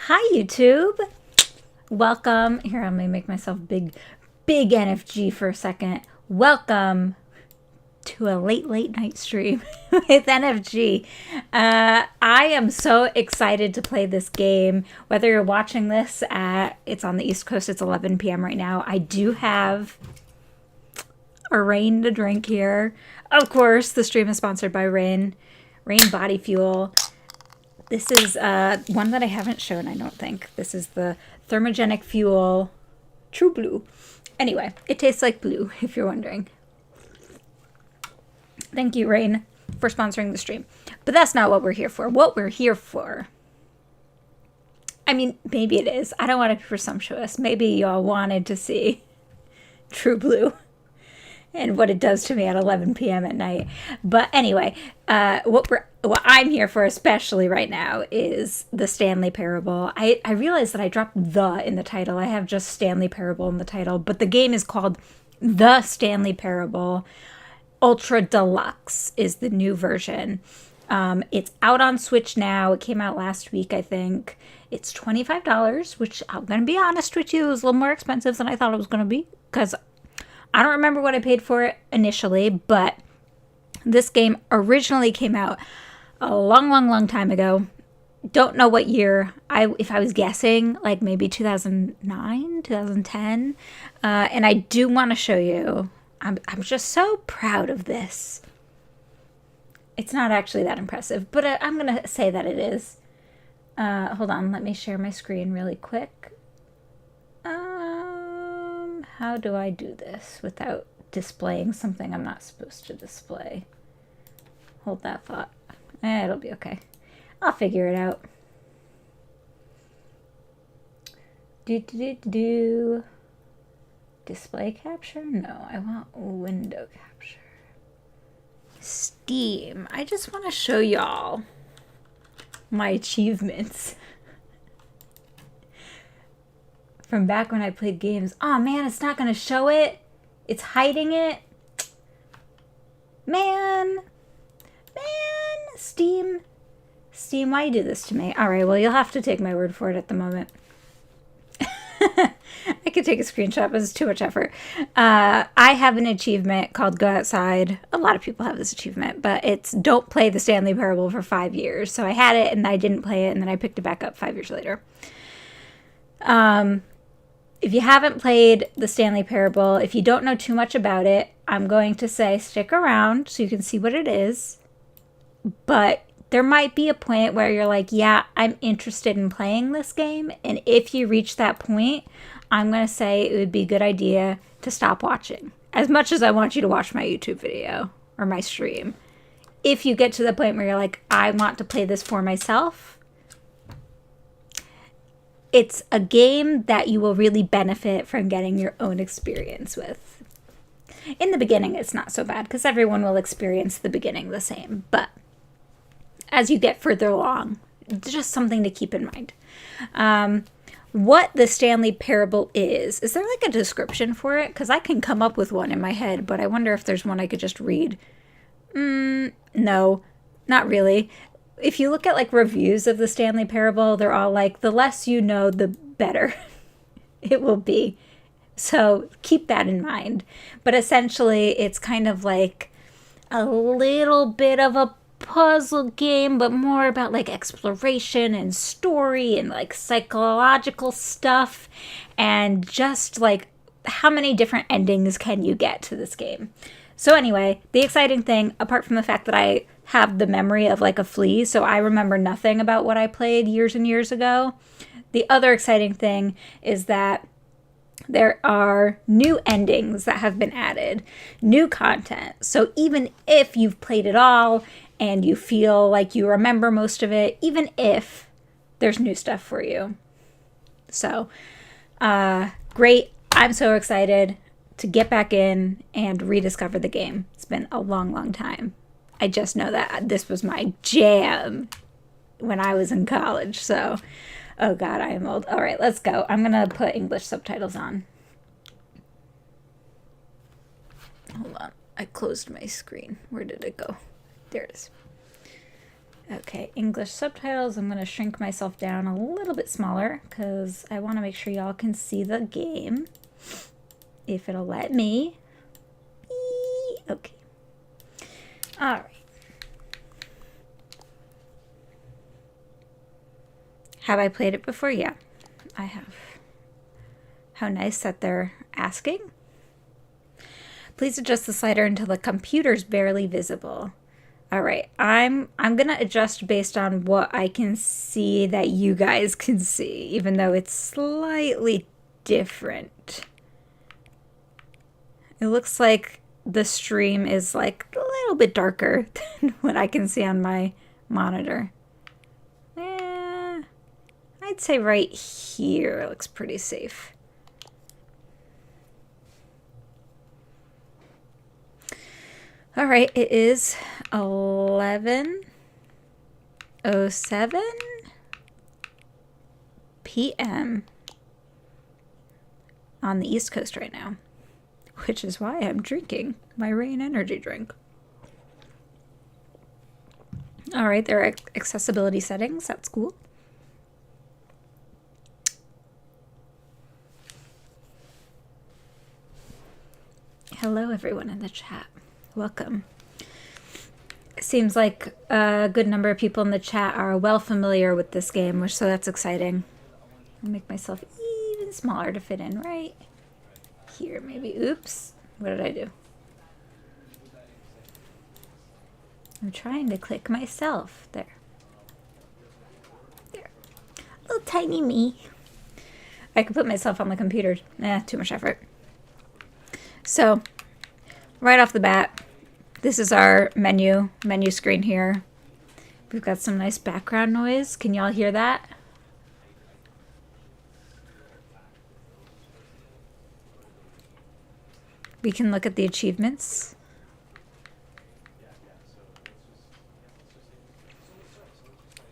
Hi, YouTube. Welcome. Here, I'm going to make myself big NFG for a second. Welcome to a late night stream with NFG. I am so excited to play this game. Whether you're watching this it's on the East Coast, it's 11 p.m. right now. I do have a Rain to drink here. Of course, the stream is sponsored by Rain Body Fuel. This is one that I haven't shown, I don't think. This is the Thermogenic Fuel True Blue. Anyway, it tastes like blue, if you're wondering. Thank you, Rain, for sponsoring the stream. But that's not what we're here for. What we're here for... I mean, maybe it is. I don't want to be presumptuous. Maybe y'all wanted to see True Blue and what it does to me at 11 p.m. at night. But anyway, what I'm here for, especially right now, is the Stanley Parable. I realized that I dropped "the" in the title. I have just Stanley Parable in the title, but the game is called The Stanley Parable. Ultra Deluxe is the new version. It's out on Switch now. It came out last week, I think. It's $25, which I'm going to be honest with you, is a little more expensive than I thought it was going to be, because I don't remember what I paid for it initially, but this game originally came out a long time ago. Don't know what year. If I was guessing, like maybe 2009, 2010. And I do want to show you. I'm just so proud of this. It's not actually that impressive, but I'm going to say that it is. Hold on, let me share my screen really quick. How do I do this without displaying something I'm not supposed to display? Hold that thought. It'll be okay. I'll figure it out. Display capture? No, I want window capture. Steam. I just want to show y'all my achievements from back when I played games. Oh man, it's not going to show it. It's hiding it. Man. Steam, why you do this to me? All right, well, you'll have to take my word for it at the moment. I could take a screenshot, but it's too much effort. I have an achievement called Go Outside. A lot of people have this achievement, but it's don't play the Stanley Parable for 5 years. So I had it, and I didn't play it, and then I picked it back up 5 years later. If you haven't played the Stanley Parable, if you don't know too much about it, I'm going to say stick around so you can see what it is. But there might be a point where you're like, yeah, I'm interested in playing this game. And if you reach that point, I'm going to say it would be a good idea to stop watching. As much as I want you to watch my YouTube video or my stream. If you get to the point where you're like, I want to play this for myself, it's a game that you will really benefit from getting your own experience with. In the beginning, it's not so bad because everyone will experience the beginning the same. But as you get further along, just something to keep in mind. What the Stanley Parable is there like a description for it? Because I can come up with one in my head, but I wonder if there's one I could just read. No, not really. If you look at like reviews of the Stanley Parable, they're all like, the less you know, the better it will be. So keep that in mind. But essentially, it's kind of like a little bit of a puzzle game, but more about like exploration and story and like psychological stuff, and just like how many different endings can you get to this game. So anyway, the exciting thing, apart from the fact that I have the memory of like a flea, so I remember nothing about what I played years and years ago, the other exciting thing is that there are new endings that have been added, new content. So even if you've played it all and you feel like you remember most of it, even if there's new stuff for you. So, great. I'm so excited to get back in and rediscover the game. It's been a long time. I just know that this was my jam when I was in college. So, oh God, I am old. All right, let's go. I'm going to put English subtitles on. Hold on. I closed my screen. Where did it go? There it is. Okay, English subtitles. I'm going to shrink myself down a little bit smaller because I want to make sure y'all can see the game. If it'll let me. Okay. All right. Have I played it before? Yeah, I have. How nice that they're asking. Please adjust the slider until the computer's barely visible. All right, I'm gonna adjust based on what I can see that you guys can see, even though it's slightly different. It looks like the stream is like a little bit darker than what I can see on my monitor. I'd say right here it looks pretty safe. All right, it is 11:07 p.m. on the East Coast right now, which is why I'm drinking my Rain energy drink. All right, there are accessibility settings. That's cool. Hello, everyone in the chat. Welcome. It seems like a good number of people in the chat are well familiar with this game, so that's exciting. I'll make myself even smaller to fit in right here, maybe. Oops. What did I do? I'm trying to click myself. There. There. Little tiny me. I could put myself on the computer. Too much effort. So, right off the bat, this is our menu screen here. We've got some nice background noise. Can y'all hear that? We can look at the achievements.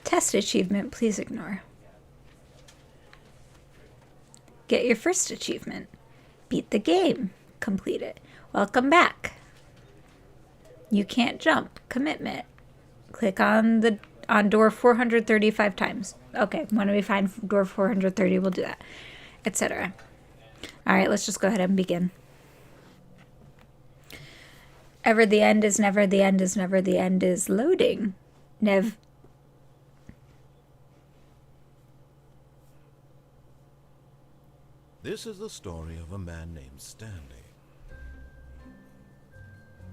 Test achievement, please ignore. Get your first achievement. Beat the game. Complete it. Welcome back. You can't jump. Commitment. Click on door 435 times. Okay, when we find door 430, we'll do that, etc. All right, let's just go ahead and begin. Ever the end is never the end is never the end is loading. Nev. This is the story of a man named Stanley.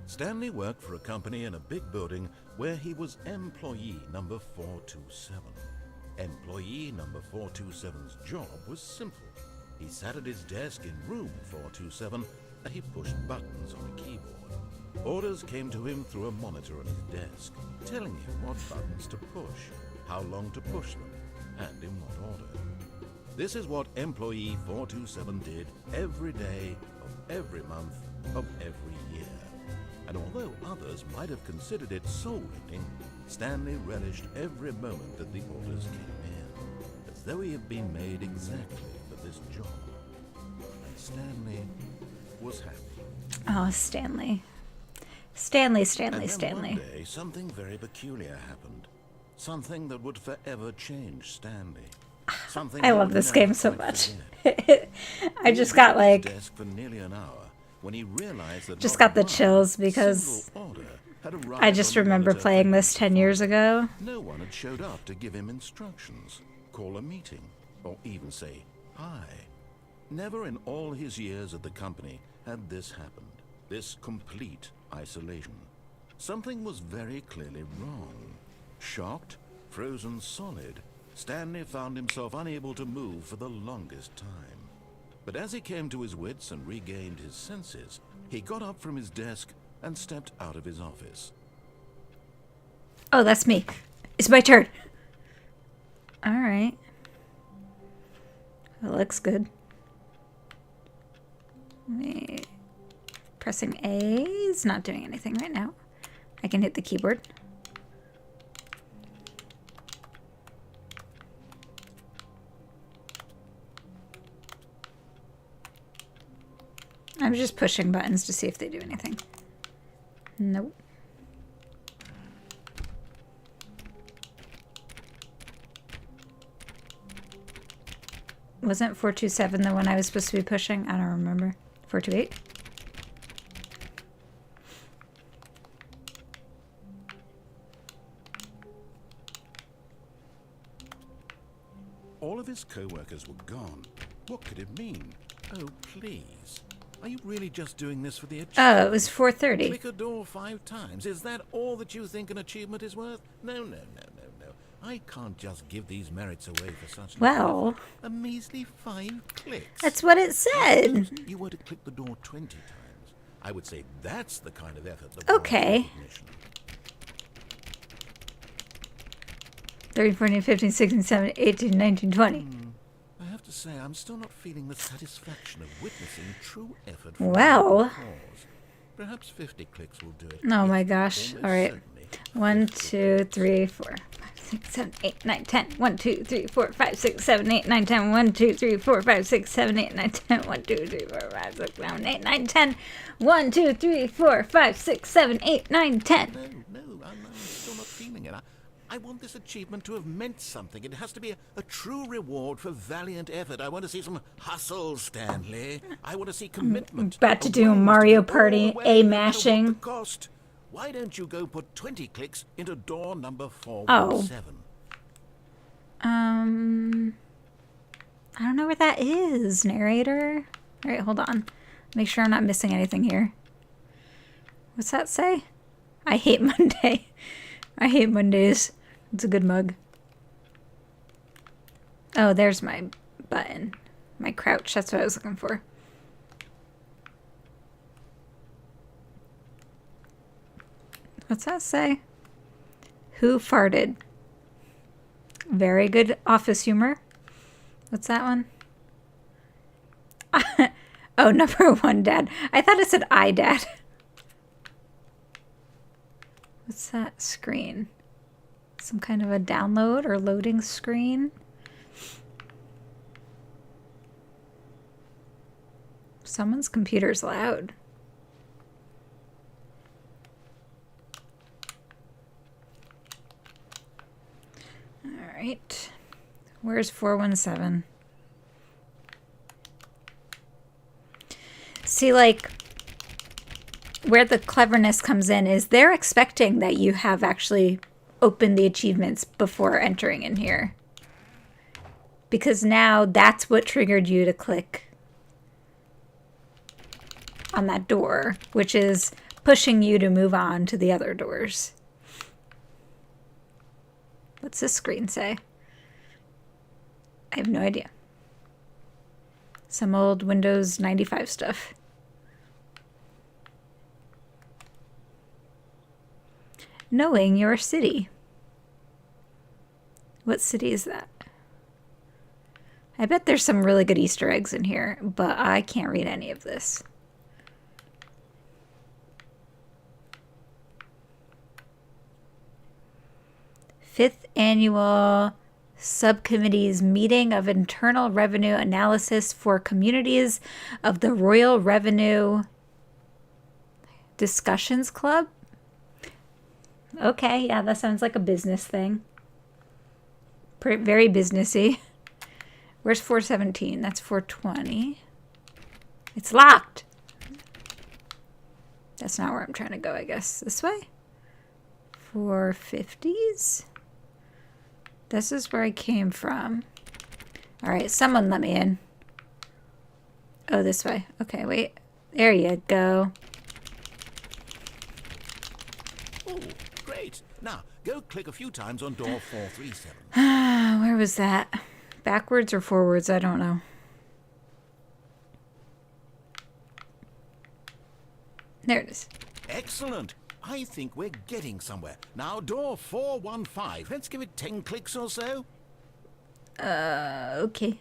Stanley worked for a company in a big building where he was employee number 427. Employee number 427's job was simple. He sat at his desk in room 427 and he pushed buttons on a keyboard. Orders came to him through a monitor on his desk, telling him what buttons to push, how long to push them, and in what order. This is what employee 427 did every day of every month of every year. And although others might have considered it soul-rending, Stanley relished every moment that the orders came in, as though he had been made exactly for this job. And Stanley was happy. Oh, Stanley. Stanley. And then one day, something very peculiar happened. Something that would forever change Stanley. Something I love this game so much. I just got like... desk for nearly an hour when he realized that just got the chills because I just remember playing this 10 years ago. No one had showed up to give him instructions, call a meeting, or even say hi. Never in all his years at the company had this happened. This complete isolation. Something was very clearly wrong. Shocked, frozen solid, Stanley found himself unable to move for the longest time. But as he came to his wits and regained his senses, he got up from his desk and stepped out of his office. Oh, that's me. It's my turn. All right. It looks good. Pressing A is not doing anything right now. I can hit the keyboard. I'm just pushing buttons to see if they do anything. Nope. Wasn't 427 the one I was supposed to be pushing? I don't remember. 428? All of his co-workers were gone. What could it mean? Oh, please. Are you really just doing this for the achievement? Oh, it was 430. Click a door 5 times. Is that all that you think an achievement is worth? No. I can't just give these merits away for such Well, a measly 5 clicks. that's what it said. Suppose you were to click the door 20 times. I would say that's the kind of effort that Okay. warrants recognition. 13, 14, 15, 16, 17, 18, 19, 20. I have to say, I'm still not feeling the satisfaction of witnessing true effort for Well. a cause. Perhaps 50 clicks will do it. Oh my Yes, gosh. almost All right. certainly 1, 50 2, 3, 4, 5, 6, 7, 8, 9, 10. 1, 2, 3, 4, 5, 6, 7, 8, 9, 10. 1, 2, 3, 4, 5, 6, 7, 8, 9, 10. 1, 2, 3, 4, 5, 6, 7, 8, 9, 10. 1, 2, 3, 4, 5, 6, 7, 8, 9, 10. No, I'm still not feeling it. I want this achievement to have meant something. It has to be a true reward for valiant effort. I want to see some hustle, Stanley. I want to see commitment. About to A do a willingness Mario go all Party, the way, A no matter what mashing. the cost. Why don't you go put 20 clicks into door number 417? I don't know where that is, narrator. All right, hold on. Make sure I'm not missing anything here. What's that say? I hate Monday. I hate Mondays. It's a good mug. Oh, there's my button. My crouch. That's what I was looking for. What's that say? Who farted? Very good office humor. What's that one? Oh, number 1, Dad. I thought it said I, Dad. What's that screen? Some kind of a download or loading screen? Someone's computer's loud. All right. Where's 417? See, like, where the cleverness comes in is they're expecting that you have actually opened the achievements before entering in here. Because now that's what triggered you to click on that door, which is pushing you to move on to the other doors. What's this screen say? I have no idea. Some old Windows 95 stuff. Knowing your city. What city is that? I bet there's some really good Easter eggs in here, but I can't read any of this. Fifth annual subcommittee's meeting of internal revenue analysis for communities of the Royal Revenue Discussions Club. Okay, yeah, that sounds like a business thing. Very businessy. Where's 417? That's 420. It's locked. That's not where I'm trying to go, I guess. This way? 450s? This is where I came from. All right, someone let me in. Oh, this way. Okay, wait. There you go. Oh, great. Now, go click a few times on door 437. Where was that? Backwards or forwards? I don't know. There it is. Excellent. I think we're getting somewhere. Now, door 415. Let's give it 10 clicks or so. Okay.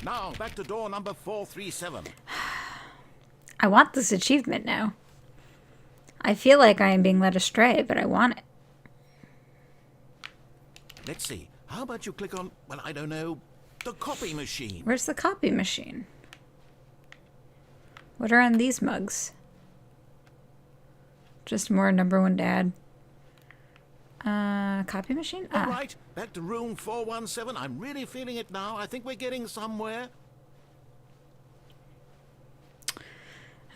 Now, back to door number 437. I want this achievement now. I feel like I am being led astray, but I want it. Let's see. How about you click on, well, I don't know, the copy machine? Where's the copy machine? What are on these mugs? Just more number one dad. Copy machine? All right, back to room 417. I'm really feeling it now. I think we're getting somewhere.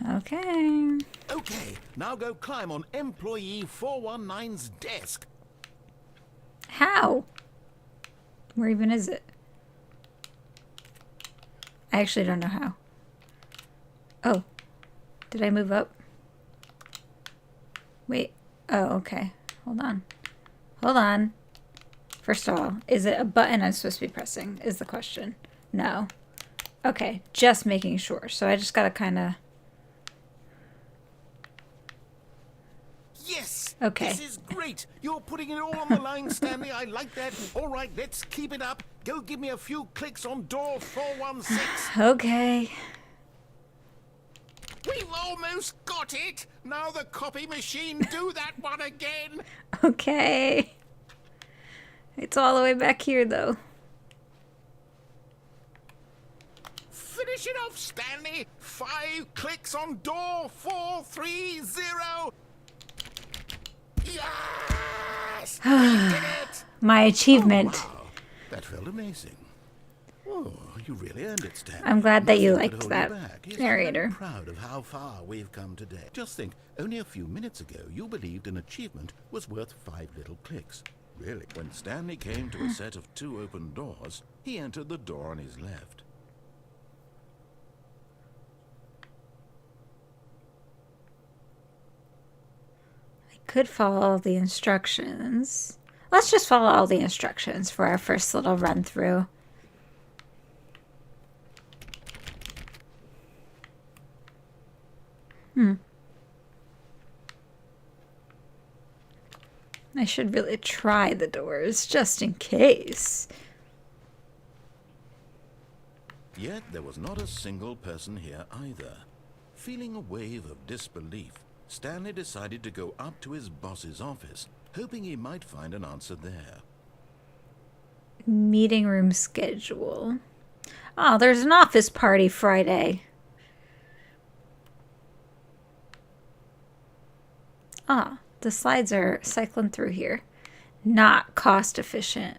Okay. Okay, now go climb on employee 419's desk. How? Where even is it? I actually don't know how. Oh. Did I move up? Wait. Oh, okay. Hold on. Hold on. First of all, is it a button I'm supposed to be pressing? Is the question. No. Okay. Just making sure. So I just gotta kind of... Yes! Okay. This is great! You're putting it all on the line, Stanley. I like that. All right, let's keep it up. Go give me a few clicks on door 416. Okay. We've almost got it! Now the copy machine, do that one again! Okay. It's all the way back here, though. Finish it off, Stanley! 5 clicks on door 430! Yes! We did it! My achievement. Oh, wow. That felt amazing. Oh, you really earned it, Stanley. I'm glad that you Nothing could liked hold that you back. Yes, narrator. I'm proud of how far we've come today. Just think, only a few minutes ago, you believed an achievement was worth 5 little clicks. Really, when Stanley came to a set of 2 open doors, he entered the door on his left. Could follow all the instructions. Let's just follow all the instructions for our first little run through. I should really try the doors just in case. Yet there was not a single person here either. Feeling a wave of disbelief, Stanley decided to go up to his boss's office, hoping he might find an answer there. Meeting room schedule. Oh, there's an office party Friday. Ah, the slides are cycling through here. Not cost efficient.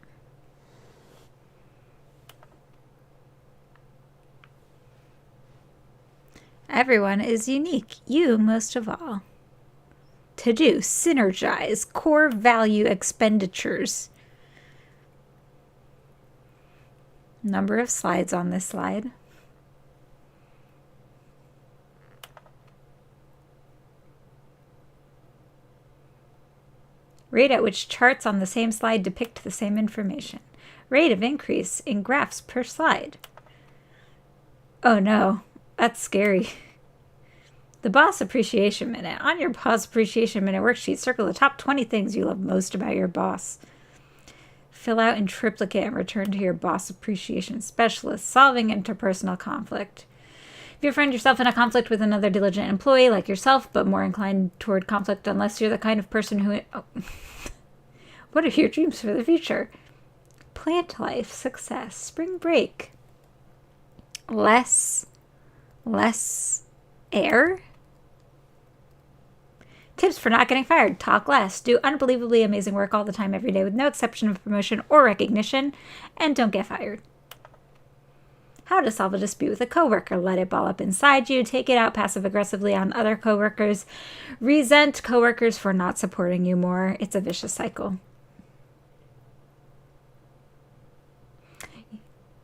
Everyone is unique, you most of all. To do, synergize core value expenditures. Number of slides on this slide. Rate at which charts on the same slide depict the same information. Rate of increase in graphs per slide. Oh no, that's scary. The Boss Appreciation Minute. On your Boss Appreciation Minute worksheet, circle the top 20 things you love most about your boss. Fill out in triplicate and return to your Boss Appreciation Specialist, solving interpersonal conflict. If you find yourself in a conflict with another diligent employee like yourself, but more inclined toward conflict unless you're the kind of person who... Oh. What are your dreams for the future? Plant life, success, spring break. Less air? Tips for not getting fired. Talk less. Do unbelievably amazing work all the time, every day, with no exception of promotion or recognition, and don't get fired. How to solve a dispute with a coworker. Let it ball up inside you. Take it out passive-aggressively on other coworkers. Resent coworkers for not supporting you more. It's a vicious cycle.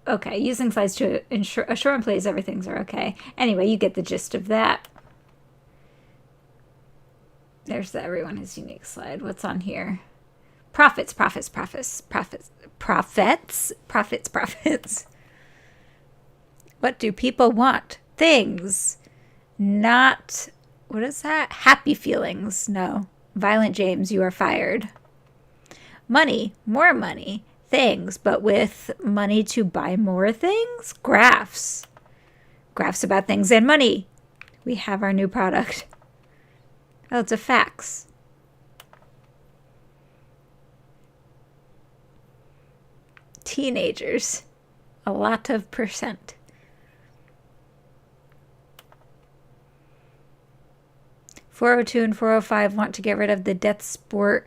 Okay, using slides to assure employees everything's are okay. Anyway, you get the gist of that. There's the everyone is unique slide. What's on here? Profits. What do people want? Things. Not, what is that? Happy feelings. No. Violent James, you are fired. Money. More money. Things, but with money to buy more things? Graphs. Graphs about things and money. We have our new product. Oh, it's a fax. Teenagers. A lot of percent. 402 and 405 want to get rid of the death sport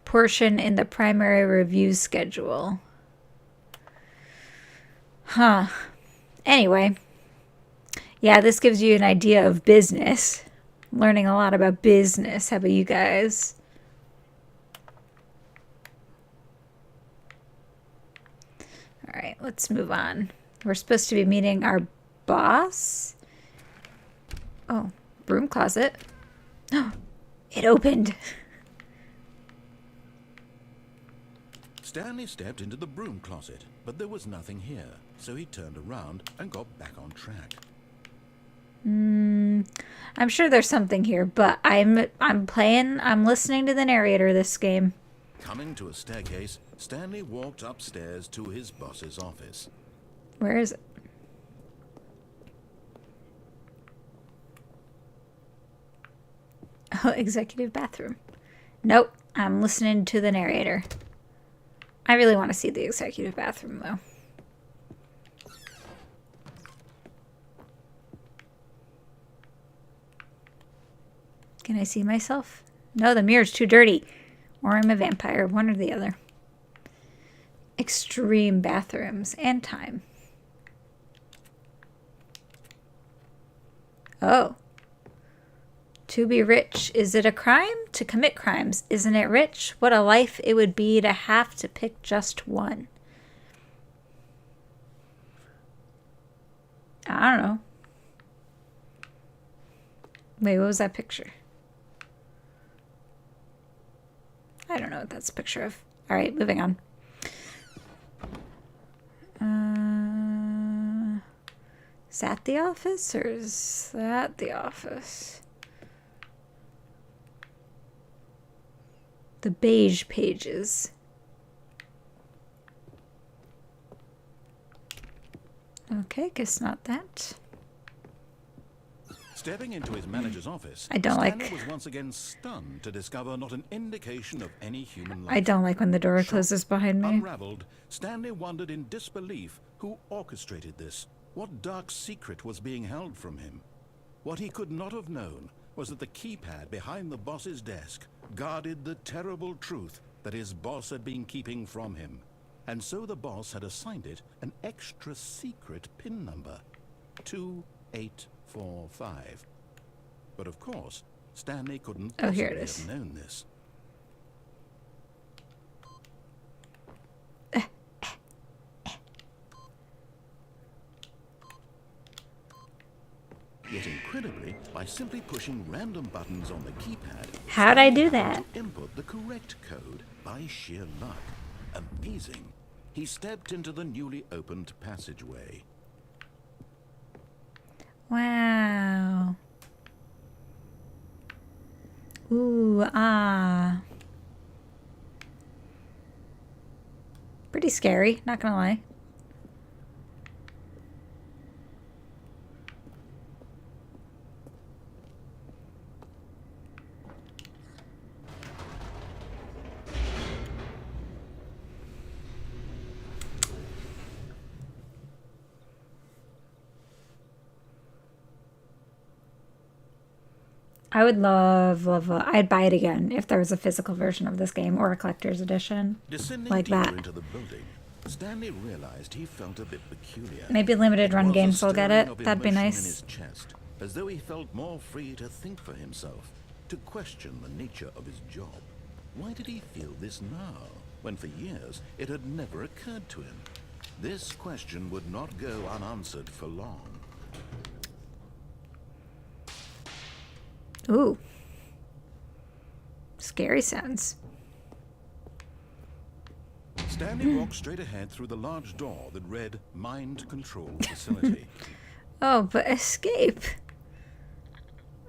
portion in the primary review schedule. Huh. Anyway. Yeah, this gives you an idea of business. Learning a lot about business. How about you guys? Alright, let's move on. We're supposed to be meeting our boss. Oh, broom closet. It opened. Stanley stepped into the broom closet, but there was nothing here, so he turned around and got back on track. I'm sure there's something here, but I'm listening to the narrator this game. Coming to a staircase, Stanley walked upstairs to his boss's office. Where is it? Oh, executive bathroom. Nope, I'm listening to the narrator. I really want to see the executive bathroom, though. Can I see myself? No, the mirror's too dirty. Or I'm a vampire, one or the other. Extreme bathrooms and time. Oh. To be rich. Is it a crime? To commit crimes. Isn't it rich? What a life it would be to have to pick just one. I don't know. Wait, what was that picture? I don't know what that's a picture of. All right, moving on. Is that the office or is that the office? The beige pages. Okay, guess not that. Stepping into his manager's office, I don't Stanley like. was once again stunned to discover not an indication of any human life. I don't like when the door closes behind me. Unraveled, Stanley wondered in disbelief who orchestrated this. What dark secret was being held from him? What he could not have known was that the keypad behind the boss's desk guarded the terrible truth that his boss had been keeping from him. And so the boss had assigned it an extra secret PIN number. 2845. But of course, Stanley couldn't possibly have known this. Yet incredibly, by simply pushing random buttons on the keypad, how'd I do that? to input the correct code by sheer luck. Amazing. He stepped into the newly opened passageway. Wow. Ooh, ah. Pretty scary, not gonna lie. I would love, I'd buy it again if there was a physical version of this game or a collector's edition. Descending like deeper that. into the building, Stanley realized he felt a bit peculiar. Maybe limited run It was a games will get stirring it. of That'd be emotion nice. in his chest, as though he felt more free to think for himself, to question the nature of his job. Why did he feel this now, when for years it had never occurred to him? This question would not go unanswered for long. Ooh. Scary sounds. Stanley walked straight ahead through the large door that read Mind Control Facility. Oh, but escape.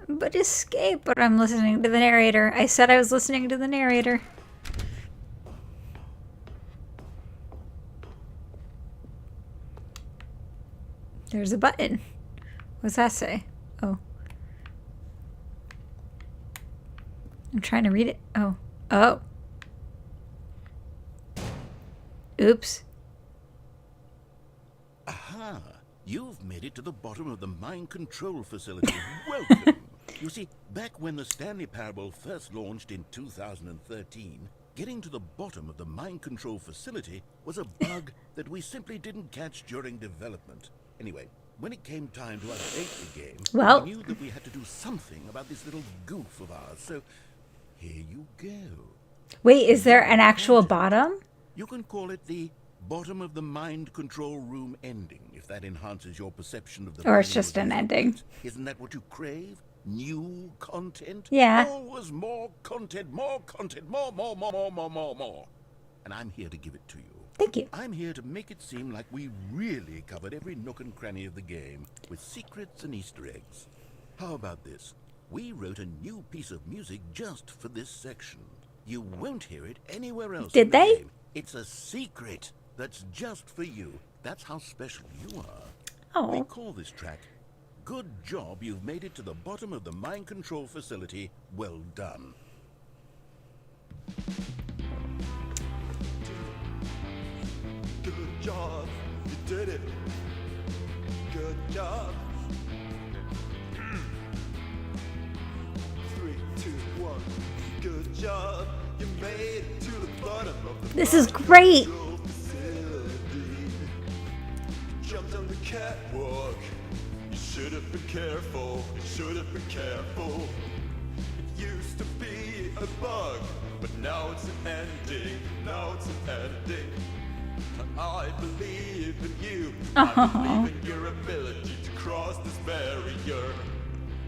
But escape. But I'm listening to the narrator. I said I was listening to the narrator. There's a button. What's that say? Oh. I'm trying to read it. Oh. Oh. Oops. Aha! You've made it to the bottom of the mind control facility. Welcome. You see, back when the Stanley Parable first launched in 2013, getting to the bottom of the mind control facility was a bug that we simply didn't catch during development. Anyway, when it came time to update the game, Well, we knew that we had to do something about this little goof of ours, so here you go. wait, is there an actual bottom? You can call it the bottom of the mind control room ending, if that enhances your perception of the Or it's value just of an these ending. objects. Isn't that what you crave? New content? Yeah. Always more content, more, more. And I'm here to give it to you. Thank you. I'm here to make it seem like we really covered every nook and cranny of the game, with secrets and Easter eggs. How about this? We wrote a new piece of music just for this section. You won't hear it anywhere else in Did the they? game. It's a secret that's just for you. That's how special you are. We Oh, call this track, Good Job You've Made It to the Bottom of the Mind Control Facility. Well done. Good job, you did it. Good job. 3, 2, 1. Good job, you made it to the bottom of the this is great. control facility. Jumped on the catwalk. You should have been careful. You should have been careful. It used to be a bug, but now it's an ending. Now it's an ending. I believe in you. I believe in your ability to cross this barrier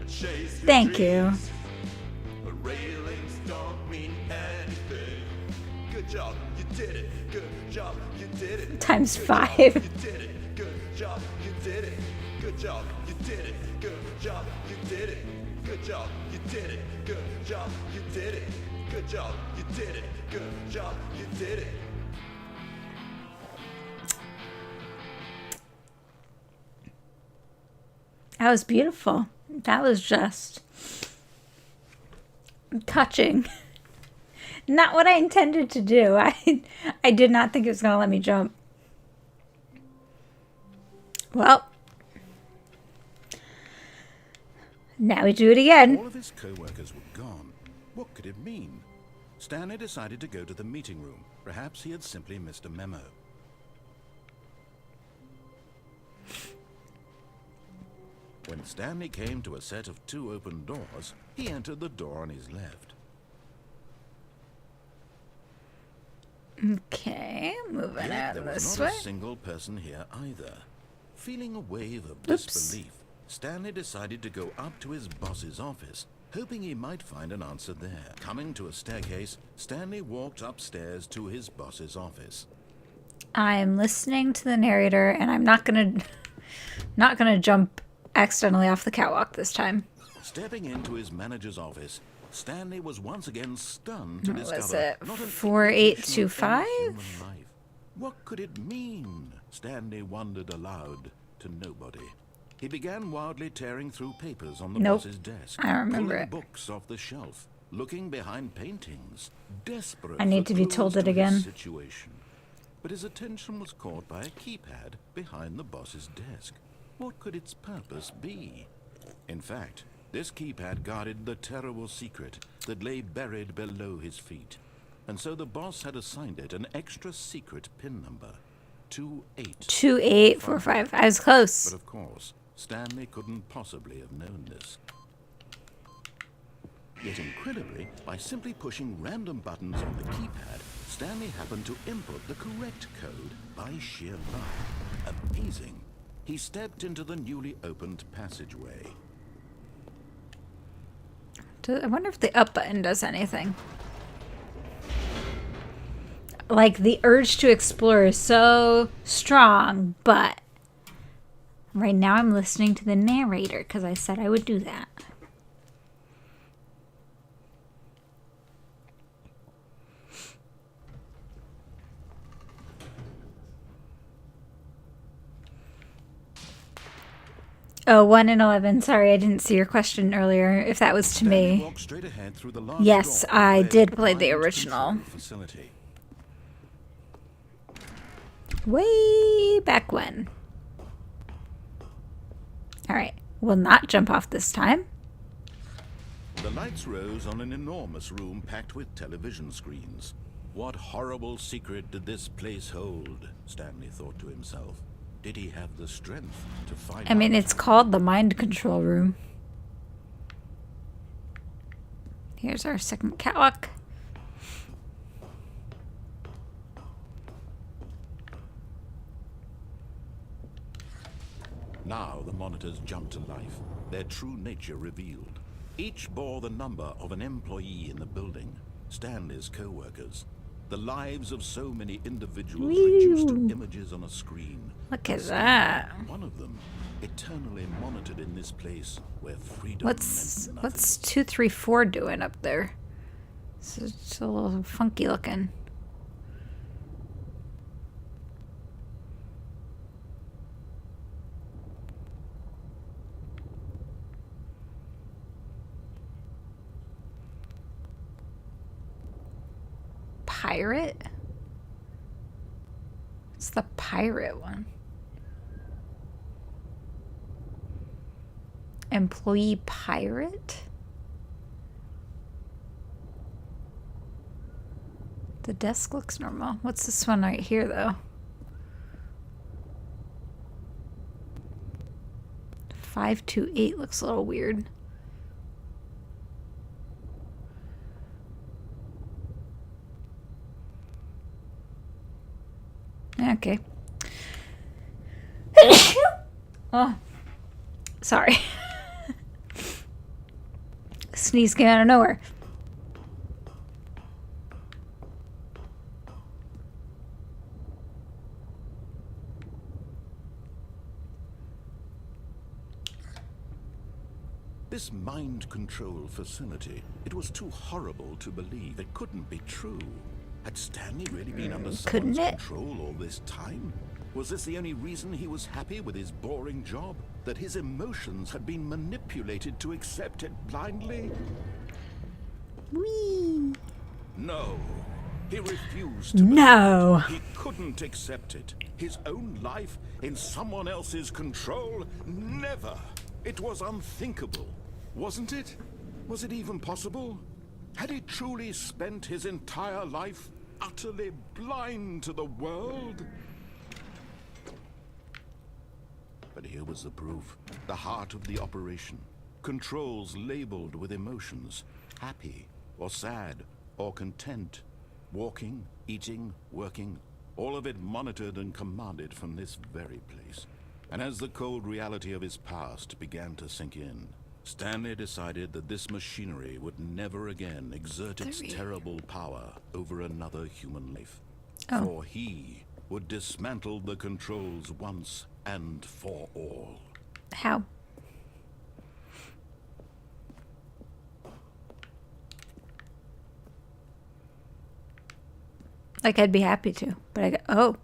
and chase your Thank you. dreams. But railings don't mean anything. Good job, you did it. Good job, you did it. Times Good job, 5. you did it. Good job, you did it. Good job, you did it. Good job, you did it. Good job, you did it. Good job, you did it. Good job, you did it. Good job, you did it. That was beautiful. That was just touching. Not what I intended to do. I did not think it was going to let me jump. Well, now we do it again. All of his co-workers were gone. What could it mean? Stanley decided to go to the meeting room. Perhaps he had simply missed a memo. When Stanley came to a set of 2 open doors, he entered the door on his left. Okay, moving Yet out there was this not way. a single person here either. Feeling a wave of Oops. disbelief, Stanley decided to go up to his boss's office, hoping he might find an answer there. Coming to a staircase, Stanley walked upstairs to his boss's office. I'm listening to the narrator, and I'm not gonna jump accidentally off the catwalk this time. Stepping into his manager's office, Stanley was once again stunned to What was discover it? not an 4825? indication of any human life. What could it mean? Stanley wondered aloud to nobody. He began wildly tearing through papers on the Nope. boss's desk, I remember pulling it. books off the shelf, looking behind paintings, desperate I need for to be clues told it to his again. situation. But his attention was caught by a keypad behind the boss's desk. What could its purpose be? In fact, this keypad guarded the terrible secret that lay buried below his feet. And so the boss had assigned it an extra secret PIN number, 28. 2845. I was close. But of course, Stanley couldn't possibly have known this. Yet incredibly, by simply pushing random buttons on the keypad, Stanley happened to input the correct code by sheer luck. Amazing. He stepped into the newly opened passageway. I wonder if the up button does anything. Like, the urge to explore is so strong, but right now I'm listening to the narrator because I said I would do that. Oh, 1 and 11. Sorry, I didn't see your question earlier. If that was to Stanley me. walked straight ahead through the large Yes, door I where did the play the mind original. control facility. Way back when. All right. Will not jump off this time. The lights rose on an enormous room packed with television screens. What horrible secret did this place hold? Stanley thought to himself. Did he have the strength to find I mean, out? it's called the mind control room. Here's our second catwalk. Now the monitors jumped to life, their true nature revealed. Each bore the number of an employee in the building, Stanley's co-workers. The lives of so many individuals reduced to images on a screen. Look at that. One of them, eternally monitored in this place where freedom meant nothing. What's 234 doing up there? It's a little funky looking. Pirate? It's the pirate one. Employee pirate? The desk looks normal. What's this one right here, though? 528 looks a little weird. Okay. Oh, sorry. Sneeze came out of nowhere. This mind control facility, it was too horrible to believe. It couldn't be true. Had Stanley really been under someone's control all this time? Was this the only reason he was happy with his boring job? That his emotions had been manipulated to accept it blindly? Whee! No. He refused to No. believe it. He couldn't accept it. His own life in someone else's control? Never. It was unthinkable. Wasn't it? Was it even possible? Had he truly spent his entire life utterly blind to the world? But here was the proof. The heart of the operation. Controls labeled with emotions. Happy, or sad, or content. Walking, eating, working. All of it monitored and commanded from this very place. And as the cold reality of his past began to sink in, Stanley decided that this machinery would never again exert its terrible power over another human life. Oh. For he would dismantle the controls once and for all. How? Like, I'd be happy to, but I go, oh.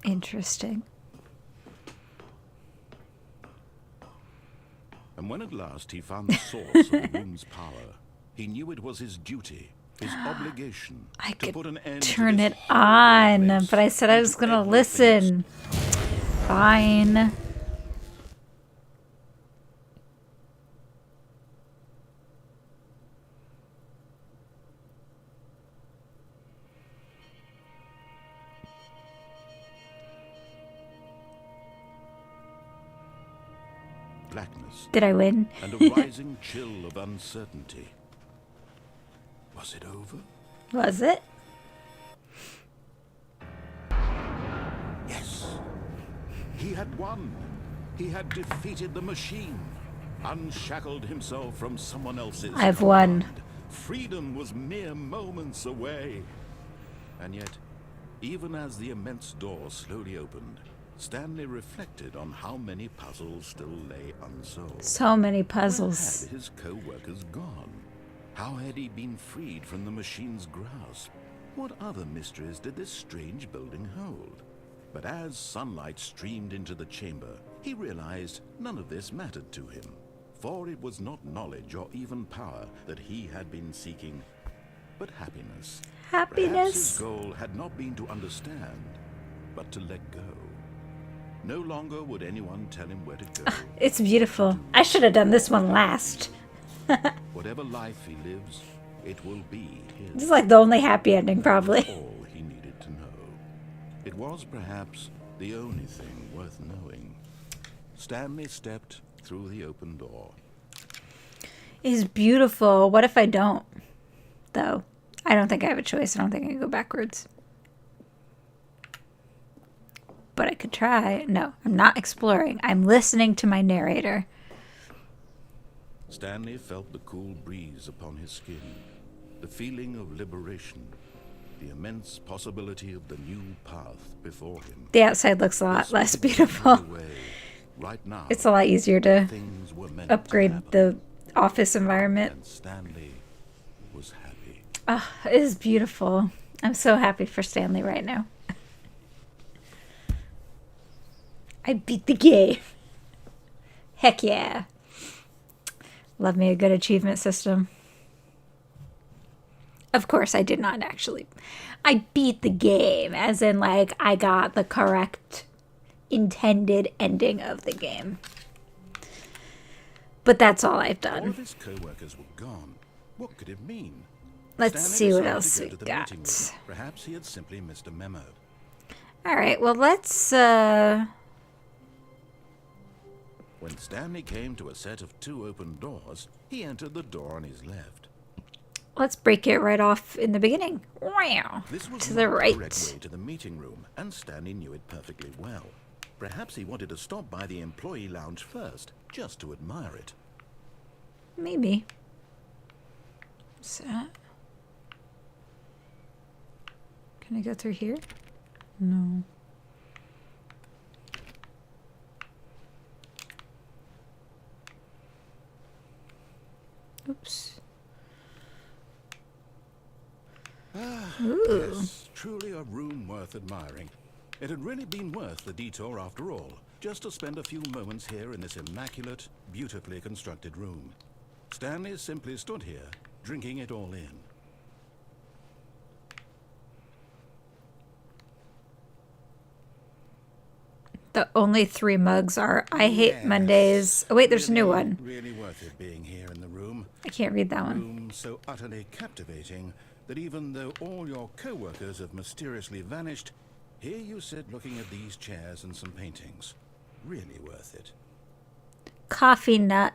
Interesting. And when at last he found the source of the room's power, he knew it was his duty, his obligation, I to could put an end turn to it this horrible on, place but I said I and was to gonna everything listen. Fine. blackness Did I win? and a rising chill of uncertainty. Was it over? Was it? Yes. He had won. He had defeated the machine, unshackled himself from someone else's I've won. command. Freedom was mere moments away. And yet, even as the immense door slowly opened, Stanley reflected on how many puzzles still lay unsolved. So many Where puzzles. had his co-workers gone? How had he been freed from the machine's grasp? What other mysteries did this strange building hold? But as sunlight streamed into the chamber, he realized none of this mattered to him. For it was not knowledge or even power that he had been seeking, but happiness. Perhaps his Happiness. goal had not been to understand, but to let go. No longer would anyone tell him where to go. It's beautiful. I should have done this one last. Whatever life he lives, it will be his. This is like the only happy ending, probably. All he needed to know. It was perhaps the only thing worth knowing. Stanley stepped through the open door. It's beautiful. What if I don't, though? I don't think I have a choice. I don't think I can go backwards. But I could try. No, I'm not exploring. I'm listening to my narrator. Stanley felt the cool breeze upon his skin, the feeling of liberation, the immense possibility of the new path before him. The outside looks a lot less beautiful. Right now, It's a lot easier to things were meant upgrade to the office environment. and Stanley was happy. Oh, it is beautiful. I'm so happy for Stanley right now. I beat the game. Heck yeah. Love me a good achievement system. Of course, I did not actually. I beat the game, as in, like, I got the correct intended ending of the game. But that's all I've All done. of his co-workers were gone. What could it mean? Let's Stanley see what decided else to go we to the got. meeting room. Perhaps he had simply missed a memo. All right, well, let's, When Stanley came to a set of 2 open doors, he entered the door on his left. let's break it right off in the beginning. Wow. This was To not the correct right. way to the meeting room, and Stanley knew it perfectly well. Perhaps he wanted to stop by the employee lounge first, just to admire it. Maybe. What's that? Can I go through here? No. Oops. Ooh. Yes, truly a room worth admiring. It had really been worth the detour after all, just to spend a few moments here in this immaculate, beautifully constructed room. Stanley simply stood here, drinking it all in. The only 3 mugs are I hate Mondays. Oh wait, there's a new one. Really worth it being here in the room. I can't read that one. Room so utterly captivating that even though all your co-workers have mysteriously vanished, here you sit looking at these chairs and some paintings. Really worth it. Coffee nut.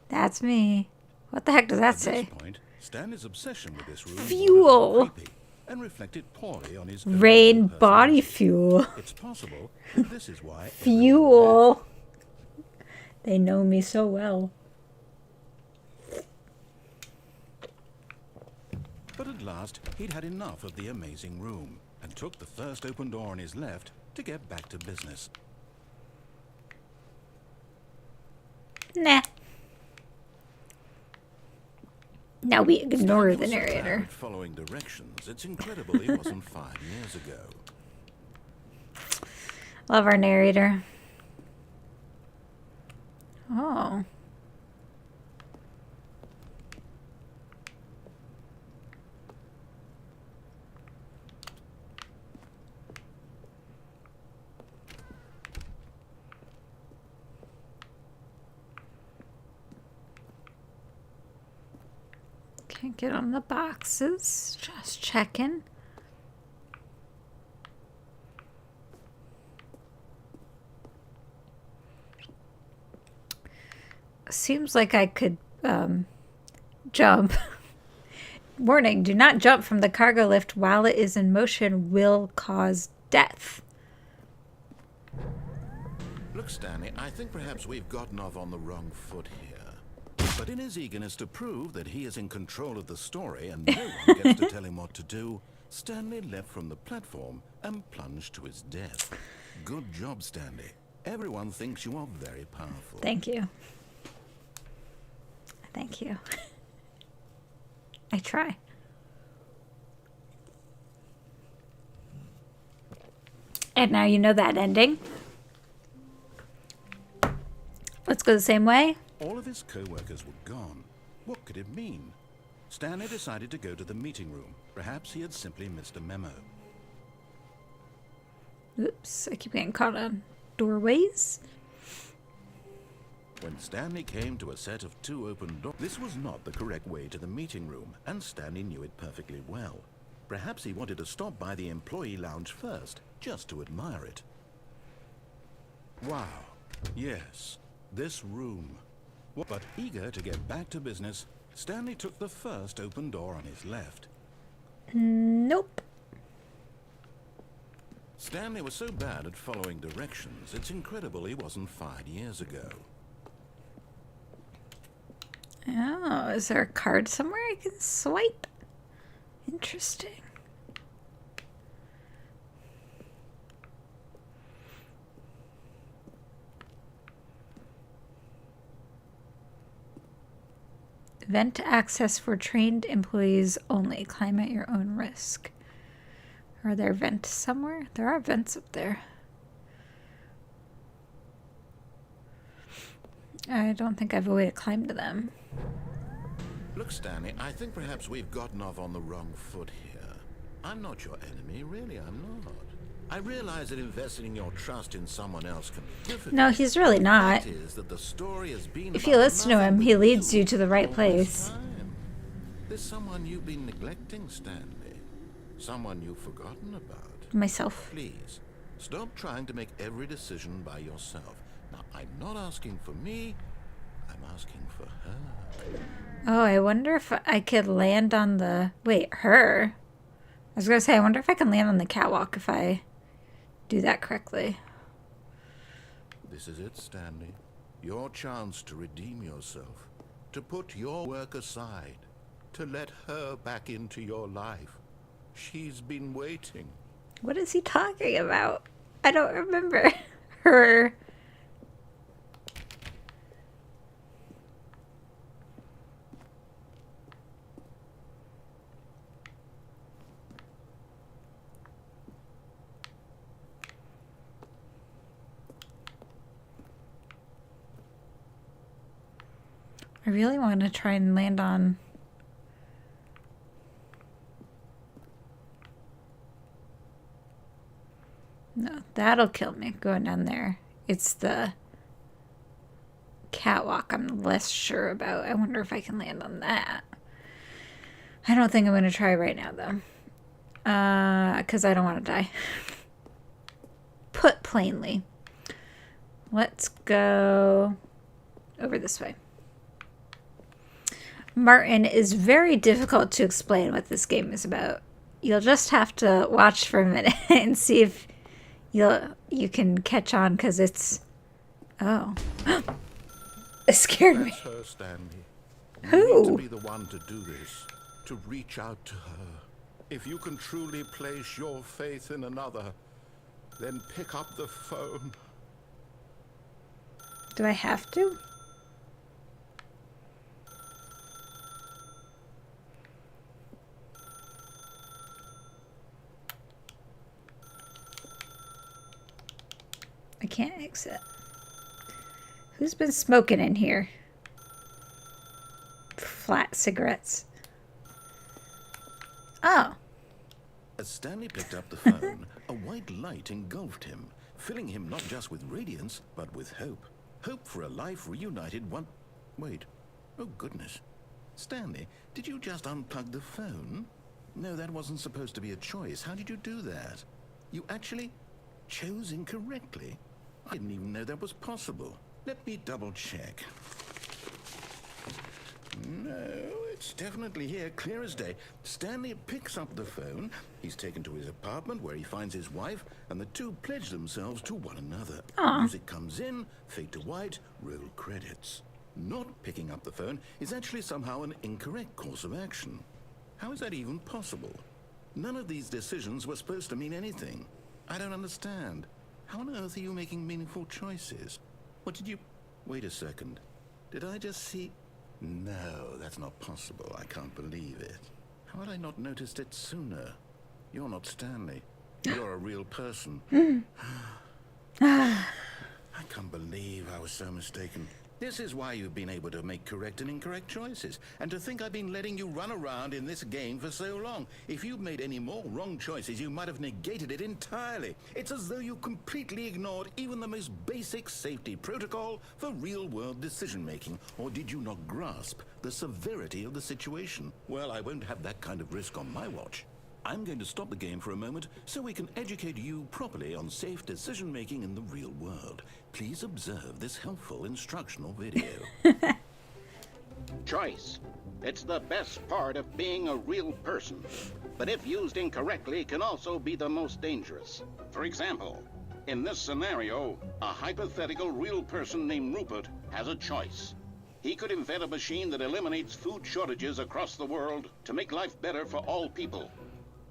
That's me. What the heck does that At say? this point, Stanley's obsession with this room was Fuel. creepy and reflected poorly on his overall Rain body personality. fuel. It's possible that this is why Fuel. They know me so well. But at last, he'd had enough of the amazing room and took the first open door on his left to get back to business. Nah. Now we ignore Stanley the was so narrator. bad at following directions, it's incredible he wasn't 5 years ago. Love our narrator. Oh. Can't get on the boxes. Just checking. Seems like I could jump. Warning, do not jump from the cargo lift while it is in motion, will cause death. Look, Stanley, I think perhaps we've gotten off on the wrong foot here. But in his eagerness to prove that he is in control of the story and no one gets to tell him what to do, Stanley leapt from the platform and plunged to his death. Good job, Stanley. Everyone thinks you are very powerful. Thank you. Thank you. I try. And now you know that ending. Let's go the same way. All of his co-workers were gone. What could it mean? Stanley decided to go to the meeting room. Perhaps he had simply missed a memo. Oops, I keep getting caught on doorways. When Stanley came to a set of 2 open doors, this was not the correct way to the meeting room, and Stanley knew it perfectly well. Perhaps he wanted to stop by the employee lounge first, just to admire it. Wow, yes, this room. But eager to get back to business, Stanley took the first open door on his left. Nope. Stanley was so bad at following directions, it's incredible he wasn't fired years ago. Oh, is there a card somewhere I can swipe? Interesting. Vent access for trained employees only. Climb at your own risk. Are there vents somewhere? There are vents up there. I don't think I have a way to climb to them. Look, Stanley, I think perhaps we've gotten off on the wrong foot here. I'm not your enemy, really, I'm not. I realize that investing your trust in someone else can be difficult. No, he's really not. The fact is that the story has been If you about listen to him, nothing he but leads you to the right all place. this time. There's someone you've been neglecting, Stanley. Someone you've forgotten about. Myself. Please, stop trying to make every decision by yourself. Now, I'm not asking for me, I'm asking for her. Oh, I wonder if I could land on the... Wait, her? I was going to say, I wonder if I can land on the catwalk if I do that correctly. This is it, Stanley. Your chance to redeem yourself. To put your work aside. To let her back into your life. She's been waiting. What is he talking about? I don't remember her. I really want to try and land on... No, that'll kill me going down there. It's the catwalk I'm less sure about. I wonder if I can land on that. I don't think I'm going to try right now, though. Because I don't want to die. Put plainly. Let's go over this way. Martin, is very difficult to explain what this game is about. You'll just have to watch for a minute and see if you can catch on, because it's... Oh. It scared me. That's her, Stanley. Who? You need to be the one to do this. To reach out to her. If you can truly place your faith in another, then pick up the phone. Do I have to? I can't exit. Who's been smoking in here? Flat cigarettes. Oh. As Stanley picked up the phone, a white light engulfed him, filling him not just with radiance, but with hope. Hope for a life reunited one... Wait. Oh, goodness. Stanley, did you just unplug the phone? No, that wasn't supposed to be a choice. How did you do that? You actually chose incorrectly? I didn't even know that was possible. Let me double check. No, it's definitely here, clear as day. Stanley picks up the phone. He's taken to his apartment where he finds his wife, and the two pledge themselves to one another. Music comes in, fade to white, roll credits. Not picking up the phone is actually somehow an incorrect course of action. How is that even possible? None of these decisions were supposed to mean anything. I don't understand. How on earth are you making meaningful choices? What did you... Wait a second. Did I just see... No, that's not possible. I can't believe it. How had I not noticed it sooner? You're not Stanley. You're a real person. I can't believe I was so mistaken. This is why you've been able to make correct and incorrect choices. And to think I've been letting you run around in this game for so long. If you'd made any more wrong choices, you might have negated it entirely. It's as though you completely ignored even the most basic safety protocol for real-world decision-making. Or did you not grasp the severity of the situation? Well, I won't have that kind of risk on my watch. I'm going to stop the game for a moment so we can educate you properly on safe decision-making in the real world. Please observe this helpful instructional video. Choice. It's the best part of being a real person, but if used incorrectly can also be the most dangerous. For example, in this scenario, a hypothetical real person named Rupert has a choice. He could invent a machine that eliminates food shortages across the world to make life better for all people.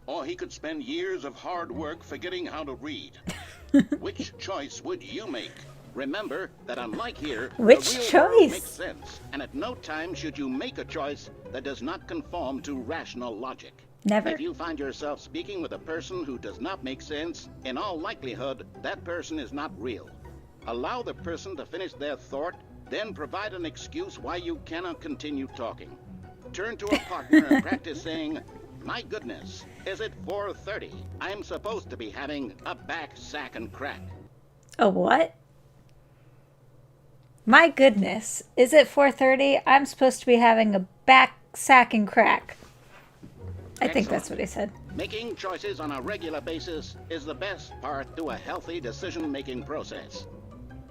Or he could spend years of hard work forgetting how to read. Which choice would you make? Remember that unlike here, Which the real choice? world makes sense, and at no time should you make a choice that does not conform to rational logic. Never. If you find yourself speaking with a person who does not make sense, in all likelihood, that person is not real. Allow the person to finish their thought, then provide an excuse why you cannot continue talking. Turn to a partner and practice saying, "My goodness, is it 4:30? I'm supposed to be having a back, sack, and crack." A what? My goodness. Is it 4:30? I'm supposed to be having a back, sack, and crack. I think that's what he said. Making choices on a regular basis is the best part to a healthy decision-making process.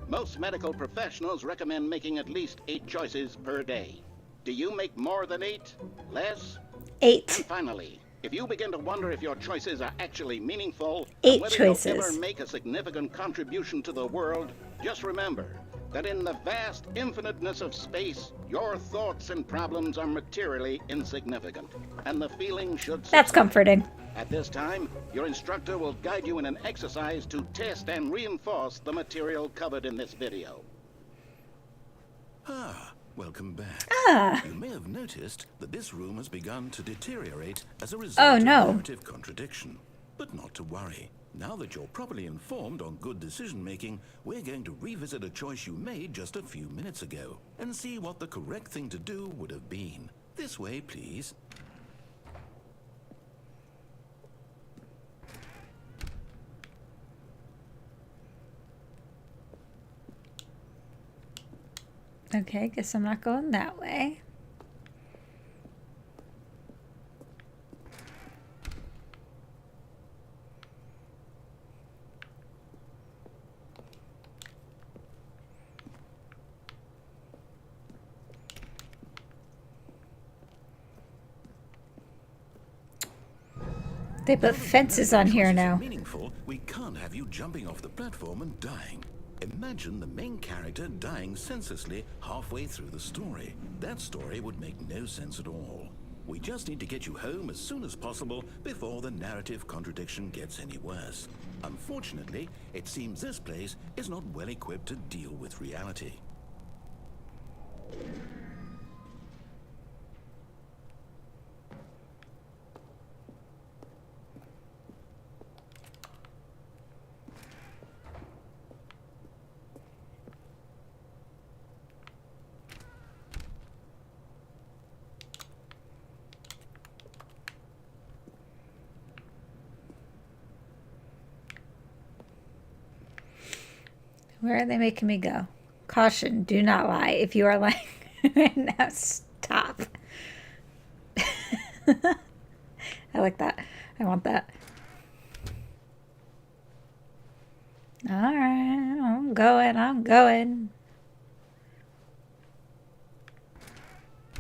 Most medical professionals recommend making at least 8 choices per day. Do you make more than 8? Less? 8. And finally, if you begin to wonder if your choices are actually meaningful, 8 and whether choices. you'll ever make a significant contribution to the world, just remember that in the vast infiniteness of space, your thoughts and problems are materially insignificant, and the feeling should That's subside. comforting. At this time, your instructor will guide you in an exercise to test and reinforce the material covered in this video. Welcome back. Ah. You may have noticed that this room has begun to deteriorate as a Oh, result no. of narrative contradiction. But not to worry. Now that you're properly informed on good decision-making, we're going to revisit a choice you made just a few minutes ago and see what the correct thing to do would have been. This way, please. Okay, guess I'm not going that way. They put fences on here now. Meaningful, we can't have you jumping off the platform and dying. Imagine the main character dying senselessly halfway through the story. That story would make no sense at all. We just need to get you home as soon as possible before the narrative contradiction gets any worse. Unfortunately, it seems this place is not well equipped to deal with reality. Where are they making me go? Caution, do not lie. If you are lying, now stop. I like that. I want that. All right, I'm going.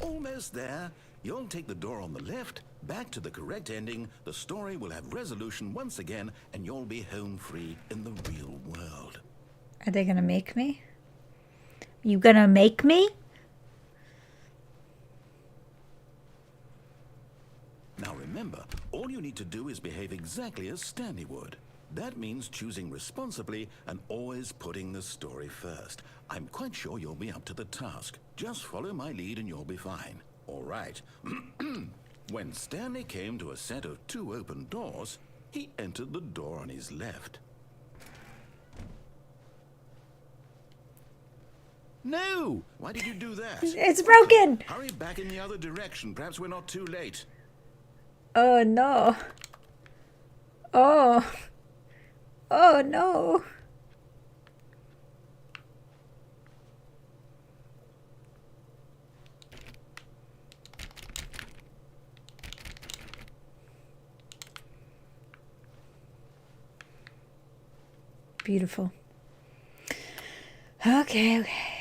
Almost there. You'll take the door on the left, back to the correct ending, the story will have resolution once again, and you'll be home free in the real world. Are they gonna make me? You gonna make me? Now remember, all you need to do is behave exactly as Stanley would. That means choosing responsibly and always putting the story first. I'm quite sure you'll be up to the task. Just follow my lead and you'll be fine. All right. When Stanley came to a set of 2 open doors, he entered the door on his left. No! Why did you do that? It's broken! Hurry back in the other direction. Perhaps we're not too late. Oh no. Oh. Oh no. Beautiful. Okay, okay.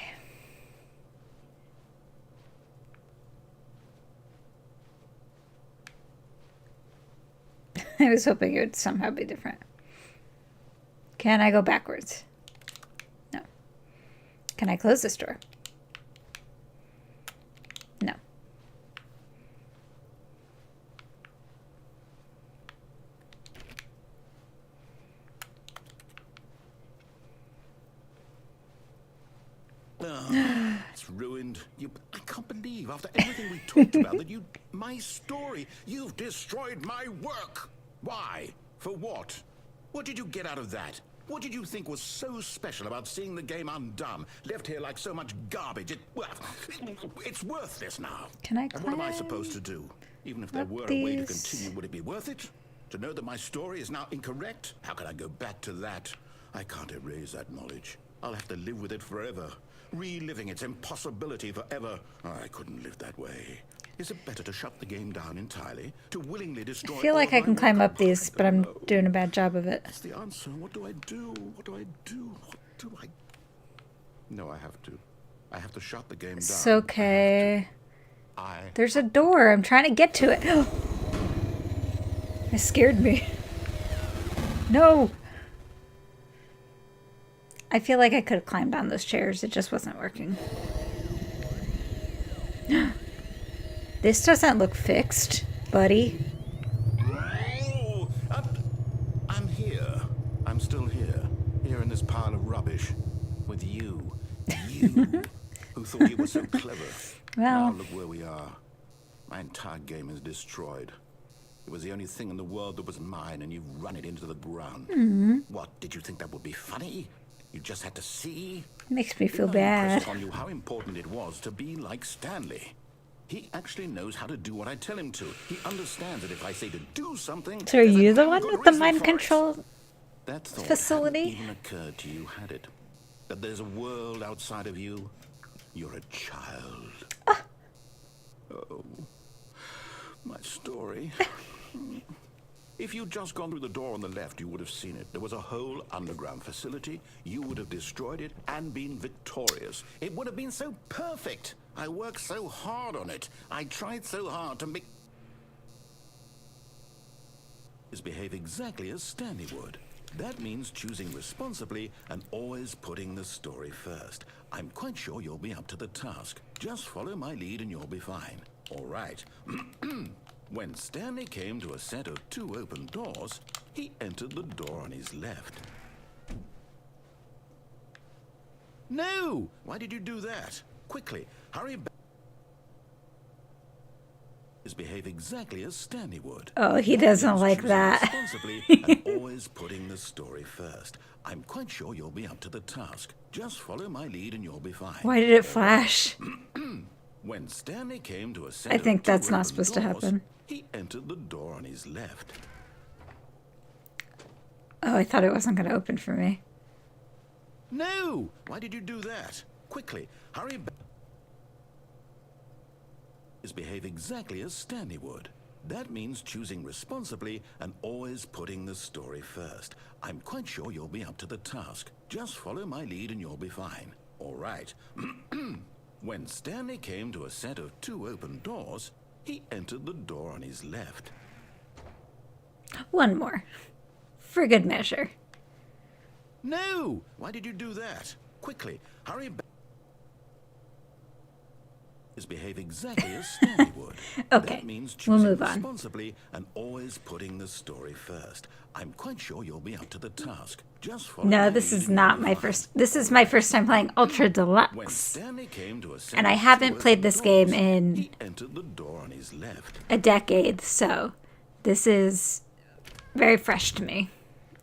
I was hoping it would somehow be different. Can I go backwards? No. Can I close this door? No. It's ruined. I can't believe, after everything we talked about, that my story, you've destroyed my work. Why? For what? What did you get out of that? What did you think was so special about seeing the game undone, left here like so much garbage? It's worthless now. Can I And what am I supposed to do? Even if there were a way to continue, would it be worth it? To know that my story is now incorrect? How can I go back to that? I can't erase that knowledge. I'll have to live with it forever. Reliving its impossibility forever. I couldn't live that way. Is it better to shut the game down entirely? To willingly destroy I feel like I can climb up these, but I'm doing a bad job of it. That's the answer. What do I do? What do I do? What do I... No, I have to. I have to shut the game down. It's okay. There's a door. I'm trying to get to it. It scared me. No. I feel like I could have climbed down those chairs. It just wasn't working. This doesn't look fixed, buddy. Oh, I'm here. I'm still here. Here in this pile of rubbish. With you. You. Who thought you were so clever. Well. Now look where we are. My entire game is destroyed. It was the only thing in the world that was mine, and you've run it into the ground. Mm-hmm. What, did you think that would be funny? You just had to see? It makes me feel Didn't I bad. impress on you how important it was to be like Stanley? He actually knows how to do what I tell him to. He understands that if I say to do something... So are there's a you the damn one good with the reason mind for it. control That thought facility? hadn't even occurred to you, had it? That there's a world outside of you? You're a child. Oh, my story. If you'd just gone through the door on the left, you would have seen it. There was a whole underground facility. You would have destroyed it and been victorious. It would have been so perfect. I worked so hard on it. I tried so hard to make... behave exactly as Stanley would. That means choosing responsibly and always putting the story first. I'm quite sure you'll be up to the task. Just follow my lead and you'll be fine. All right. When Stanley came to a set of 2 open doors, he entered the door on his left. No! Why did you do that? Quickly, hurry back. Behave exactly as Stanley would. Oh, he doesn't like Choosing that. responsibly and always putting the story first. I'm quite sure you'll be up to the task. Just follow my lead and you'll be fine. Why did it flash? When Stanley came to a set I think of 2 that's not open supposed to doors, happen. He entered the door on his left. Oh, I thought it wasn't going to open for me. No! Why did you do that? Quickly, hurry back. Behave exactly as Stanley would. That means choosing responsibly and always putting the story first. I'm quite sure you'll be up to the task. Just follow my lead and you'll be fine. All right. When Stanley came to a set of 2 open doors, he entered the door on his left. One more. For good measure. No! Why did you do that? Quickly, hurry back. Behave exactly as Stanley would. Okay, That means we'll choosing move on. responsibly and always putting the story first. I'm quite sure you'll be up to the task. Just follow No, my this lead is and not you'll be my fine. first. This is my first time playing Ultra When Deluxe. Stanley came to a set And I of 2 haven't played open this game doors, in he entered the door on his left. a decade, so this is very fresh to me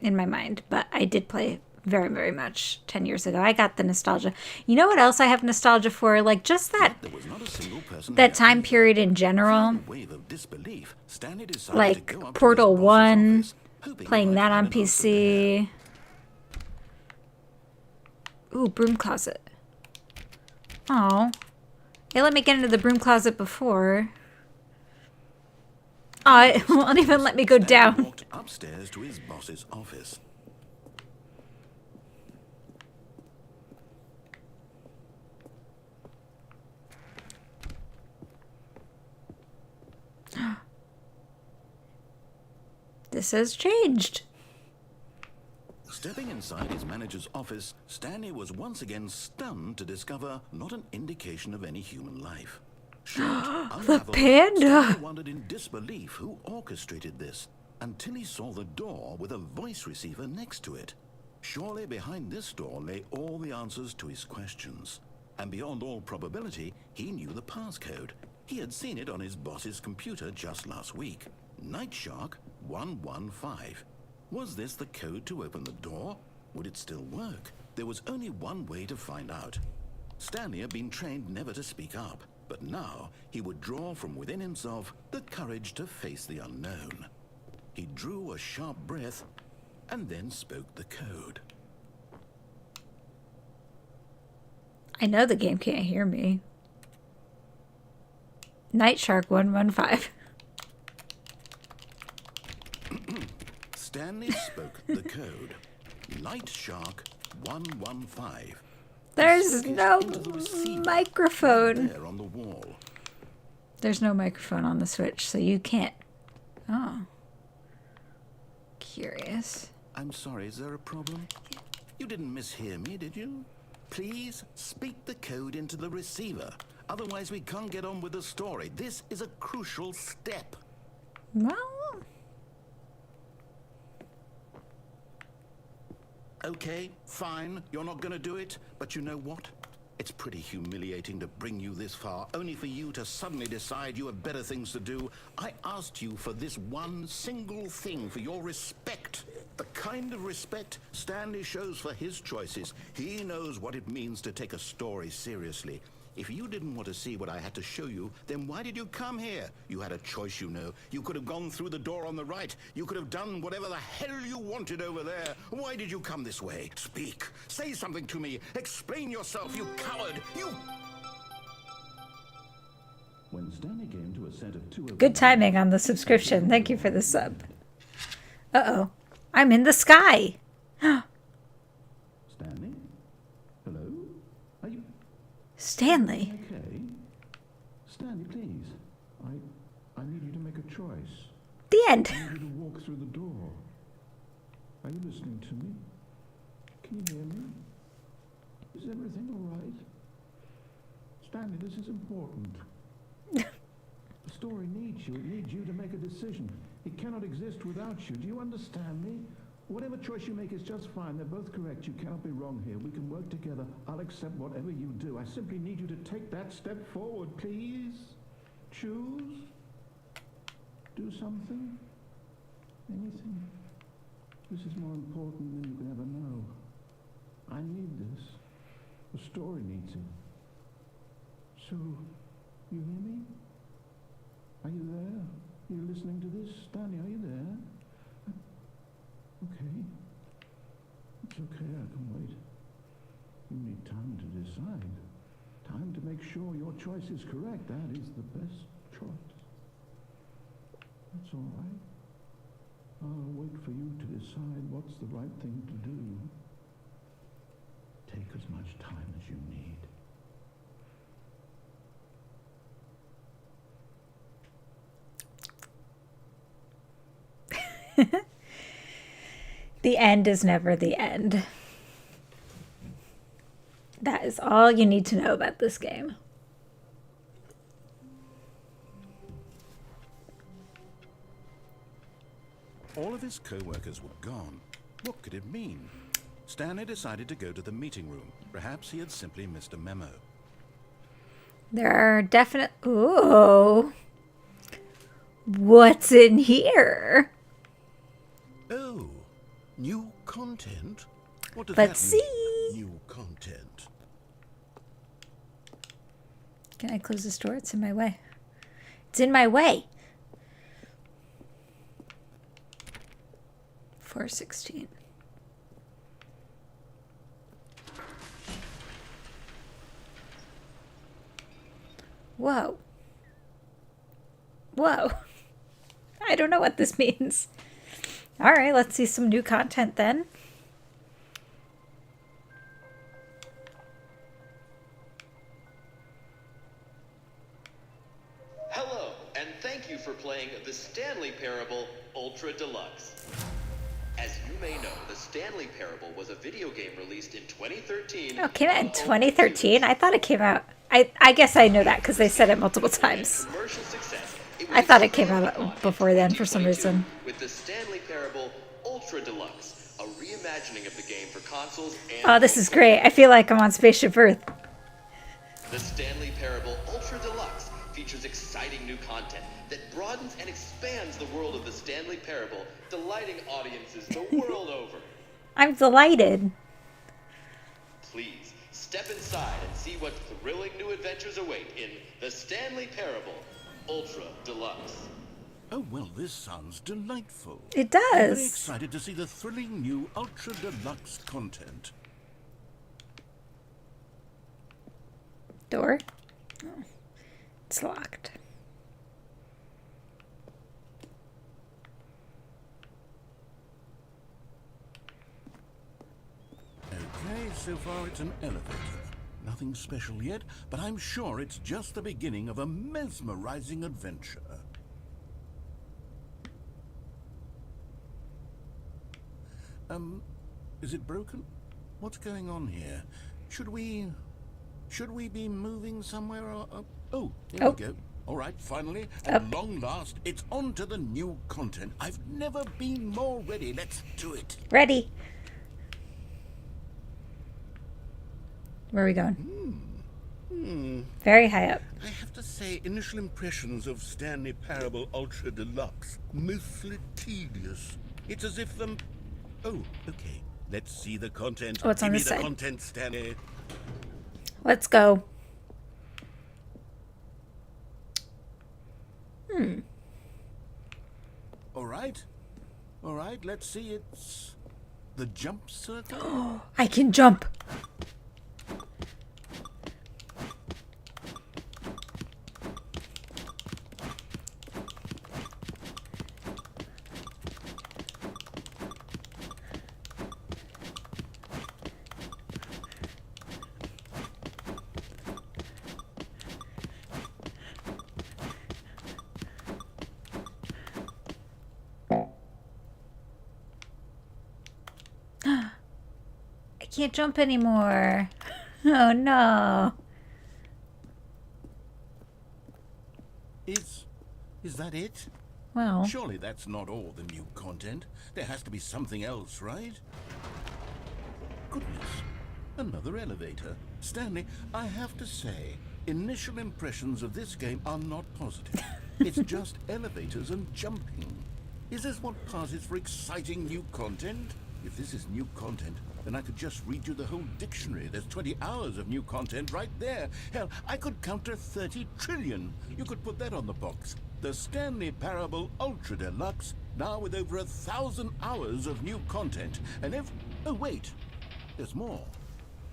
in my mind. But I did play very, very much 10 years ago. I got the nostalgia. You know what else I have nostalgia for? Like, just that There was not a single person that there. time period in general. In a wave of disbelief, Stanley decided Like, to go up to Portal his boss's 1, office, hoping he playing might that find on an answer there. PC. Ooh, broom closet. Oh. They let me get into the broom closet before. Oh, it won't even let me go Stanley down. walked upstairs to his boss's office. This has changed. Stepping inside his manager's office, Stanley was once again stunned to discover not an indication of any human life. Shocked, The unraveled, panda! Stanley wondered in disbelief who orchestrated this, until he saw the door with a voice receiver next to it. Surely behind this door lay all the answers to his questions. And beyond all probability, he knew the passcode. He had seen it on his boss's computer just last week. Nightshark 115. Was this the code to open the door? Would it still work? There was only one way to find out. Stanley had been trained never to speak up, but now he would draw from within himself the courage to face the unknown. He drew a sharp breath and then spoke the code. I know the game can't hear me. Nightshark 115. Stanley spoke the code. Nightshark 115. There's He no into the receiver microphone. there on the wall. There's no microphone on the Switch, so you can't. Oh. Curious. I'm sorry, is there a problem? You didn't mishear me, did you? Please speak the code into the receiver. Otherwise, we can't get on with the story. This is a crucial step. Well, Okay, fine, you're not gonna do it, but you know what? It's pretty humiliating to bring you this far, only for you to suddenly decide you have better things to do. I asked you for this one single thing, for your respect. The kind of respect Stanley shows for his choices. He knows what it means to take a story seriously. If you didn't want to see what I had to show you, then why did you come here? You had a choice, you know. You could have gone through the door on the right. You could have done whatever the hell you wanted over there. Why did you come this way? Speak. Say something to me. Explain yourself, you coward. You... When Stanley came to a set of two... good timing on the subscription. Thank you for the sub. Uh-oh. I'm in the sky. Stanley? Hello? Are you... Stanley. Okay. Stanley, please. I need you to make a choice. The end. I need you to walk through the door. Are you listening to me? Can you hear me? Is everything all right? Stanley, this is important. The story needs you. It needs you to make a decision. It cannot exist without you. Do you understand me? Whatever choice you make is just fine. They're both correct. You cannot be wrong here. We can work together. I'll accept whatever you do. I simply need you to take that step forward, please. Choose. Do something. Anything. This is more important than you can ever know. I need this. The story needs it. So, you hear me? Are you there? Are you listening to this? Stanley, are you there? Okay. It's okay, I can wait. You need time to decide. Time to make sure your choice is correct. That is the best choice. That's all right. I'll wait for you to decide what's the right thing to do. Take as much time as you need. The end is never the end. That is all you need to know about this game. All of his co-workers were gone. What could it mean? Stanley decided to go to the meeting room. Perhaps he had simply missed a memo. There are definite... Ooh. What's in here? Oh, new content? What does Let's that mean? see. New content. Can I close this door? It's in my way. It's in my way. 416. Whoa. Whoa. I don't know what this means. All right, let's see some new content then. Hello, and thank you for playing the Stanley Parable Ultra Deluxe. As you may know, the Stanley Parable was a video game released in 2013. Oh, it came out in 2013? I thought it came out... I guess I know that because they said it multiple times. Commercial success. I thought it came out before then for some reason. With the Stanley Parable Ultra Deluxe, a reimagining of the game for consoles and... Oh, this is great. I feel like I'm on Spaceship Earth. The Stanley Parable Ultra Deluxe features exciting new content that broadens and expands the world of the Stanley Parable, delighting audiences the world over. I'm delighted. Please, step inside and see what thrilling new adventures await in the Stanley Parable Ultra Deluxe. Oh, well, this sounds delightful. It I'm very does. excited to see the thrilling new Ultra Deluxe content. Door? Oh, it's locked. Okay, so far it's an elevator. Nothing special yet, but I'm sure it's just the beginning of a mesmerizing adventure. Is it broken? What's going on here? Should we be moving somewhere or... oh, here we go. All right, finally, at long last, it's on to the new content. I've never been more ready. Let's do it. Ready. Where are we going? Very high up. I have to say, initial impressions of Stanley Parable Ultra Deluxe, mostly tedious. It's as if oh, okay. Let's see the content. Oh, it's on Give me this the side. content, Stanley. Let's go. All right. All right, let's see. It's the jump circle. I can jump. I can't jump anymore. Oh no. Is that it? Well, Surely that's not all the new content. There has to be something else, right? Goodness. Another elevator. Stanley, I have to say, initial impressions of this game are not positive. It's just elevators and jumping. Is this what passes for exciting new content? If this is new content, then I could just read you the whole dictionary. There's 20 hours of new content right there. Hell, I could count to 30 trillion. You could put that on the box. The Stanley Parable Ultra Deluxe, now with over 1,000 hours of new content. And if... oh, wait. There's more.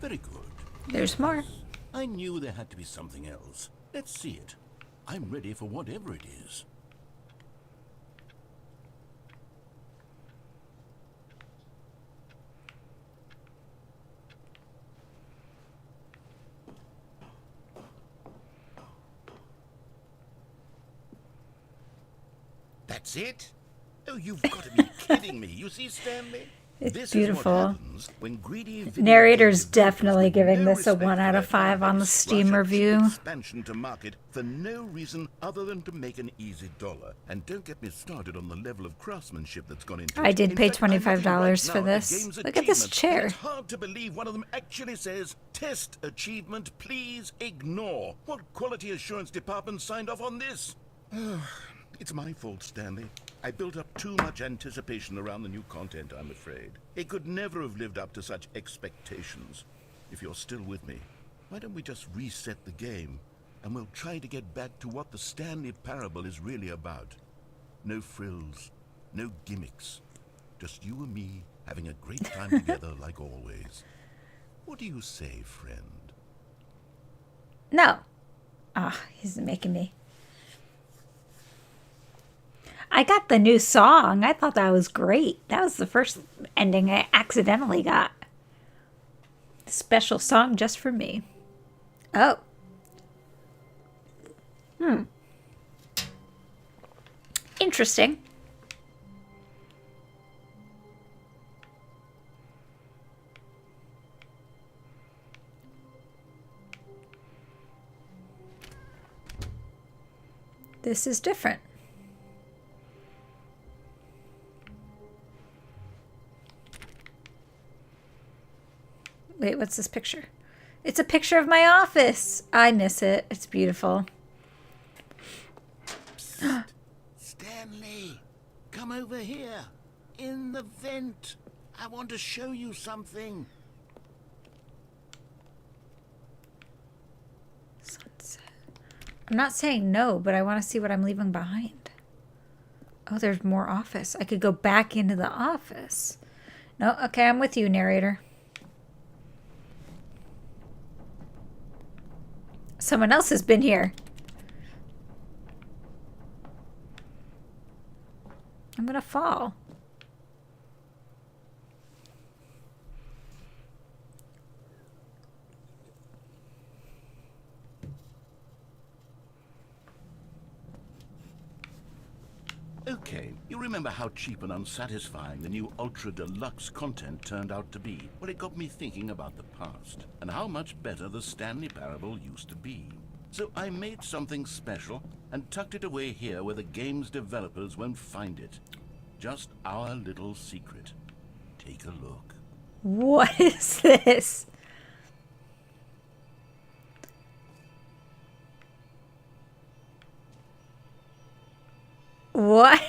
Very good. there's more. I knew there had to be something else. Let's see it. I'm ready for whatever it is. That's it? Oh, you've got to be kidding me. You see, Stanley? It's This beautiful. Is what happens when greedy video Narrator's game developers definitely with giving no this a respect 1 for out their of 5 on the fans Steam rush a cheap review. expansion to market for no reason other than to make an easy dollar. And don't get me started on the level of craftsmanship that's gone into it. I did In pay fact, I'm looking $25 right for now at the this. game's Look at this achievements, chair. and it's hard to believe one of them actually says, "Test achievement, please ignore." What quality assurance department signed off on this? It's my fault, Stanley. I built up too much anticipation around the new content, I'm afraid. It could never have lived up to such expectations. If you're still with me, why don't we just reset the game, and we'll try to get back to what the Stanley Parable is really about. No frills, no gimmicks. Just you and me having a great time together like always. What do you say, friend? No. Ah, he's making me. I got the new song. I thought that was great. That was the first ending I accidentally got. Special song just for me. Oh. Interesting. This is different. Wait, what's this picture? It's a picture of my office. I miss it. It's beautiful. Psst. Stanley, come over here. In the vent. I want to show you something. Sunset. I'm not saying no, but I want to see what I'm leaving behind. Oh, there's more office. I could go back into the office. No, okay, I'm with you, narrator. Someone else has been here. I'm gonna fall. Okay, you remember how cheap and unsatisfying the new Ultra Deluxe content turned out to be? Well, it got me thinking about the past, and how much better the Stanley Parable used to be. So I made something special, and tucked it away here where the game's developers won't find it. Just our little secret. Take a look. What is this? What?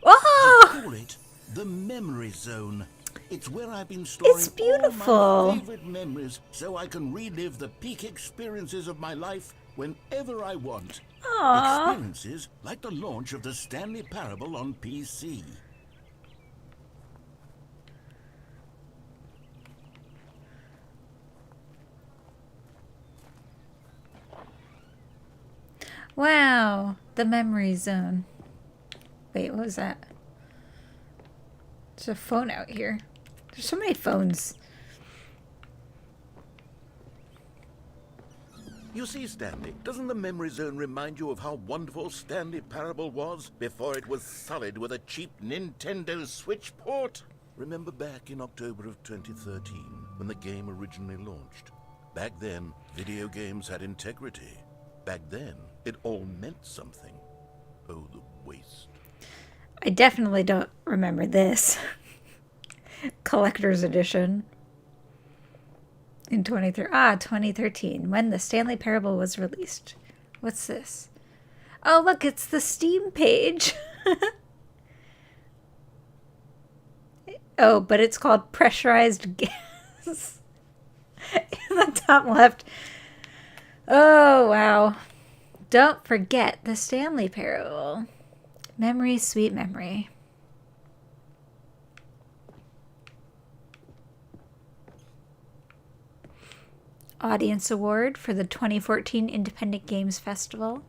Oh! Call it the memory zone. It's where I've been storing It's beautiful. all my favorite memories so I can relive the peak experiences of my life whenever I want. Aww. Experiences like the launch of the Stanley Parable on PC. Wow. The memory zone. Wait, what was that? There's a phone out here. There's so many phones. You see, Stanley, doesn't the memory zone remind you of how wonderful Stanley Parable was before it was sullied with a cheap Nintendo Switch port? Remember back in October of 2013, when the game originally launched? Back then, video games had integrity. Back then, it all meant something. Oh, the waste. I definitely don't remember this. Collector's edition. In 2013, when the Stanley Parable was released. What's this? Oh, look, it's the Steam page. Oh, but it's called pressurized gas. In the top left. Oh, wow. Don't forget the Stanley Parable. Memory, sweet memory. Audience Award for the 2014 Independent Games Festival.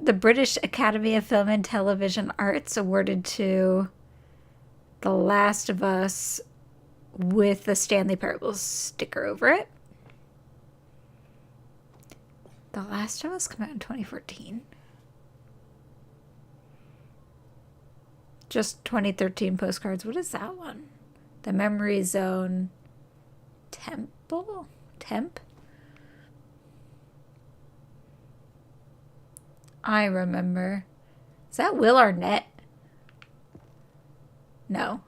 The British Academy of Film and Television Arts awarded to The Last of Us with the Stanley Parable sticker over it. The Last of Us came out in 2014. Just 2013 postcards. What is that one? The Memory Zone Temp? I remember. Is that Will Arnett? No.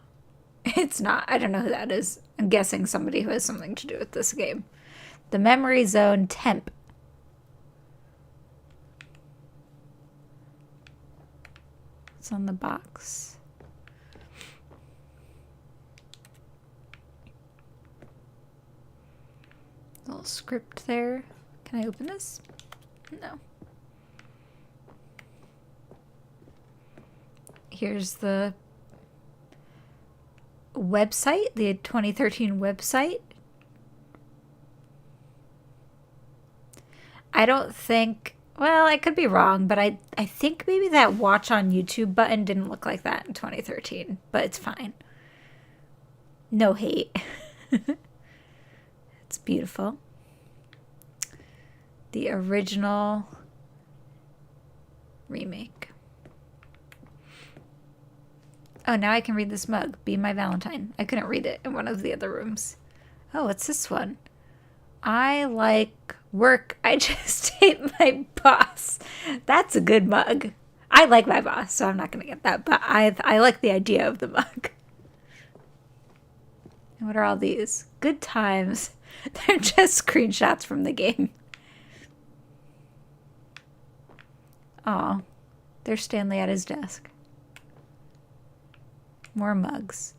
It's not. I don't know who that is. I'm guessing somebody who has something to do with this game. The Memory Zone Temp. What's on the box? Little script there. Can I open this? No. Here's the website, the 2013 website. I don't think, well, I could be wrong, but I think maybe that watch on YouTube button didn't look like that in 2013, but it's fine. No hate. It's beautiful. The original remake. Oh, now I can read this mug. Be my Valentine. I couldn't read it in one of the other rooms. Oh, what's this one? I like work. I just hate my boss. That's a good mug. I like my boss, so I'm not going to get that. But I like the idea of the mug. And what are all these? Good times. They're just screenshots from the game. Aw. There's Stanley at his desk. More mugs.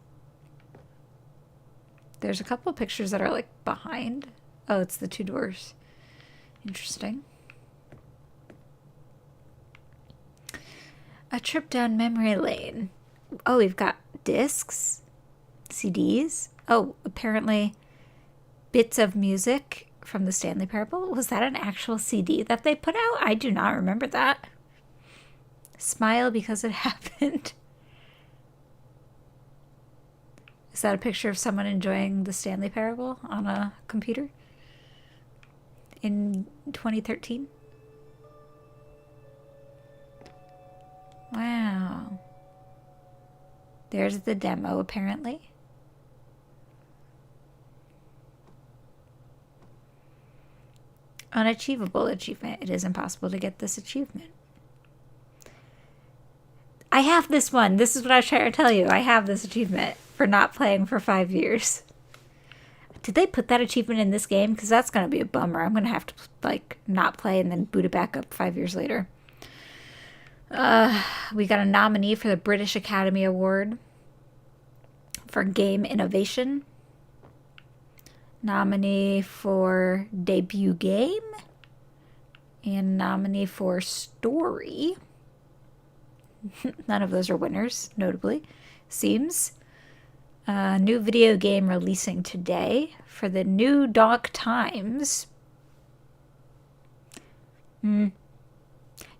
There's a couple of pictures that are like behind. Oh, it's the two doors. Interesting. A trip down memory lane. Oh, we've got discs, CDs. Oh, apparently bits of music from the Stanley Parable. Was that an actual CD that they put out? I do not remember that. Smile because it happened. Is that a picture of someone enjoying the Stanley Parable on a computer in 2013? Wow. There's the demo, apparently. Unachievable achievement. It is impossible to get this achievement. I have this one. This is what I was trying to tell you. I have this achievement for not playing for 5 years. Did they put that achievement in this game? Because that's going to be a bummer. I'm going to have to, like, not play and then boot it back up 5 years later. We got a nominee for the British Academy Award for Game Innovation. Nominee for Debut Game. And nominee for Story. None of those are winners, notably. Seems. New video game releasing today for the New Donk Times. You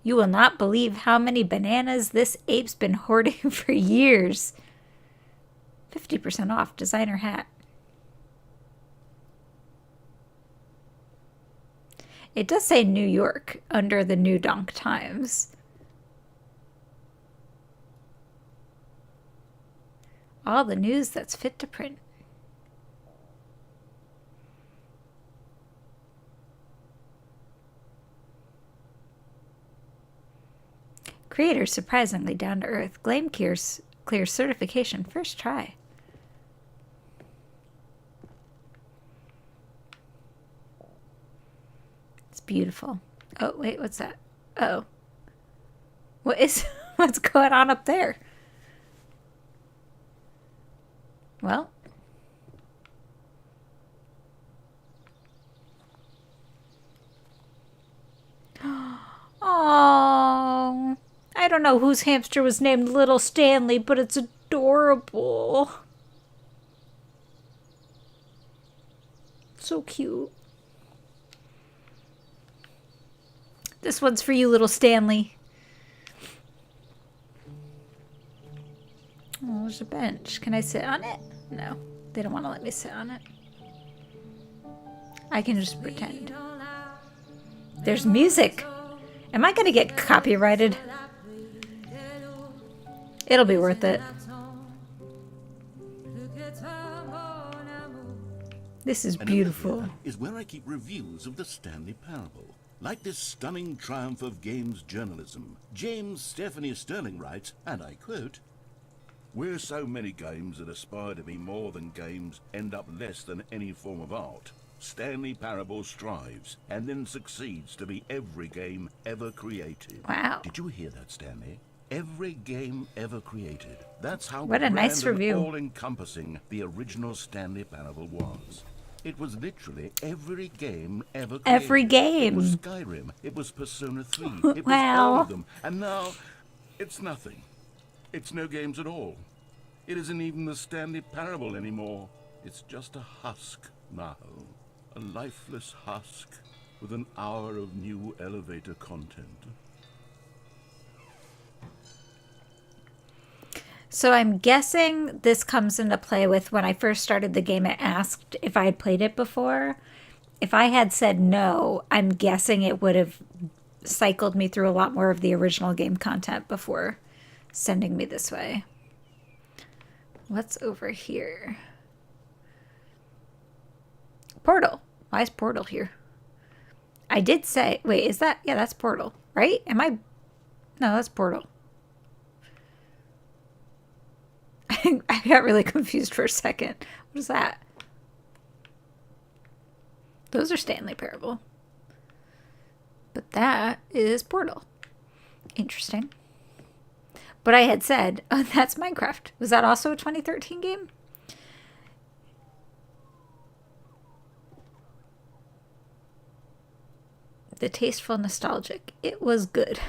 will not believe how many bananas this ape's been hoarding for years. 50% off designer hat. It does say New York under the New Donk Times. All the news that's fit to print. Creator surprisingly down to earth. Game clears certification first try. It's beautiful. Oh, wait, what's that? Oh. What's going on up there? Well. Oh, I don't know whose hamster was named Little Stanley, but it's adorable. So cute. This one's for you, Little Stanley. Oh, there's a bench. Can I sit on it? No, they don't want to let me sit on it. I can just pretend. There's music. Am I going to get copyrighted? It'll be worth it. This is beautiful. And over here is where I keep reviews of the Stanley Parable. Like this stunning triumph of games journalism, James Stephanie Sterling writes, and I quote, "Where so many games that aspire to be more than games end up less than any form of art, Stanley Parable strives and then succeeds to be every game ever created." Wow. Did you hear that, Stanley? every game ever created. That's how What a nice grand and review. all-encompassing the original Stanley Parable was. It was literally every game ever created. Every game. It was Skyrim. It was Persona 3. It was Wow. all of them. And now, it's nothing. It's no games at all. It isn't even the Stanley Parable anymore. It's just a husk now. A lifeless husk with an hour of new elevator content. So I'm guessing this comes into play with when I first started the game, it asked if I had played it before. If I had said no, I'm guessing it would have cycled me through a lot more of the original game content before sending me this way. What's over here? Portal. Why is Portal here? I did say, wait, is that, yeah, that's Portal, right? No, that's Portal. I got really confused for a second. What is that? Those are Stanley Parable. But that is Portal. Interesting. But I had said, oh, that's Minecraft. Was that also a 2013 game? The tasteful nostalgic. It was good.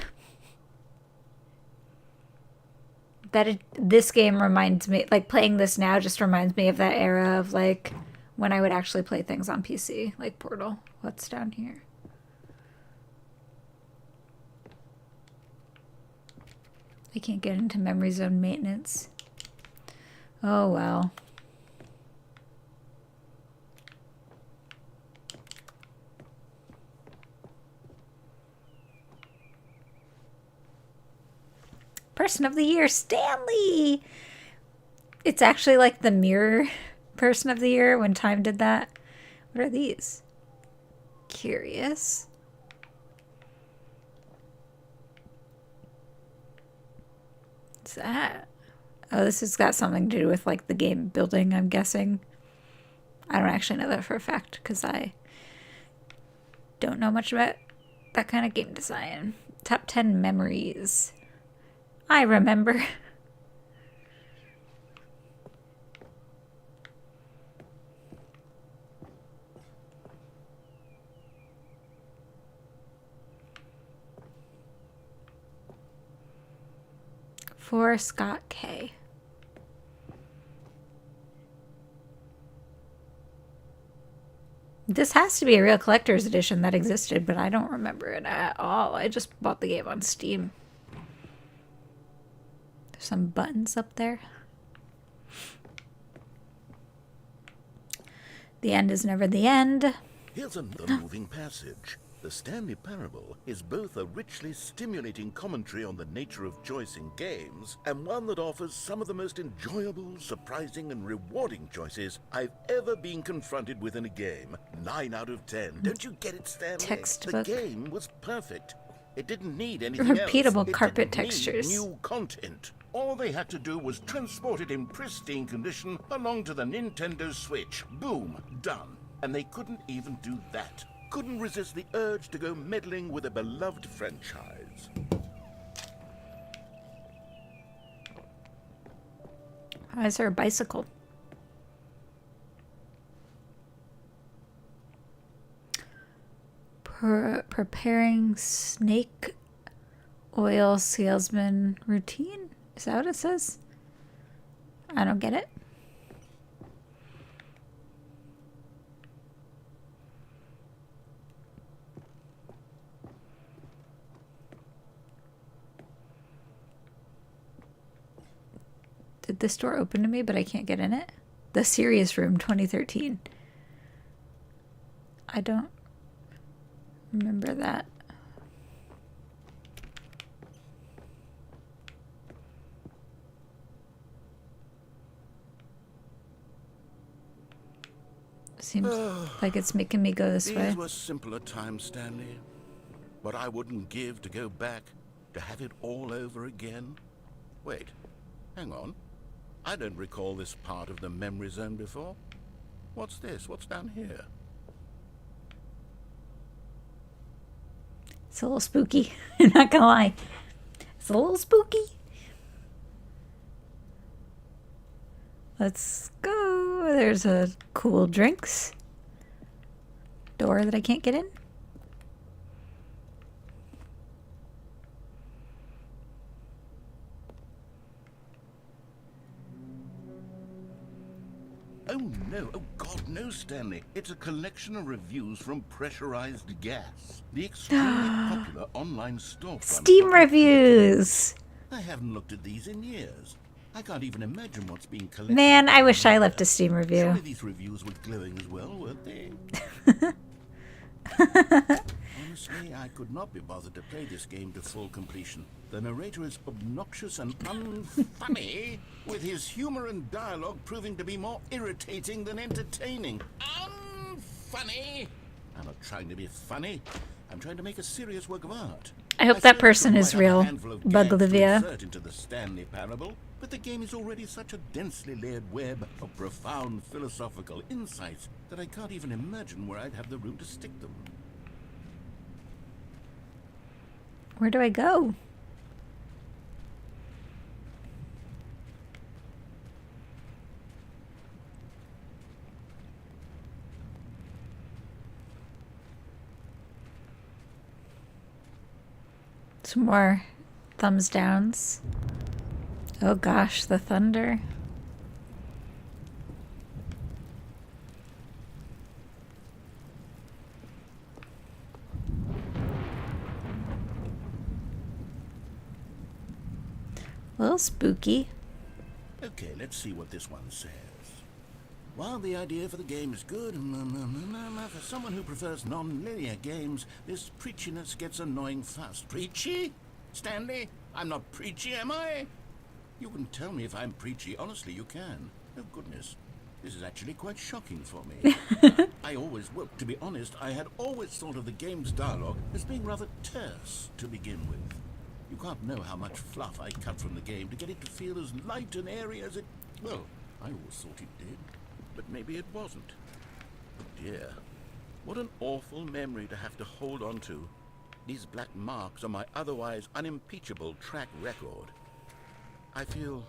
This game reminds me, like playing this now just reminds me of that era of like when I would actually play things on PC, like Portal. What's down here? I can't get into memory zone maintenance. Oh well. Person of the Year, Stanley! It's actually like the mirror Person of the Year when Time did that. What are these? Curious. What's that? Oh, this has got something to do with like the game building, I'm guessing. I don't actually know that for a fact because I don't know much about that kind of game design. Top 10 memories. I remember. For Scott K. This has to be a real collector's edition that existed, but I don't remember it at all. I just bought the game on Steam. There's some buttons up there. The end is never the end. Here's another moving passage. The Stanley Parable is both a richly stimulating commentary on the nature of choice in games, and one that offers some of the most enjoyable, surprising, and rewarding choices I've ever been confronted with in a game. 9 out of 10. Don't you get it, Stanley? Textbook. The game was perfect. It didn't need anything Repeatable else. carpet It didn't need textures. new content. All they had to do was transport it in pristine condition along to the Nintendo Switch. Boom, done. And they couldn't even do that. Couldn't resist the urge to go meddling with a beloved franchise. Why is there a bicycle? Preparing snake oil salesman routine? Is that what it says? I don't get it. Did this door open to me, but I can't get in it? The Serious Room 2013. I don't remember that. Seems like it's making me go this way. These were simpler times, Stanley. But I wouldn't give to go back, to have it all over again. Wait, hang on. I don't recall this part of the memory zone before. What's this? What's down here? It's a little spooky. I'm not gonna lie. It's a little spooky. Let's go. There's a cool drinks door that I can't get in. Oh no, oh God, no, Stanley. It's a collection of reviews from Pressurized Gas, the extremely popular online storefront. Steam reviews. I haven't looked at these in years. I can't even imagine what's being collected. Man, I wish I left a Steam review. Surely these reviews were glowing as well, weren't they? Honestly, I could not be bothered to play this game to full completion. The narrator is obnoxious and unfunny, with his humor and dialogue proving to be more irritating than entertaining. Unfunny! I'm not trying to be funny. I'm trying to make a serious work of art. I hope that person is real. Buglivia. Insert into the Stanley Parable, but the game is already such a densely layered web of profound philosophical insights that I can't even imagine where I'd have the room to stick them. Where do I go? Some more thumbs downs. Oh gosh, the thunder. A little spooky. Okay, let's see what this one says. While the idea for the game is good, for someone who prefers non-linear games, this preachiness gets annoying fast. Preachy? Stanley? I'm not preachy, am I? You can tell me if I'm preachy. Honestly, you can. Oh, goodness. This is actually quite shocking for me. Well, to be honest, I had always thought of the game's dialogue as being rather terse to begin with. You can't know how much fluff I cut from the game to get it to feel as light and airy as it... Well, I always thought it did, but maybe it wasn't. Oh dear, what an awful memory to have to hold on to. These black marks on my otherwise unimpeachable track record. I feel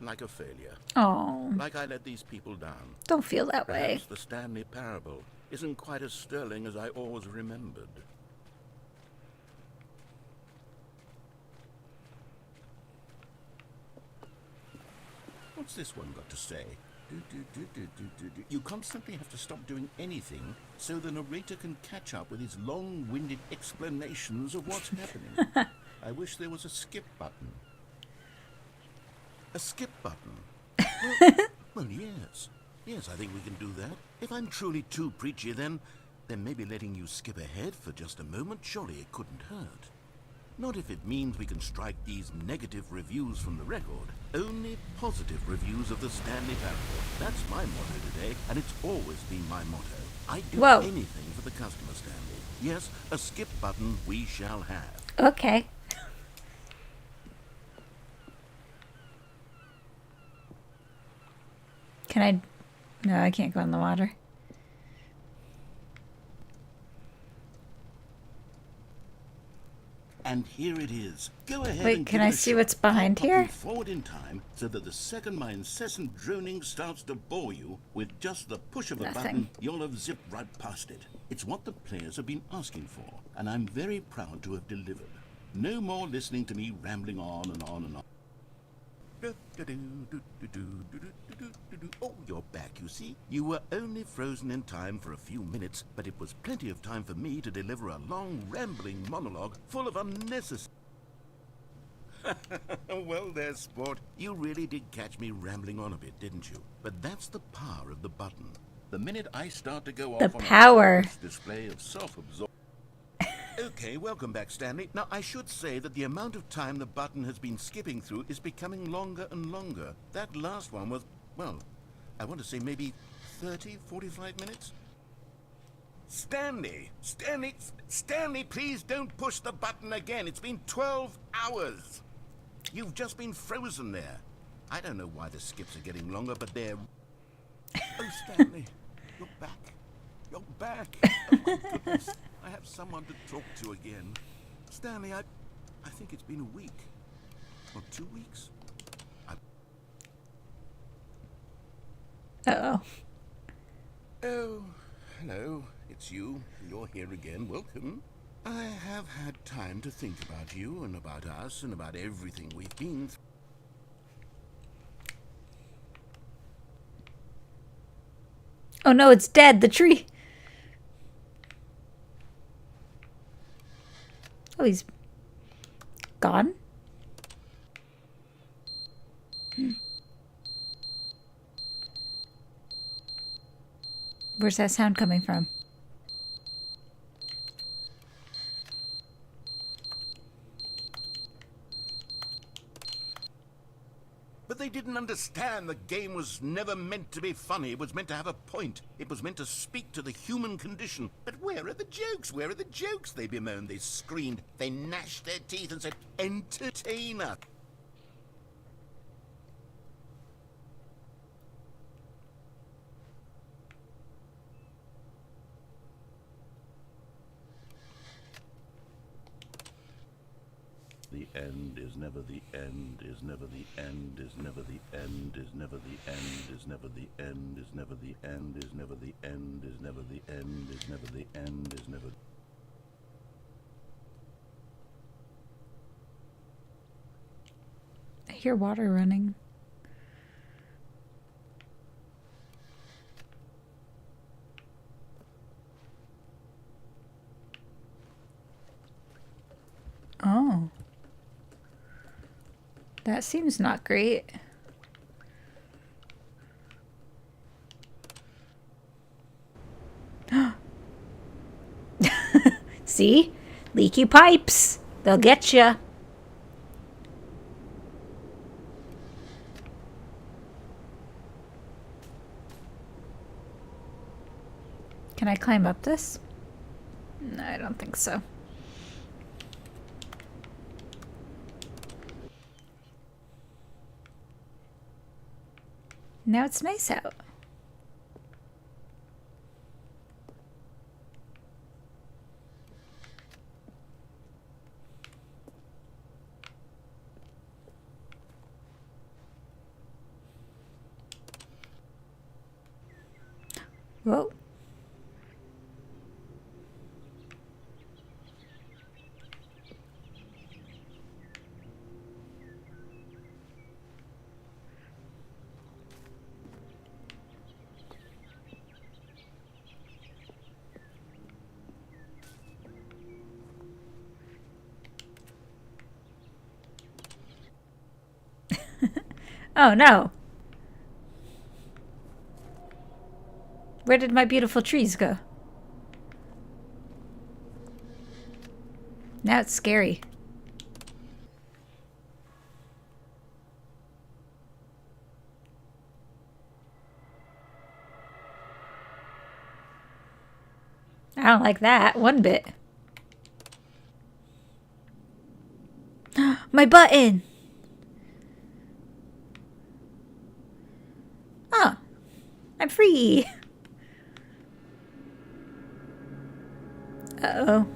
like a failure. Oh, Like I let these people down. don't feel that way. Perhaps the Stanley Parable isn't quite as sterling as I always remembered. What's this one got to say? You constantly have to stop doing anything so the narrator can catch up with his long-winded explanations of what's happening. I wish there was a skip button. A skip button? Well, yes. Yes, I think we can do that. If I'm truly too preachy, then maybe letting you skip ahead for just a moment, surely it couldn't hurt. Not if it means we can strike these negative reviews from the record. Only positive reviews of the Stanley Parable. That's my motto today, and it's always been my motto. I'd do anything for the customer, Stanley. Yes, a skip button we shall have. Okay. Can I... No, I can't go in the water. And here it is. Go ahead. Wait, and can give I it a see shot. what's behind I'll pop here? you forward in time so that the second my incessant droning starts to bore you, with just the push of a Nothing. button, you'll have zipped right past it. It's what the players have been asking for, and I'm very proud to have delivered. No more listening to me rambling on and on and on. Oh, you're back, you see. You were only frozen in time for a few minutes, but it was plenty of time for me to deliver a long, rambling monologue full of unnecessary... Well, there, sport. You really did catch me rambling on a bit, didn't you? But that's the power of the button. The minute I start to go The off on power. a display of self-absorption... Okay, welcome back, Stanley. Now, I should say that the amount of time the button has been skipping through is becoming longer and longer. That last one was, well, I want to say maybe 30, 45 minutes? Stanley, please don't push the button again. It's been 12 hours. You've just been frozen there. I don't know why the skips are getting longer, but they're... Oh, Stanley, you're back. You're back. Oh, my goodness. I have someone to talk to again. Stanley, I think it's been a week. Or 2 weeks. Uh-oh. Oh, hello. It's you. You're here again. Welcome. I have had time to think about you and about us and about everything we've been through. Oh no, it's dead, the tree. Oh, he's gone? Where's that sound coming from? But they didn't understand the game was never meant to be funny. It was meant to have a point. It was meant to speak to the human condition. But where are the jokes? Where are the jokes? They bemoaned, they screamed, they gnashed their teeth and said, entertain us. The end is never the end, is never the end, is never the end, is never the end, is never the end, is never the end, is never the end, is never the end, is never the end, is never. I hear water running. Oh. That seems not great. See? Leaky pipes. They'll get you. Can I climb up this? No, I don't think so. Now it's nice out. Whoa. Oh no. Where did my beautiful trees go? Now it's scary. I don't like that one bit. My button! Oh, I'm free. Uh-oh.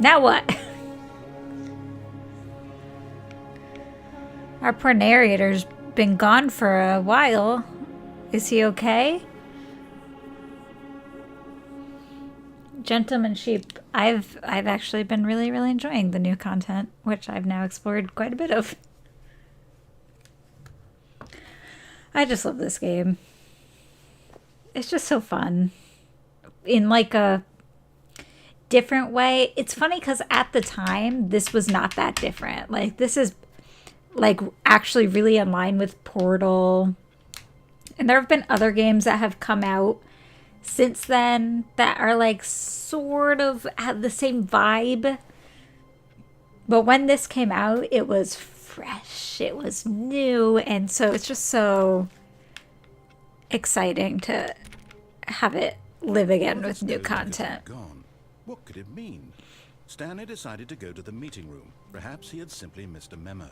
Now what? Our poor narrator's been gone for a while. Is he okay? Gentleman Sheep, I've actually been really enjoying the new content, which I've now explored quite a bit of. I just love this game. It's just so fun. In like a different way. It's funny because at the time, this was not that different. Like, this is like actually really in line with Portal. And there have been other games that have come out since then that are like sort of have the same vibe. But when this came out, it was fresh. It was new. And so it's just so exciting to have it live again with new content. Gone. What could it mean? Stanley decided to go to the meeting room. Perhaps he had simply missed a memo.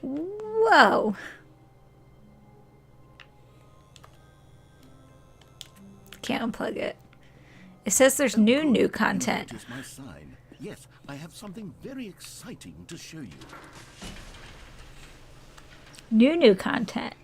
Whoa. Can't unplug it. It says there's new content. Notice my sign. Yes, I have something very exciting to show you. New content.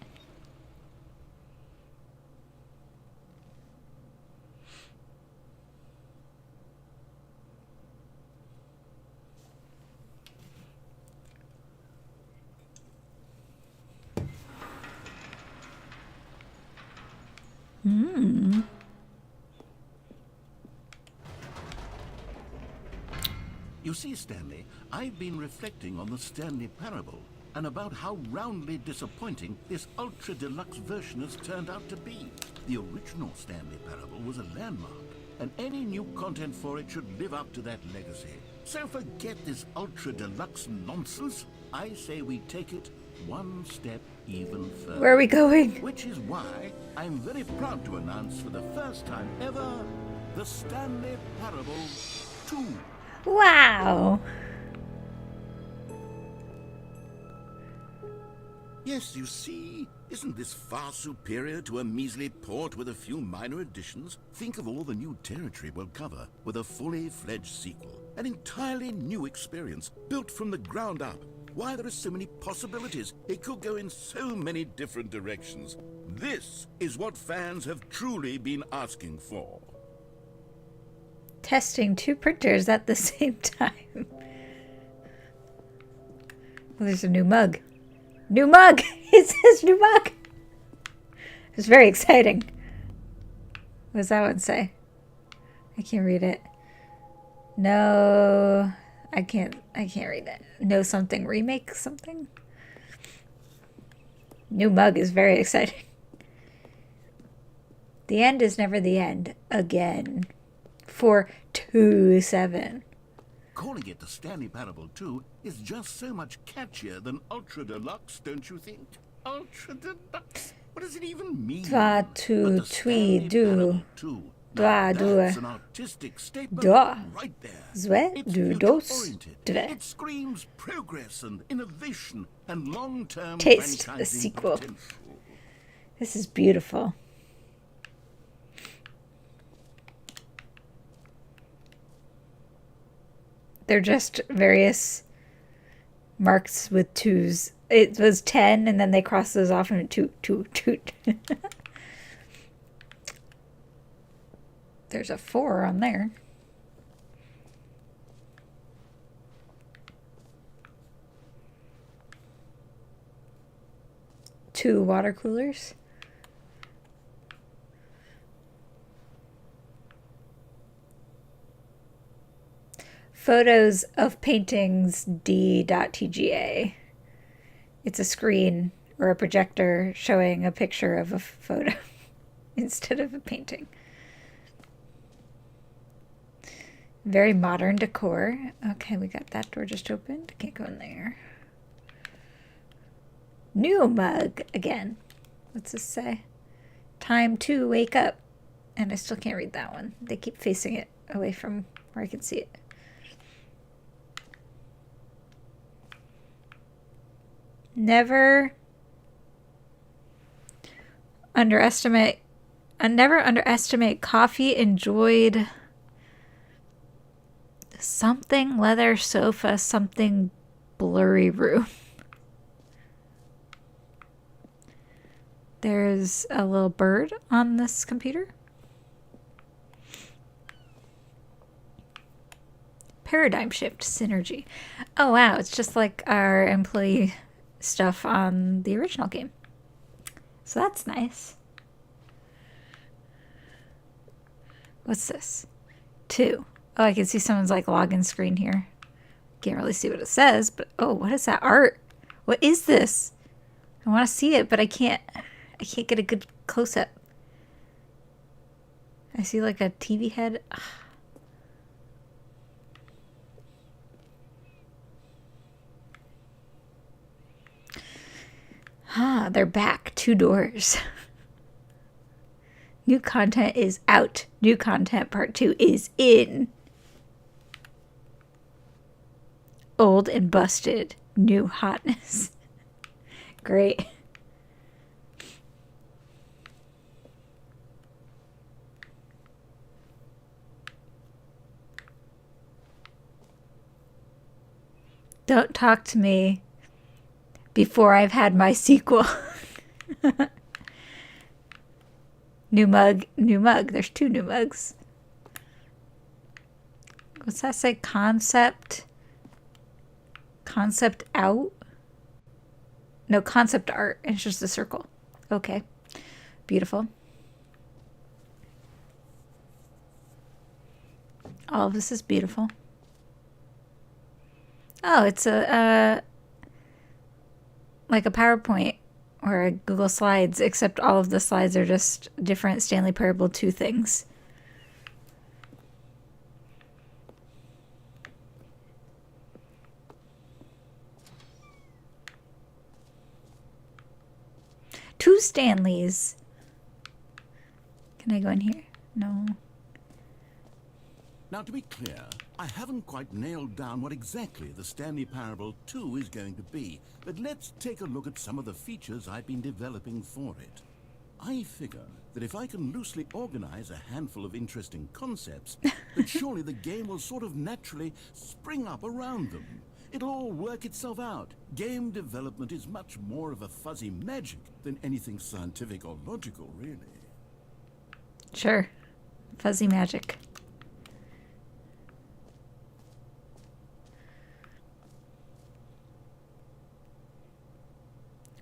You see, Stanley, I've been reflecting on the Stanley Parable and about how roundly disappointing this ultra deluxe version has turned out to be. The original Stanley Parable was a landmark, and any new content for it should live up to that legacy. So forget this ultra deluxe nonsense. I say we take it one step even further. Where are we going? Which is why I'm very proud to announce for the first time ever, the Stanley Parable 2. Wow. Yes, you see, isn't this far superior to a measly port with a few minor additions? Think of all the new territory we'll cover with a fully fledged sequel. An entirely new experience, built from the ground up. Why, there are so many possibilities. It could go in so many different directions. This is what fans have truly been asking for. Testing 2 printers at the same time. Well, there's a new mug. New mug! It says new mug! It's very exciting. What does that one say? I can't read it. No, I can't read it. No something, remake something? New mug is very exciting. The end is never the end. Again. 427. Calling it the Stanley Parable 2 is just so much catchier than Ultra Deluxe, don't you think? Ultra Deluxe? What does it even mean? Dva, tu, twi, du. Dva, du. That's an artistic statement Da. right there. Zwe, It's du, dos, future-oriented. dve. It screams progress and innovation and long-term Taste the franchising sequel. potential. This is beautiful. They're just various marks with 2s. It was 10, and then they cross those off and 2. There's a 4 on there. Two water coolers. Photos of paintings d.tga. It's a screen or a projector showing a picture of a photo instead of a painting. Very modern decor. Okay, we got that door just opened. Can't go in there. New mug again. What's this say? Time to wake up. And I still can't read that one. They keep facing it away from where I can see it. Never underestimate coffee enjoyed. Something leather sofa, something blurry room. There's a little bird on this computer. Paradigm shift synergy. Oh wow, it's just like our employee stuff on the original game. So that's nice. What's this? 2. Oh, I can see someone's like login screen here. Can't really see what it says, but oh, what is that art? What is this? I want to see it, but I can't get a good close up. I see like a TV head. Ah, they're back. 2 doors. New content is out. New content part 2 is in. Old and busted. New hotness. Great. Don't talk to me before I've had my sequel. New mug, new mug. There's 2 new mugs. What's that say? Concept? Concept out? No, concept art. It's just a circle. Okay. Beautiful. All of this is beautiful. Oh, it's like a PowerPoint or a Google Slides, except all of the slides are just different Stanley Parable 2 things. Two Stanleys. Can I go in here? No. Now, to be clear, I haven't quite nailed down what exactly the Stanley Parable 2 is going to be, but let's take a look at some of the features I've been developing for it. I figure that if I can loosely organize a handful of interesting concepts, then surely the game will sort of naturally spring up around them. It'll all work itself out. Game development is much more of a fuzzy magic than anything scientific or logical, really. Sure. Fuzzy magic.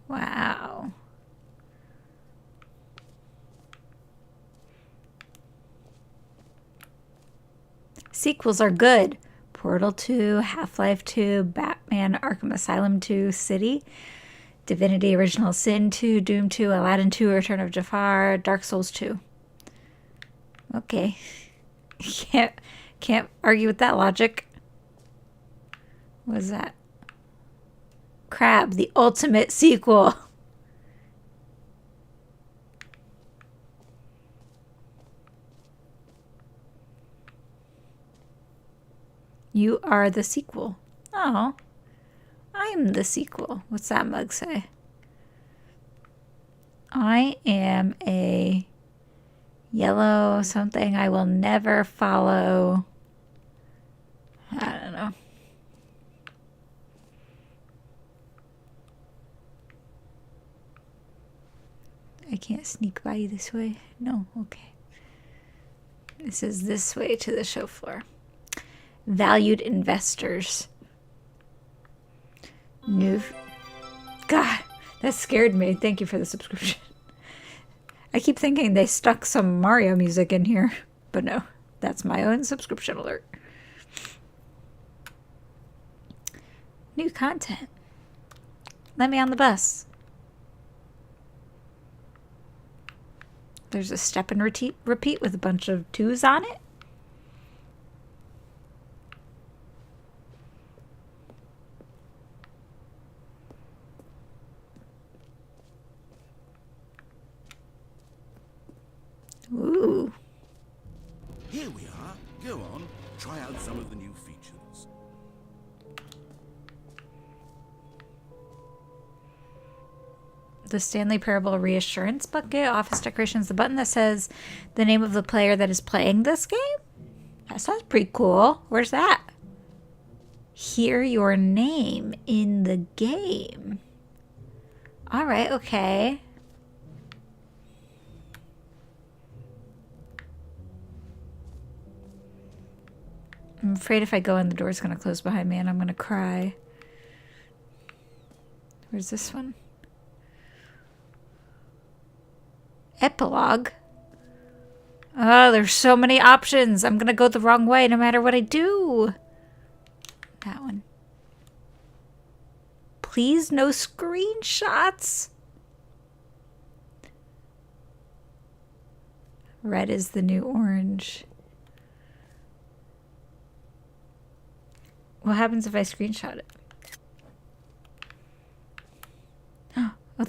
Wow. Sequels are good. Portal 2, Half-Life 2, Batman Arkham Asylum 2, City, Divinity Original Sin 2, Doom 2, Aladdin 2, Return of Jafar, Dark Souls 2. Okay. Can't argue with that logic. What is that? Crab, the ultimate sequel. You are the sequel. Oh, I'm the sequel. What's that mug say? I am a yellow something I will never follow. I don't know. I can't sneak by you this way. No, okay. This is this way to the show floor. Valued investors. New. God, that scared me. Thank you for the subscription. I keep thinking they stuck some Mario music in here, but no, that's my own subscription alert. New content. Let me on the bus. There's a step and repeat with a bunch of 2s on it. Ooh. Here we are. Go on, try out some of the new features. The Stanley Parable reassurance bucket, office decorations, the button that says the name of the player that is playing this game. That sounds pretty cool. Where's that? Hear your name in the game. All right, okay. I'm afraid if I go in, the door's going to close behind me and I'm going to cry. Where's this one? Epilogue. Oh, there's so many options. I'm going to go the wrong way no matter what I do. That one. Please, no screenshots. Red is the new orange. What happens if I screenshot it?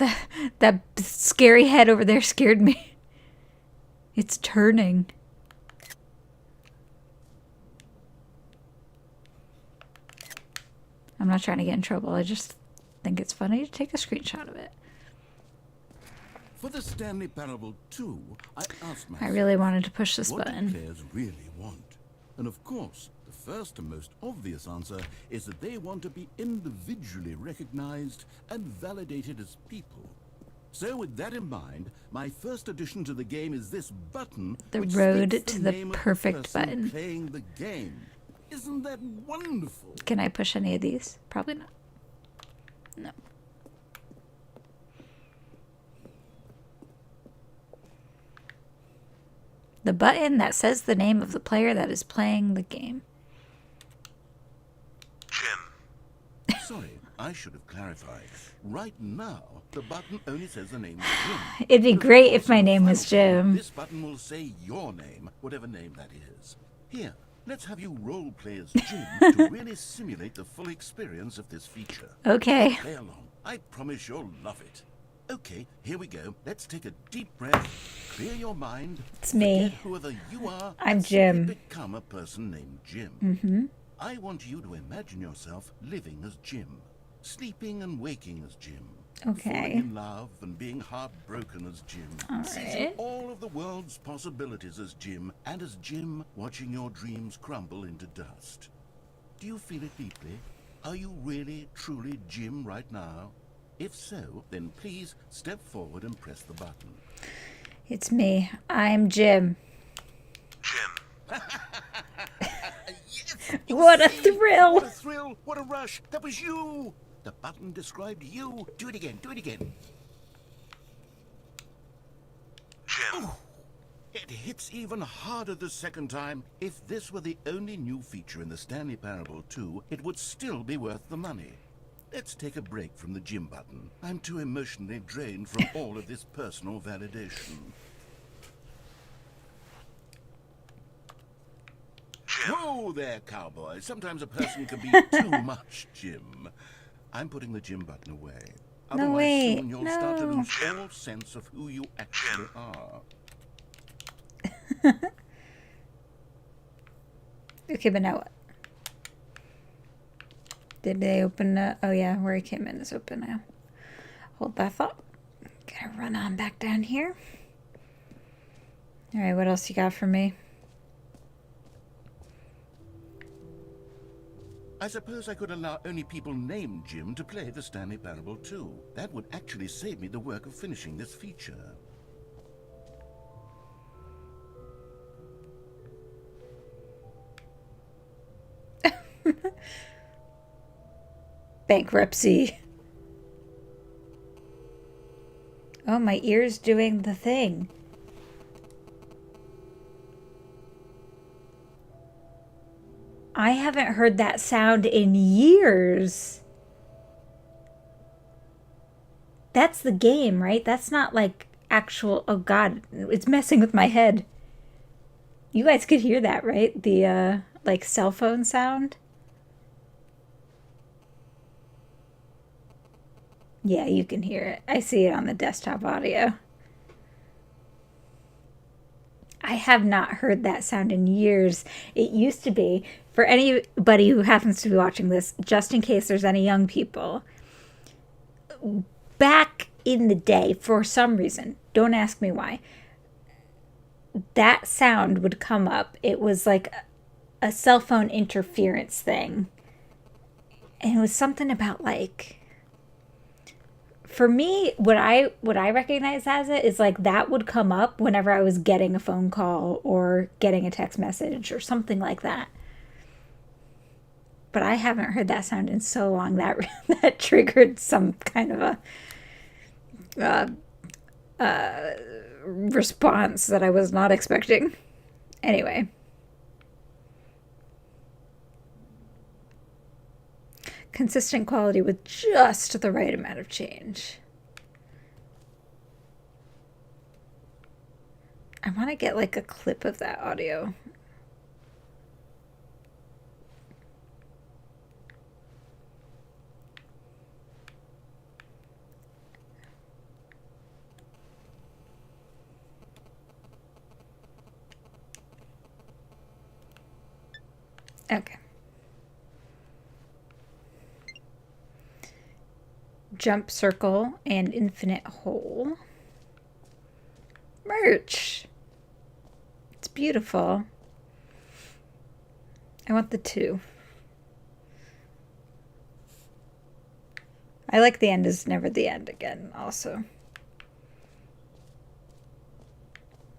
Oh, that scary head over there scared me. It's turning. I'm not trying to get in trouble. I just think it's funny to take a screenshot of it. For the Stanley Parable 2, I asked myself, I really wanted to push this what do button. players really want? And of course, the first and most obvious answer is that they want to be individually recognized and validated as people. So with that in mind, my first addition to the game is this button. The which road states to the name of perfect person button. playing the game. Isn't that wonderful? Can I push any of these? Probably not. No. The button that says the name of the player that is playing the game. Jim. Sorry, I should have clarified. Right now, the button only says the name Jim. It'd be But of great course, if my in the name was final game, Jim. This button will say your name, whatever name that is. Here, let's have you role play as Jim to really simulate the full experience of this feature. Okay. Play along. I promise you'll love it. Okay, here we go. Let's take a deep breath, clear your mind. It's me. Forget whoever you are. I'm and Jim. simply become a person named Jim. Mm-hmm. I want you to imagine yourself living as Jim, sleeping and waking as Jim. Okay. Falling in love and being heartbroken as Jim. All Seizing right. all of the world's possibilities as Jim, and as Jim watching your dreams crumble into dust. Do you feel it deeply? Are you really, truly Jim right now? If so, then please step forward and press the button. It's me. I'm Jim. Jim. Yes! What a See? thrill! What a thrill! What a rush! That was you! The button described you. Do it again. Do it again. Jim. It hits even harder the second time. If this were the only new feature in the Stanley Parable 2, it would still be worth the money. Let's take a break from the Jim button. I'm too emotionally drained from all of this personal validation. Jim. Whoa there, cowboy. Sometimes a person can be too much Jim. I'm putting the Jim button away. No, Otherwise, wait, soon you'll start to no. lose all sense of who you actually are. Okay, but now what? Did they open oh yeah, where he came in is open now. Hold that thought. Gotta run on back down here. Alright, what else you got for me? I suppose I could allow only people named Jim to play the Stanley Parable 2. That would actually save me the work of finishing this feature. Bankruptcy. Oh, my ear's doing the thing. I haven't heard that sound in years. That's the game, right? That's not like actual... Oh, God. It's messing with my head. You guys could hear that, right? The, like, cell phone sound. Yeah, you can hear it. I see it on the desktop audio. I have not heard that sound in years. It used to be, for anybody who happens to be watching this, just in case there's any young people, back in the day, for some reason, don't ask me why, that sound would come up. It was like a cell phone interference thing. And it was something about like... For me, what I recognize as it is like that would come up whenever I was getting a phone call or getting a text message or something like that. But I haven't heard that sound in so long that that triggered some kind of a response that I was not expecting. Anyway. Consistent quality with just the right amount of change. I want to get like a clip of that audio. Okay. Jump circle and infinite hole. Merch. It's beautiful. I want the 2. I like the end is never the end again also.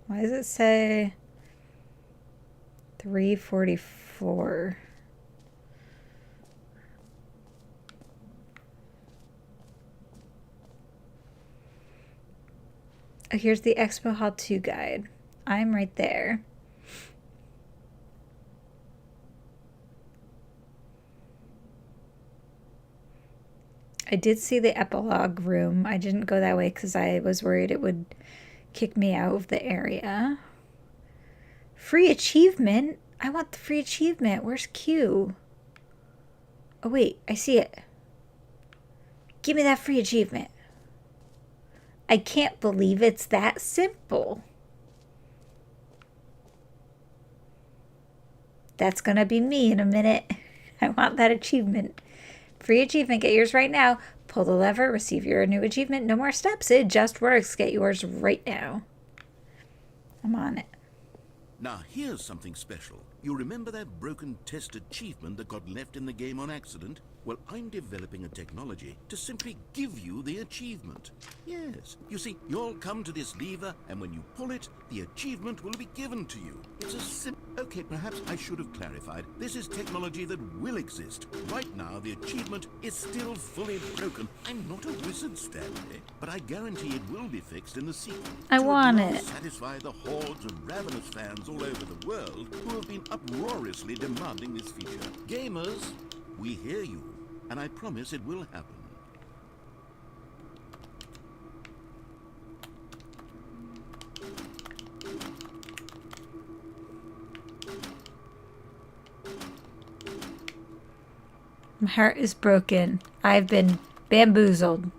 Why does it say 344? Oh, here's the Expo Hall 2 guide. I'm right there. I did see the epilogue room. I didn't go that way because I was worried it would kick me out of the area. Free achievement? I want the free achievement. Where's Q? Oh, wait. I see it. Give me that free achievement. I can't believe it's that simple. That's going to be me in a minute. I want that achievement. Free achievement. Get yours right now. Pull the lever. Receive your new achievement. No more steps. It just works. Get yours right now. I'm on it. Now here's something special. You remember that broken test achievement that got left in the game on accident? Well, I'm developing a technology to simply give you the achievement. Yes, you see, you'll come to this lever, and when you pull it, the achievement will be given to you. It's a Okay, perhaps I should have clarified. This is technology that will exist. Right now, the achievement is still fully broken. I'm not a wizard, Stanley, but I guarantee it will be fixed in the sequel. I want it. To satisfy the hordes of ravenous fans all over the world who have been uproariously demanding this feature. Gamers, we hear you, and I promise it will happen. My heart is broken. I've been bamboozled.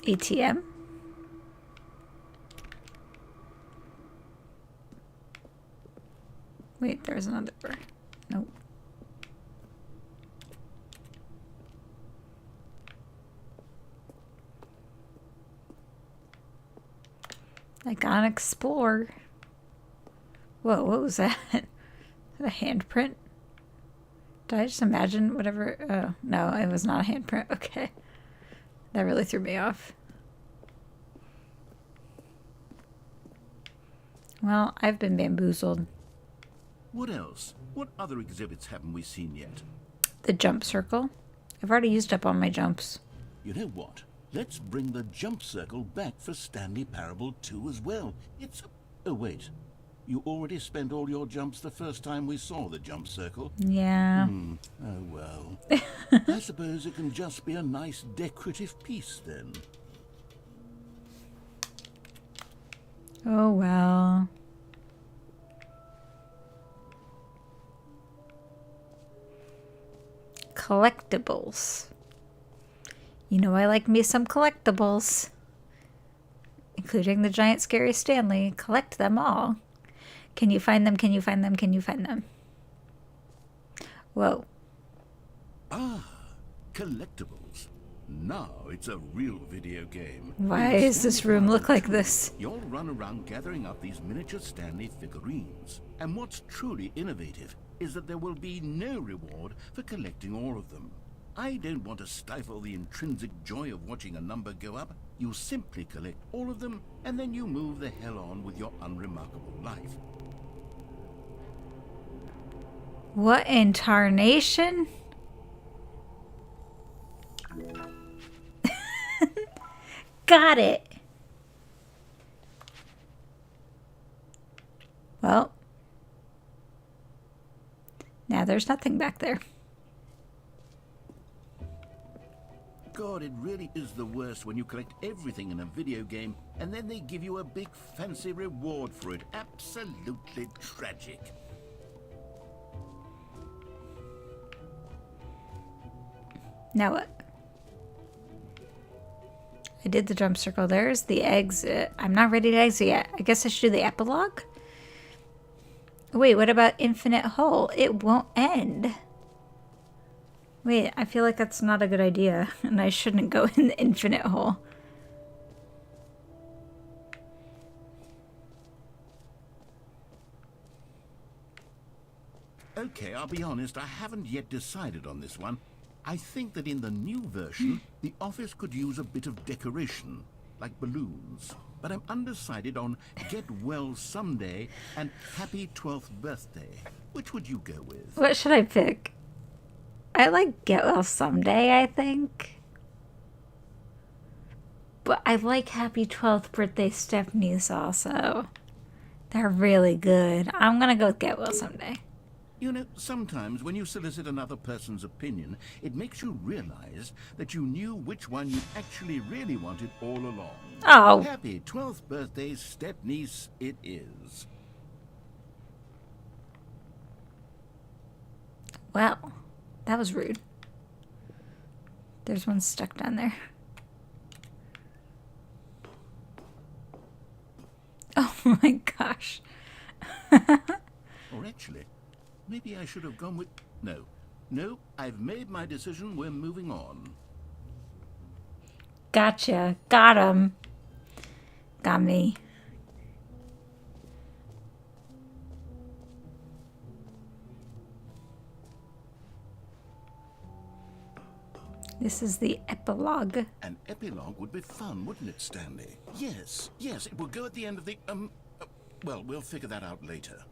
ATM? Wait, there's another door. Nope. I gotta explore. Whoa, what was that? Is that a handprint? Did I just imagine whatever? Oh, no, it was not a handprint. Okay. That really threw me off. Well, I've been bamboozled. What else? What other exhibits haven't we seen yet? The jump circle. I've already used up all my jumps. You know what? Let's bring the jump circle back for Stanley Parable 2 as well. It's a... Oh, wait. You already spent all your jumps the first time we saw the jump circle? Yeah. Oh, well. I suppose it can just be a nice decorative piece, then. Oh, well. Collectibles. You know I like me some collectibles. Including the giant scary Stanley. Collect them all. Can you find them? Can you find them? Can you find them? Whoa. Ah, collectibles. Now it's a real video game. Why does this room look like this? You'll run around gathering up these miniature Stanley figurines. And what's truly innovative is that there will be no reward for collecting all of them. I don't want to stifle the intrinsic joy of watching a number go up. You simply collect all of them, and then you move the hell on with your unremarkable life. What in tarnation? Got it. Well, now there's nothing back there. God, it really is the worst when you collect everything in a video game and then they give you a big fancy reward for it. Absolutely tragic. Now what? I did the jump circle. There's the exit. I'm not ready to exit yet. I guess I should do the epilogue? Wait, what about infinite hole? It won't end. Wait, I feel like that's not a good idea, and I shouldn't go in the infinite hole. Okay, I'll be honest, I haven't yet decided on this one. I think that in the new version, the office could use a bit of decoration, like balloons. But I'm undecided on Get Well Someday and Happy 12th Birthday. Which would you go with? What should I pick? I like Get Well Someday, I think. But I like Happy 12th Birthday Stephanie's also. They're really good. I'm gonna go with Get Well Someday. You know, sometimes when you solicit another person's opinion, it makes you realize that you knew which one you actually really wanted all along. Oh. Happy 12th birthday, step-niece, it is. Well, that was rude. There's one stuck down there. Oh my gosh. Or actually, maybe I should have gone with... No, I've made my decision. We're moving on. Gotcha. Got him. Got me. This is the epilogue. An epilogue would be fun, wouldn't it, Stanley? Yes, it will go at the end of the... well, we'll figure that out later.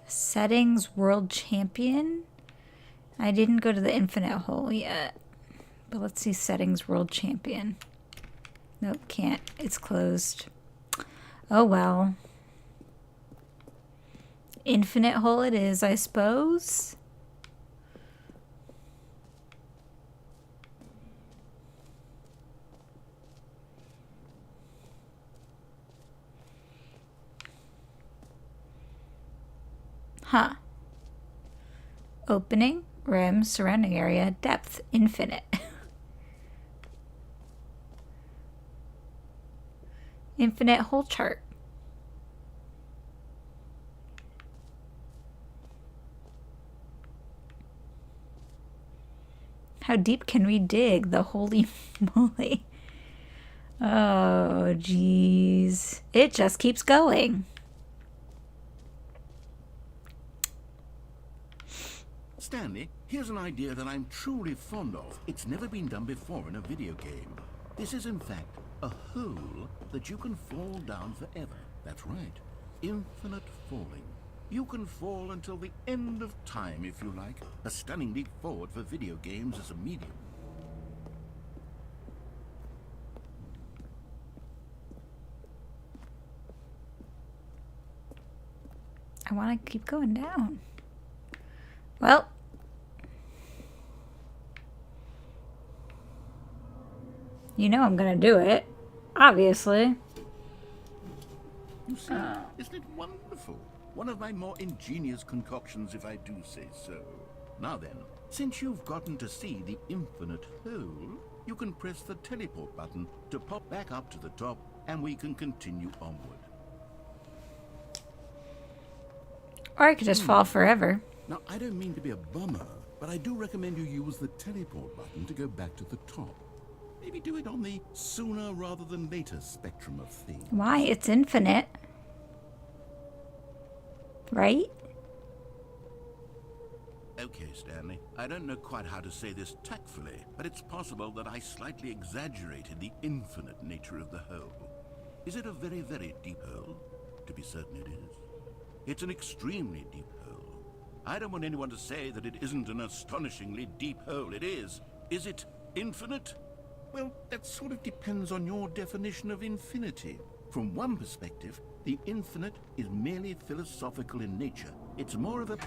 Settings World Champion. I didn't go to the infinite hole yet. But let's see settings World Champion. Nope, can't. It's closed. Oh well. Infinite hole it is, I suppose. Huh. Opening, rim, surrounding area, depth, infinite. Infinite hole chart. How deep can we dig? The holy moly. Oh, jeez. It just keeps going. Stanley, here's an idea that I'm truly fond of. It's never been done before in a video game. This is, in fact, a hole that you can fall down forever. That's right. Infinite falling. You can fall until the end of time, if you like. A stunning leap forward for video games as a medium. I want to keep going down. Well. You know I'm going to do it. Obviously. You see, isn't it wonderful? One of my more ingenious concoctions, if I do say so. Now then, since you've gotten to see the infinite hole, you can press the teleport button to pop back up to the top, and we can continue onward. Or I could just fall forever. Now, I don't mean to be a bummer, but I do recommend you use the teleport button to go back to the top. Maybe do it on the sooner rather than later spectrum of things. Why? It's infinite. Right? Okay, Stanley. I don't know quite how to say this tactfully, but it's possible that I slightly exaggerated the infinite nature of the hole. Is it a very, very deep hole? To be certain it is. It's an extremely deep hole. I don't want anyone to say that it isn't an astonishingly deep hole. It is. Is it infinite? Well, that sort of depends on your definition of infinity. From one perspective, the infinite is merely philosophical in nature. It's more of a...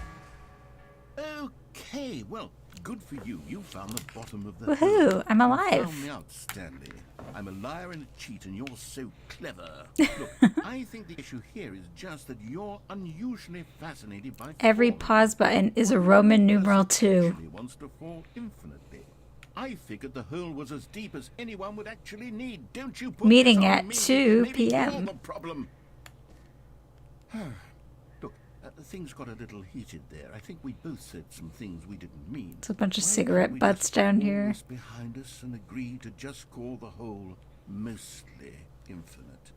Okay, well, Good for you. You found the bottom of the Woohoo! I'm You alive. found me out, Stanley. I'm a liar and a cheat, and you're so clever. Look, I think the issue here is just that you're unusually fascinated by Every falling. pause button is a Roman numeral 2. Actually wants to fall infinitely. I figured the hole was as deep as anyone would actually need. Don't you put Meeting this on at me. 2 Maybe you're p.m. the problem. Look, things got a little heated there. I think we both said some things we didn't mean. It's a bunch of Why cigarette can't we butts just down put all here. this behind us and agree to just call the hole mostly infinite.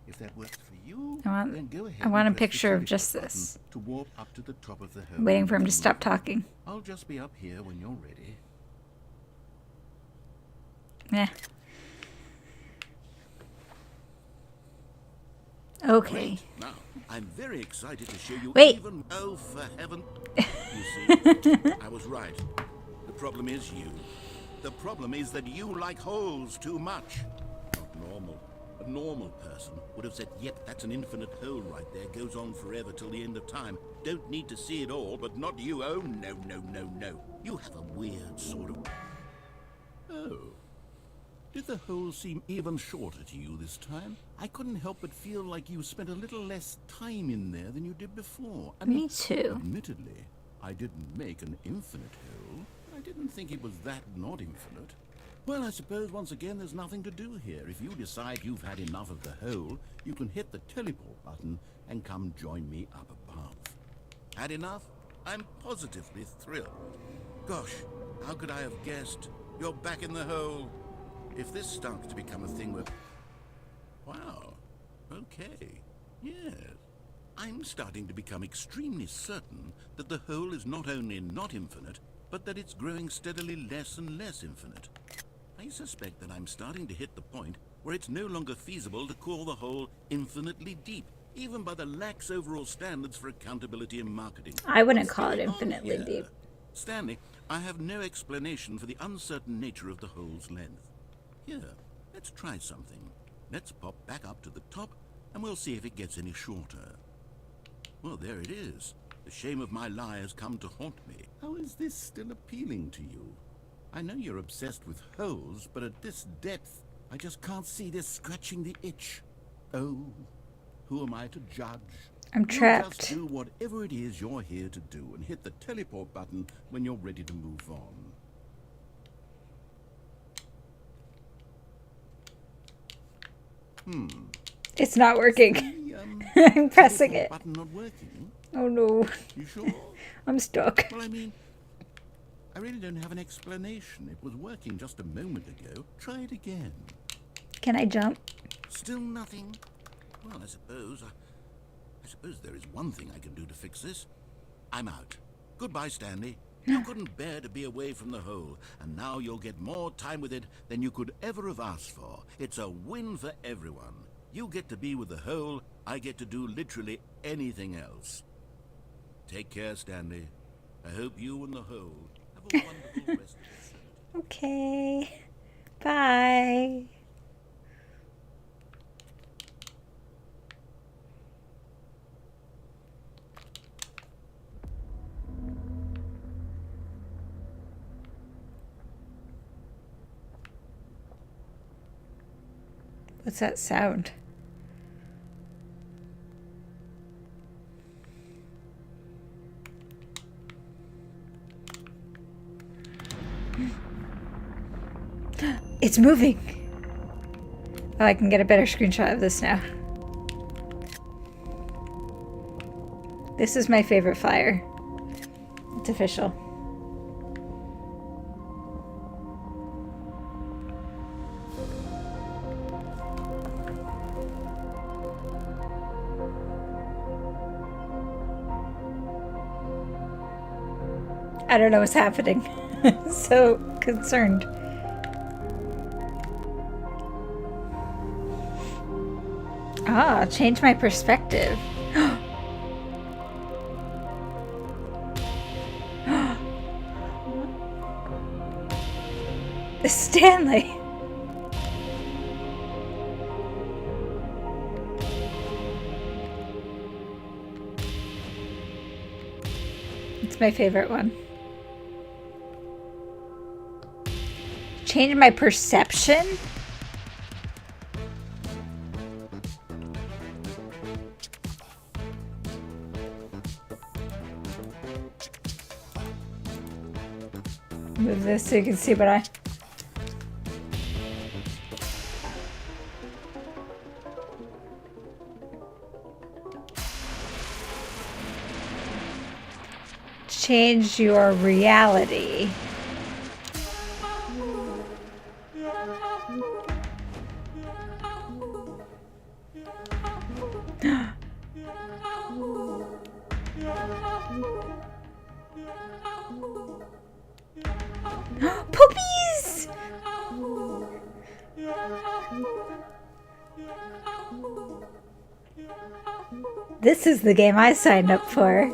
If that works for you, then go ahead. I want a and press the picture of teleport just button this. to warp up to the top of the hole. I'm waiting for him to and stop move on. talking. I'll just be up here when you're ready. Eh. Okay. Great. Now, I'm very excited to show you Wait. even... Oh, for heaven. You see, I was right. The problem is you. The problem is that you like holes too much. Not normal. A normal person would have said, yep, that's an infinite hole right there. Goes on forever till the end of time. Don't need to see it all, but not you. Oh, no, no, no, no. You have a weird sort of... Oh. Did the hole seem even shorter to you this time? I couldn't help but feel like you spent a little less time in there than you did before. I mean, Me too. admittedly, I didn't make an infinite hole. I didn't think it was that not infinite. Well, I suppose once again there's nothing to do here. If you decide you've had enough of the hole, you can hit the teleport button and come join me up above. Had enough? I'm positively thrilled. Gosh, how could I have guessed? You're back in the hole. If this starts to become a thing where... Wow. Okay. Yes. I'm starting to become extremely certain that the hole is not only not infinite, but that it's growing steadily less and less infinite. I suspect that I'm starting to hit the point where it's no longer feasible to call the hole infinitely deep, even by the lax overall standards for accountability in marketing. I wouldn't What's call it going on infinitely here? deep. Stanley, I have no explanation for the uncertain nature of the hole's length. Here, let's try something. Let's pop back up to the top, and we'll see if it gets any shorter. Well, there it is. The shame of my lie has come to haunt me. How is this still appealing to you? I know you're obsessed with holes, but at this depth, I just can't see this scratching the itch. Oh, who am I to judge? I'm You trapped. just do whatever it is you're here to do and hit the teleport button when you're ready to move on. It's not working. The, I'm pressing teleport it. button not working? Oh no. You sure? I'm stuck. Well, I mean, I really don't have an explanation. It was working just a moment ago. Try it again. Can I jump? Still nothing? Well, I suppose there is one thing I can do to fix this. I'm out. Goodbye, Stanley. You couldn't bear to be away from the hole, and now you'll get more time with it than you could ever have asked for. It's a win for everyone. You get to be with the hole, I get to do literally anything else. Take care, Stanley. I hope you and the hole have a wonderful rest of the trip. Okay. Bye. What's that sound? It's moving. Oh, I can get a better screenshot of this now. This is my favorite flyer. It's official. I don't know what's happening. So concerned. Ah, change my perspective. Stanley. It's my favorite one. Change my perception? Move this so you can see what I... Change your reality. Puppies! This is the game I signed up for.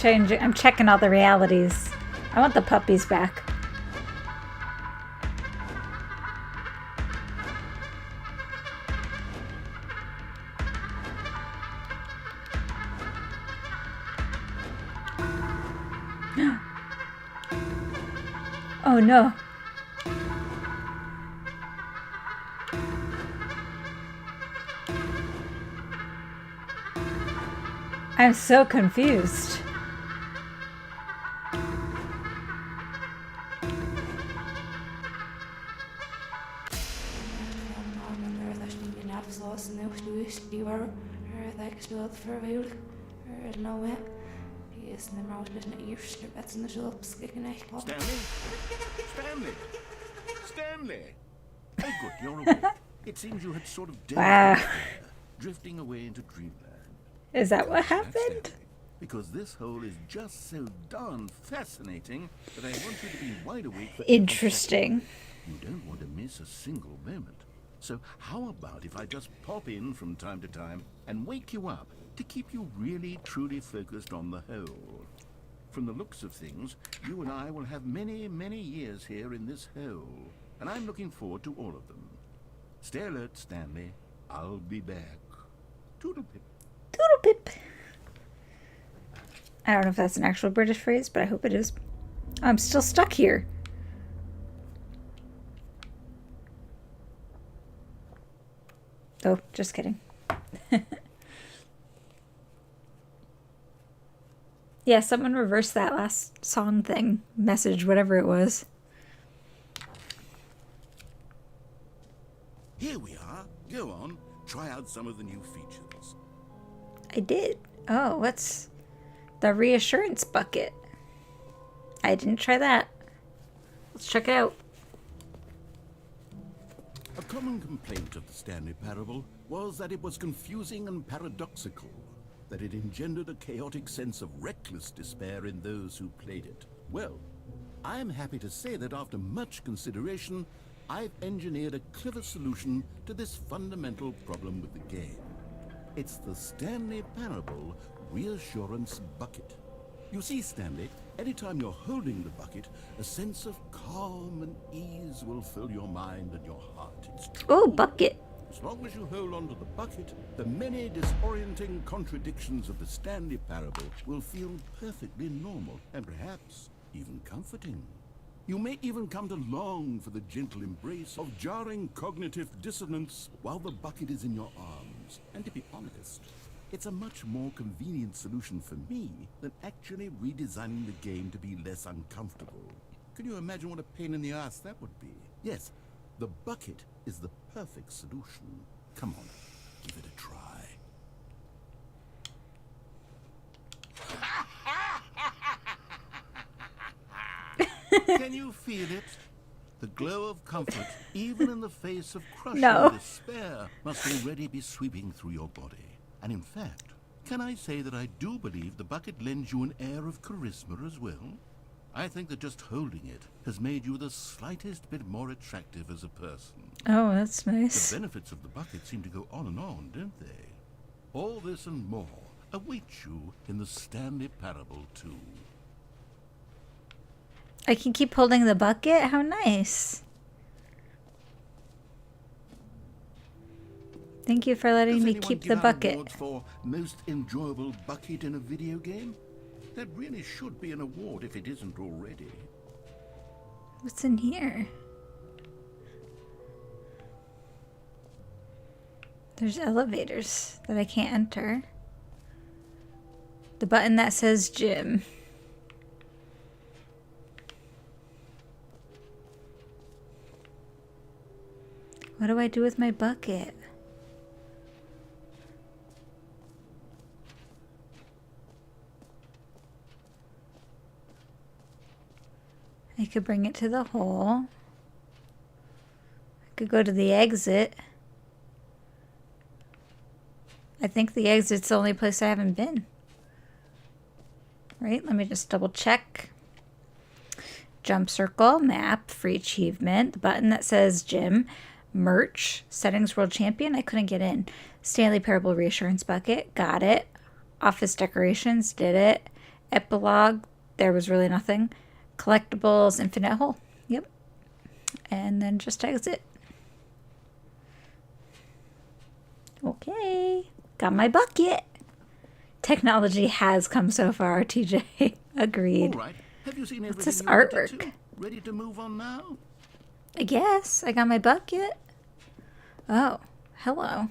I'm checking all the realities. I want the puppies back. Oh no. I'm so confused. Stanley! Oh good, you're awake. It seems you had sort of Wow. drifting away into dreamland. Is that what That's happened? Stanley, because this hole is just so darn fascinating that I want you to be wide awake for every Interesting. second. You don't want to miss a single moment. So how about if I just pop in from time to time and wake you up to keep you really truly focused on the hole? From the looks of things, you and I will have many, many years here in this hole, and I'm looking forward to all of them. Stay alert, Stanley. I'll be back. Toodle-pip. Doodle pip. I don't know if that's an actual British phrase, but I hope it is. I'm still stuck here. Oh, just kidding. Yeah, someone reversed that last song thing, message, whatever it was. Here we are. Go on. Try out some of the new features. I did. Oh, what's the reassurance bucket? I didn't try that. Let's check it out. A common complaint of the Stanley Parable was that it was confusing and paradoxical, that it engendered a chaotic sense of reckless despair in those who played it. Well, I'm happy to say that after much consideration, I've engineered a clever solution to this fundamental problem with the game. It's the Stanley Parable Reassurance Bucket. You see, Stanley, anytime you're holding the bucket, a sense of calm and ease will fill your mind and your heart. It's true. Oh, bucket. As long as you hold on to the bucket, the many disorienting contradictions of the Stanley Parable will feel perfectly normal and perhaps even comforting. You may even come to long for the gentle embrace of jarring cognitive dissonance while the bucket is in your arms. And to be honest, it's a much more convenient solution for me than actually redesigning the game to be less uncomfortable. Can you imagine what a pain in the ass that would be? Yes, the bucket is the perfect solution. Come on, give it a try. Can you feel it? The glow of comfort, even in the face of crushing despair, must already be sweeping through your body. And in fact, can I say that I do believe the bucket lends you an air of charisma as well? I think that just holding it has made you the slightest bit more attractive as a person. Oh, that's nice. The benefits of the bucket seem to go on and on, don't they? All this and more await you in the Stanley Parable 2. I can keep holding the bucket? How nice. Thank you for letting me keep the bucket. Awards for most enjoyable bucket in a video game? That really should be an award if it isn't already. What's in here? There's elevators that I can't enter. The button that says gym. What do I do with my bucket? I could bring it to the hole. I could go to the exit. I think the exit's the only place I haven't been. Right, let me just double check. Jump circle, map, free achievement, the button that says gym, merch, settings world champion, I couldn't get in. Stanley Parable reassurance bucket, got it. Office decorations, did it. Epilogue, there was really nothing. Collectibles, infinite hole, yep. And then just exit. Okay, got my bucket. Technology has come so far, TJ. Agreed. All right. Have you seen What's this everything you wanted artwork? to? Ready to move on now? I guess. I got my bucket. Oh, hello.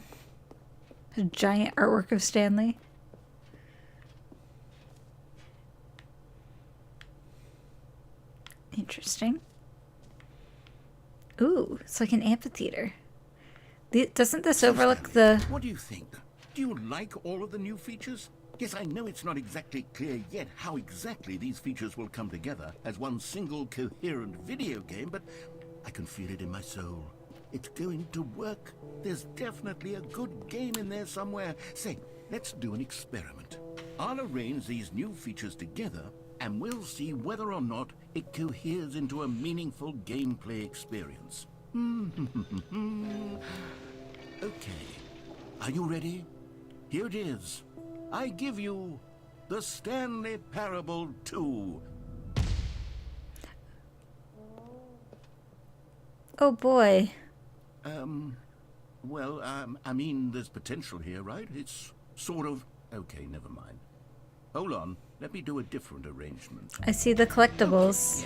A giant artwork of Stanley. Interesting. Ooh, it's like an amphitheater. Doesn't this overlook the... What do you think? Do you like all of the new features? Yes, I know it's not exactly clear yet how exactly these features will come together as one single coherent video game, but I can feel it in my soul. It's going to work. There's definitely a good game in there somewhere. Say, let's do an experiment. I'll arrange these new features together, and we'll see whether or not it coheres into a meaningful gameplay experience. Okay. Are you ready? Here it is. I give you the Stanley Parable 2. Oh boy. Well, I mean, there's potential here, right? It's sort of... Okay, never mind. Hold on. Let me do a different arrangement. I see the collectibles.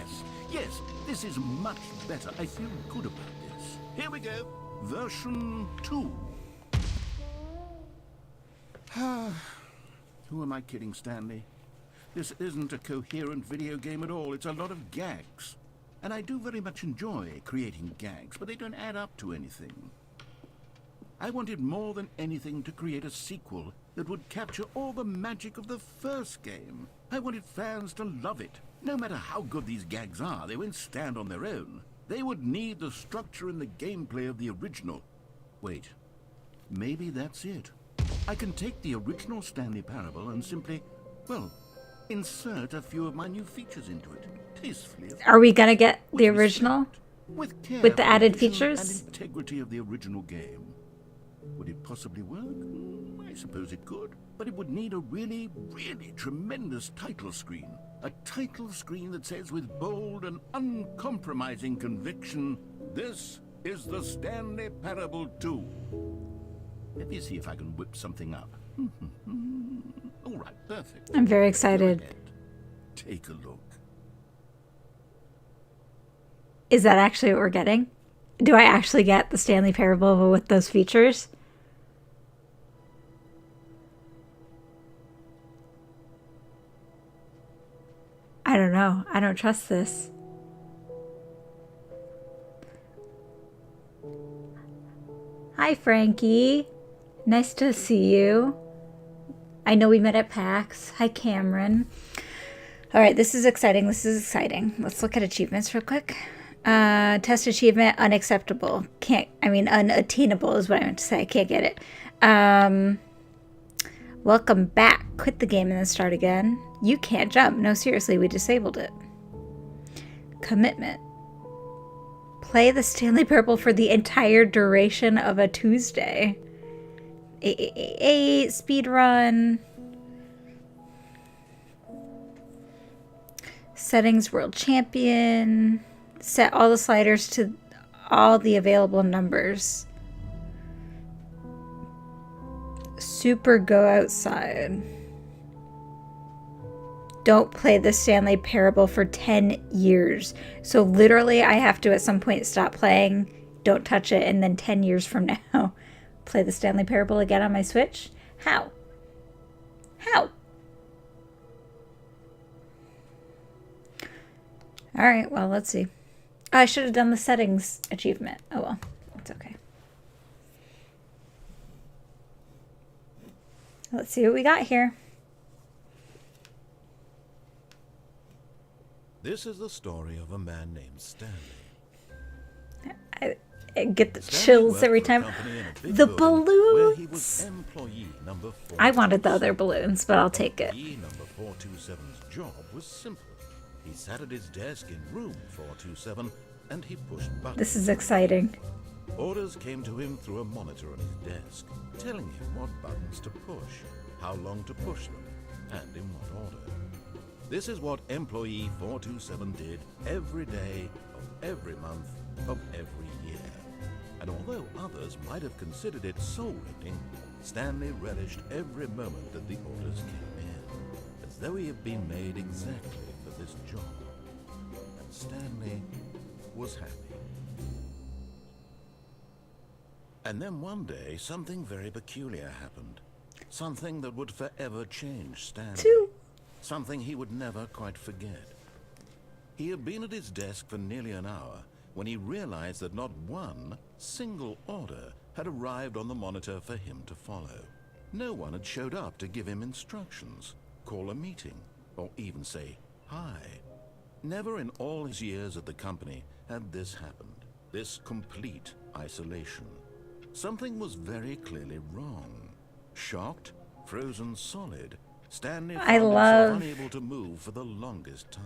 Yes, this is much better. I feel good about this. Here we go. Version 2. Who am I kidding, Stanley? This isn't a coherent video game at all. It's a lot of gags. And I do very much enjoy creating gags, but they don't add up to anything. I wanted more than anything to create a sequel that would capture all the magic of the first game. I wanted fans to love it. No matter how good these gags are, they won't stand on their own. They would need the structure and the gameplay of the original. Wait, maybe that's it. I can take the original Stanley Parable and simply, well, insert a few of my new features into it. Tastefully. Are we gonna get the With original? respect, with care With the for added vision features? and integrity of the original game. Would it possibly work? I suppose it could. But it would need a really, really tremendous title screen. A title screen that says with bold and uncompromising conviction, "This is the Stanley Parable 2. Let me see if I can whip something up. All right, perfect. I'm very Go excited. ahead. Take a look. Is that actually what we're getting? Do I actually get the Stanley Parable with those features? I don't know. I don't trust this. Hi, Frankie. Nice to see you. I know we met at PAX. Hi, Cameron. All right, this is exciting. Let's look at achievements real quick. Test achievement, unacceptable. Unattainable is what I meant to say. I can't get it. Welcome back. Quit the game and then start again. You can't jump. No, seriously, we disabled it. Commitment. Play the Stanley Parable for the entire duration of a Tuesday. 8 speed run. Settings world champion. Set all the sliders to all the available numbers. Super go outside. Don't play the Stanley Parable for 10 years. So literally I have to at some point stop playing, don't touch it, and then 10 years from now play the Stanley Parable again on my Switch? How? How? Alright, well, let's see. I should have done the settings achievement. Oh well, it's okay. Let's see what we got here. This is the story of a man named Stanley. I get the Stanley chills worked every for a time. company in a big The building where he was balloons! employee number 427. I wanted the other balloons, but I'll take it. Employee number 427's job was simple. He sat at his desk in room 427 and he pushed buttons. This is exciting. Orders came to him through a monitor on his desk, telling him what buttons to push, how long to push them, and in what order. This is what employee 427 did every day of every month of every year. And although others might have considered it soul-rending, Stanley relished every moment that the orders came in, as though he had been made exactly for this job. And Stanley was happy. And then one day, something very peculiar happened. Something that would forever change Stanley. Something he would never quite forget. He had been at his desk for nearly an hour when he realized that not one single order had arrived on the monitor for him to follow. No one had showed up to give him instructions, call a meeting, or even say hi. Never in all his years at the company had this happened, this complete isolation. Something was very clearly wrong. Shocked, frozen solid, Stanley found himself unable to move for the longest time.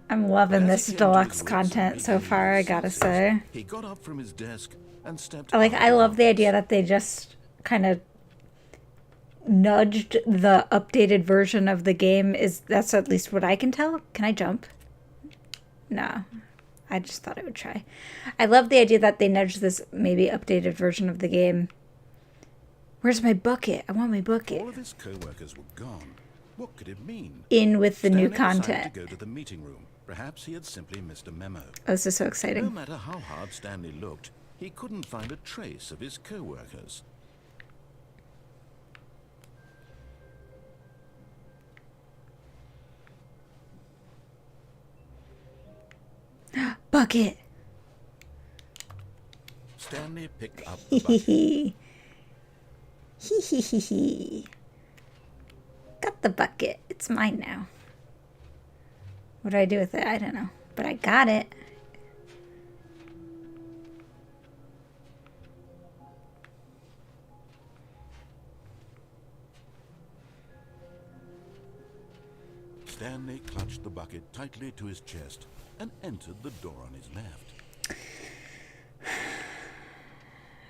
I'm loving As this he came to deluxe his content wits so and far, I regained gotta his say. senses, he got up from his desk and stepped I out love of the the idea office. that they just kind of nudged the updated version of the game. That's at least what I can tell. Can I jump? No. I just thought I would try. I love the idea that they nudged this maybe updated version of the game. Where's my bucket? I want my bucket. All of his co-workers were gone. What could it mean? In with the new Stanley decided content. to go to the meeting room. Perhaps he had simply missed a memo. Oh, this is so No exciting. matter how hard Stanley looked, he couldn't find a trace of his co-workers. Bucket! Stanley picked up Hee the hee bucket. hee. Hee hee hee hee. Got the bucket. It's mine now. What do I do with it? I don't know. But I got it. Stanley clutched the bucket tightly to his chest and entered the door on his left.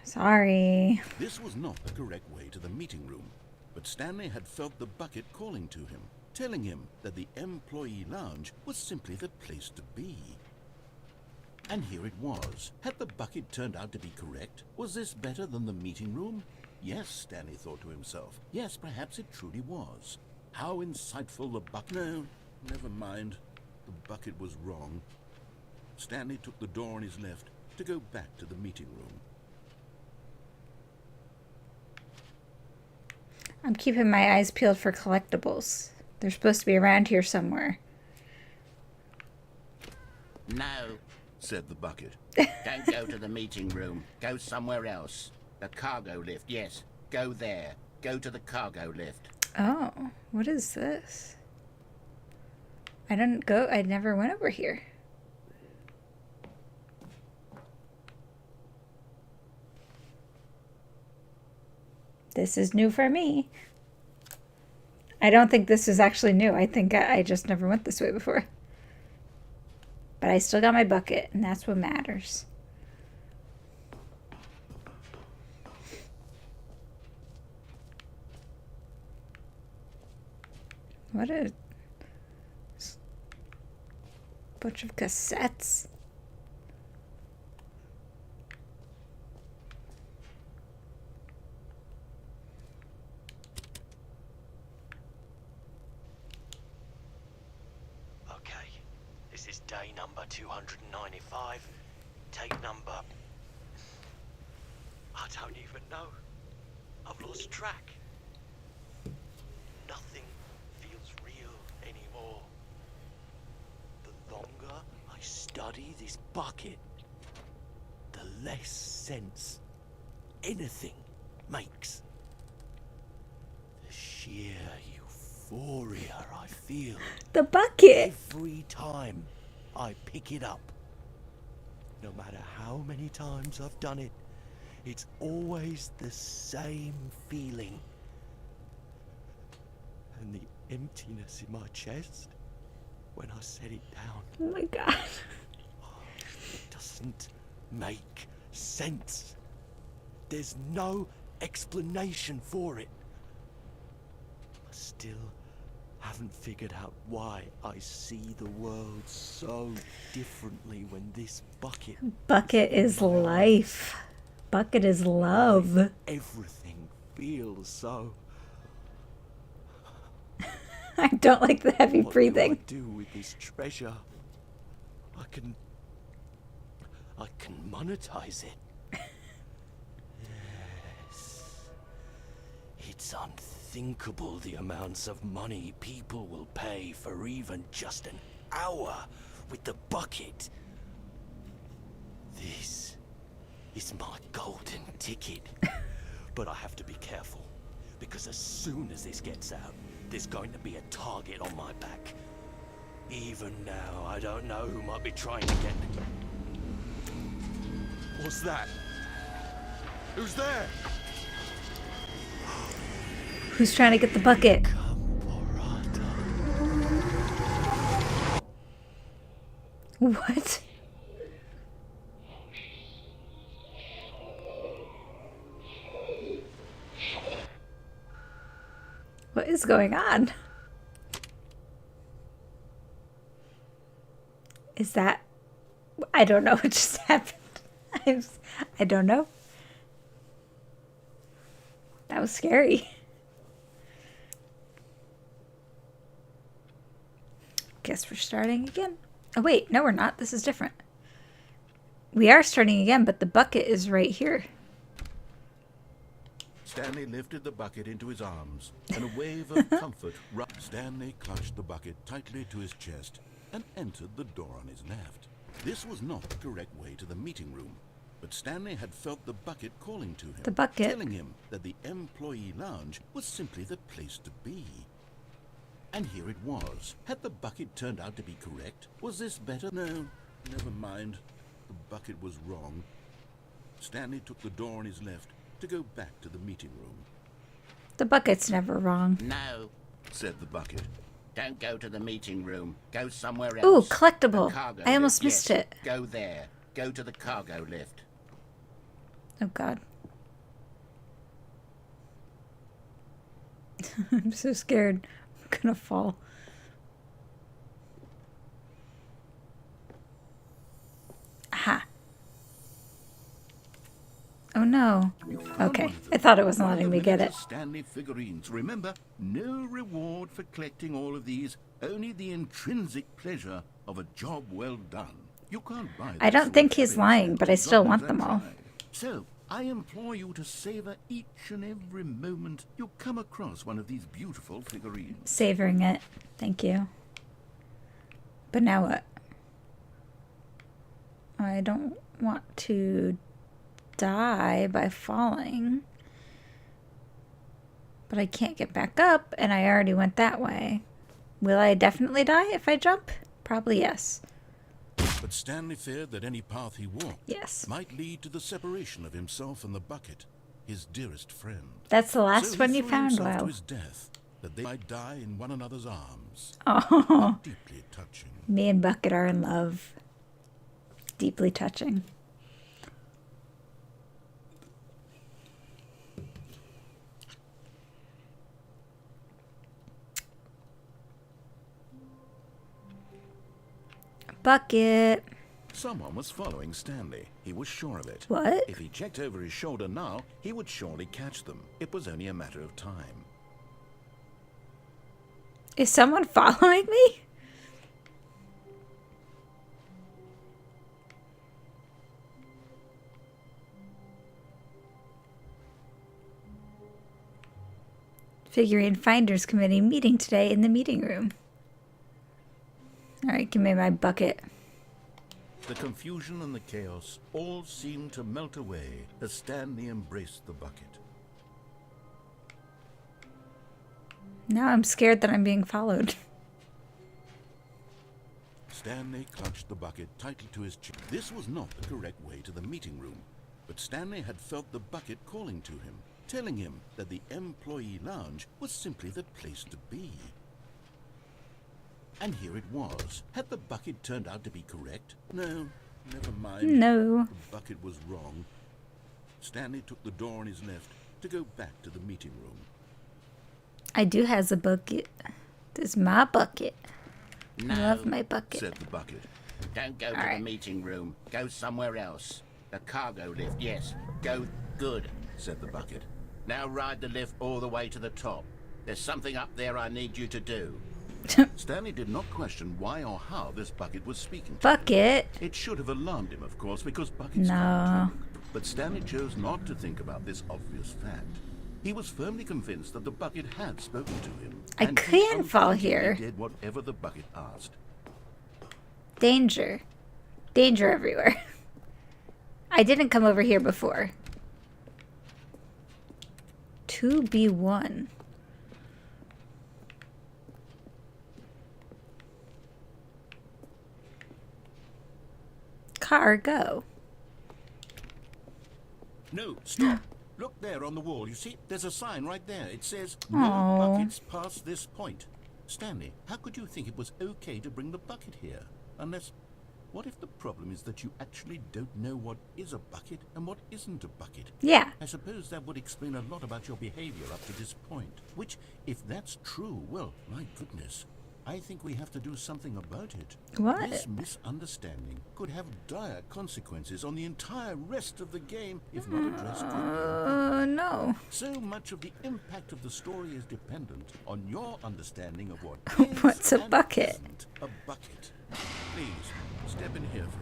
Sorry. This was not the correct way to the meeting room, but Stanley had felt the bucket calling to him, telling him that the employee lounge was simply the place to be. And here it was. Had the bucket turned out to be correct? Was this better than the meeting room? Yes, Stanley thought to himself. Yes, perhaps it truly was. How insightful the bucket... No, never mind. The bucket was wrong. Stanley took the door on his left to go back to the meeting room. I'm keeping my eyes peeled for collectibles. They're supposed to be around here somewhere. No, Said the bucket. don't go to the meeting room. Go somewhere else. The cargo lift, yes. Go there. Go to the cargo lift. Oh, what is this? I never went over here. This is new for me. I don't think this is actually new. I think I just never went this way before. But I still got my bucket, and that's what matters. What a... Bunch of cassettes. Okay, this is day number 295. Tape number... I don't even know. I've lost track. Nothing feels real anymore. The longer I study this bucket, the less sense anything makes. The sheer euphoria I feel The bucket. every time I pick it up. No matter how many times I've done it, it's always the same feeling. And the emptiness in my chest when I set it down. Oh my god. It doesn't make sense. There's no explanation for it. I still haven't figured out why I see the world so differently when this bucket... Bucket is life. Bucket is love. Everything feels so... I don't like the heavy What breathing. do I do with this treasure? I can monetize it. Yes. It's unthinkable the amounts of money people will pay for even just an hour with the bucket. This is my golden ticket. But I have to be careful, because as soon as this gets out, there's going to be a target on my back. Even now, I don't know who might be trying to get me. What's that? Who's there? Who's trying to get the bucket? What? What is going on? Is that... I don't know what just happened. I don't know. That was scary. Guess we're starting again. Oh wait, no we're not. This is different. We are starting again, but the bucket is right here. Stanley lifted the bucket into his arms, and a wave of comfort rubbed. Stanley clutched the bucket tightly to his chest and entered the door on his left. This was not the correct way to the meeting room, but Stanley had felt the bucket calling to him, The bucket. telling him that the employee lounge was simply the place to be. And here it was. Had the bucket turned out to be correct? Was this better? No, never mind. The bucket was wrong. Stanley took the door on his left to go back to the meeting room. The bucket's never wrong. No, Said the bucket. don't go to the meeting room. Go somewhere Ooh, else. collectible. The cargo I almost lift, missed yes, it. Go there. Go to the cargo lift. Oh god. I'm so scared. I'm gonna fall. Aha. Oh no. You found Okay. one of them. I thought it wasn't One of letting the me get miniature it. Stanley figurines. Remember, no reward for collecting all of these. Only the intrinsic pleasure of a job well done. You can't buy. I that don't sort think of he's happiness lying, but I as still long want as them I all. try. So, I implore you to savor each and every moment you come across one of these beautiful figurines. Savoring it. Thank you. But now what? I don't want to die by falling. But I can't get back up, and I already went that way. Will I definitely die if I jump? Probably yes. But Stanley feared that any path he walked Yes. might lead to the separation of himself and the bucket, his dearest friend. That's the last So he one you threw found, himself to Wow. his death, that they might die in one another's arms. Oh, Deeply touching. me and Bucket are in love. Deeply touching. Bucket. Someone was following Stanley. He was sure of it. What? If he checked over his shoulder now, he would surely catch them. It was only a matter of time. Is someone following me? Figurine Finders Committee meeting today in the meeting room. Alright, give me my bucket. The confusion and the chaos all seemed to melt away as Stanley embraced the bucket. Now I'm scared that I'm being followed. Stanley clutched the bucket tightly to his chin. This was not the correct way to the meeting room, but Stanley had felt the bucket calling to him, telling him that the employee lounge was simply the place to be. And here it was. Had the bucket turned out to be correct? No, never mind. No. The bucket was wrong. Stanley took the door on his left to go back to the meeting room. I do has a bucket. This is my bucket. No, I love my bucket. Said the bucket. don't go to Alright. the meeting room. Go somewhere else. The cargo lift, yes. Go good. Said the bucket. Now ride the lift all the way to the top. There's something up there I need you to do. Stanley did not question why or how this bucket was speaking to him. Bucket? It should have alarmed him, of course, because buckets No. can't talk. But Stanley chose not to think about this obvious fact. He was firmly convinced that the bucket had spoken to him. I and he can fall unflinchingly here. did whatever the bucket asked. Danger. Danger everywhere. I didn't come over here before. 2B1. Cargo. No, stop. Look there on the wall. You see, there's a sign right there. It says, no Aw. buckets past this point. Stanley, how could you think it was okay to bring the bucket here? Unless, what if the problem is that you actually don't know what is a bucket and what isn't a bucket? Yeah. I suppose that would explain a lot about your behavior up to this point. Which, if that's true, well, my goodness, I think we have to do something about it. What? This misunderstanding could have dire consequences on the entire rest of the game if not addressed quickly. No. So much of the impact of the story is dependent on your understanding of what is What's a and bucket? isn't a bucket. Please, step in here for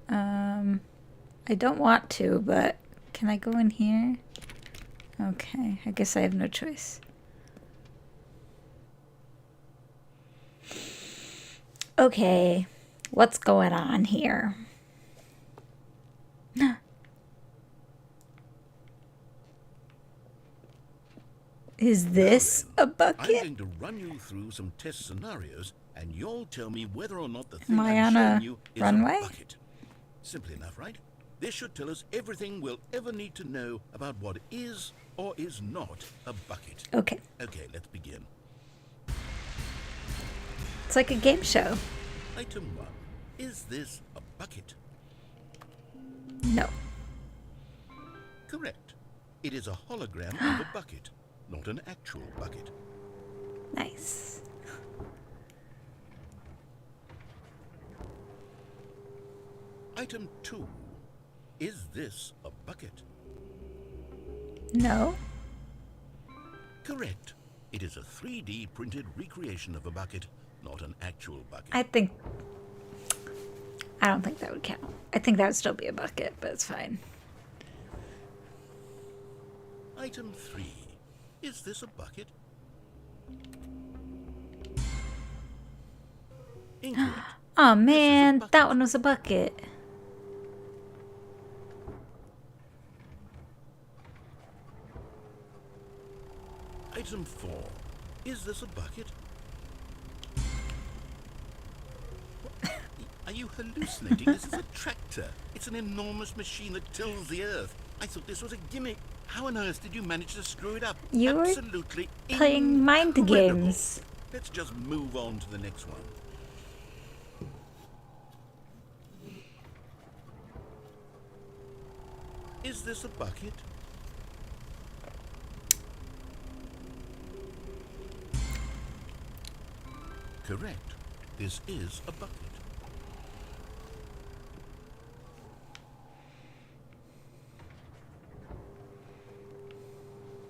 a moment. I don't want to, but can I go in here? Okay, I guess I have no choice. Okay, what's going on here? Is this a I'm bucket? going to run you through some test scenarios, and you'll tell me whether or not the thing Am I I'm on a showing you is runway? a bucket. Simple enough, right? This should tell us everything we'll ever need to know about what is or is not a bucket. Okay, Okay, let's begin. it's like a game show. Item 1. Is this a bucket? No. Correct. It is a hologram of a bucket, not an actual bucket. Nice. Item 2. Is this a bucket? No. Correct. It is a 3D printed recreation of a bucket, not an actual bucket. I don't think that would count. I think that would still be a bucket, but it's fine. Item 3. Is this a bucket? Incorrect. Oh man, bucket. that one was a bucket. Item 4. Is this a bucket? Are you hallucinating? This is a tractor. It's an enormous machine that tills the earth. I thought this was a gimmick. How on earth did you manage to screw it up? You were Absolutely playing mind incredible. games. Let's just move on to the next one. Is this a bucket? Correct. This is a bucket.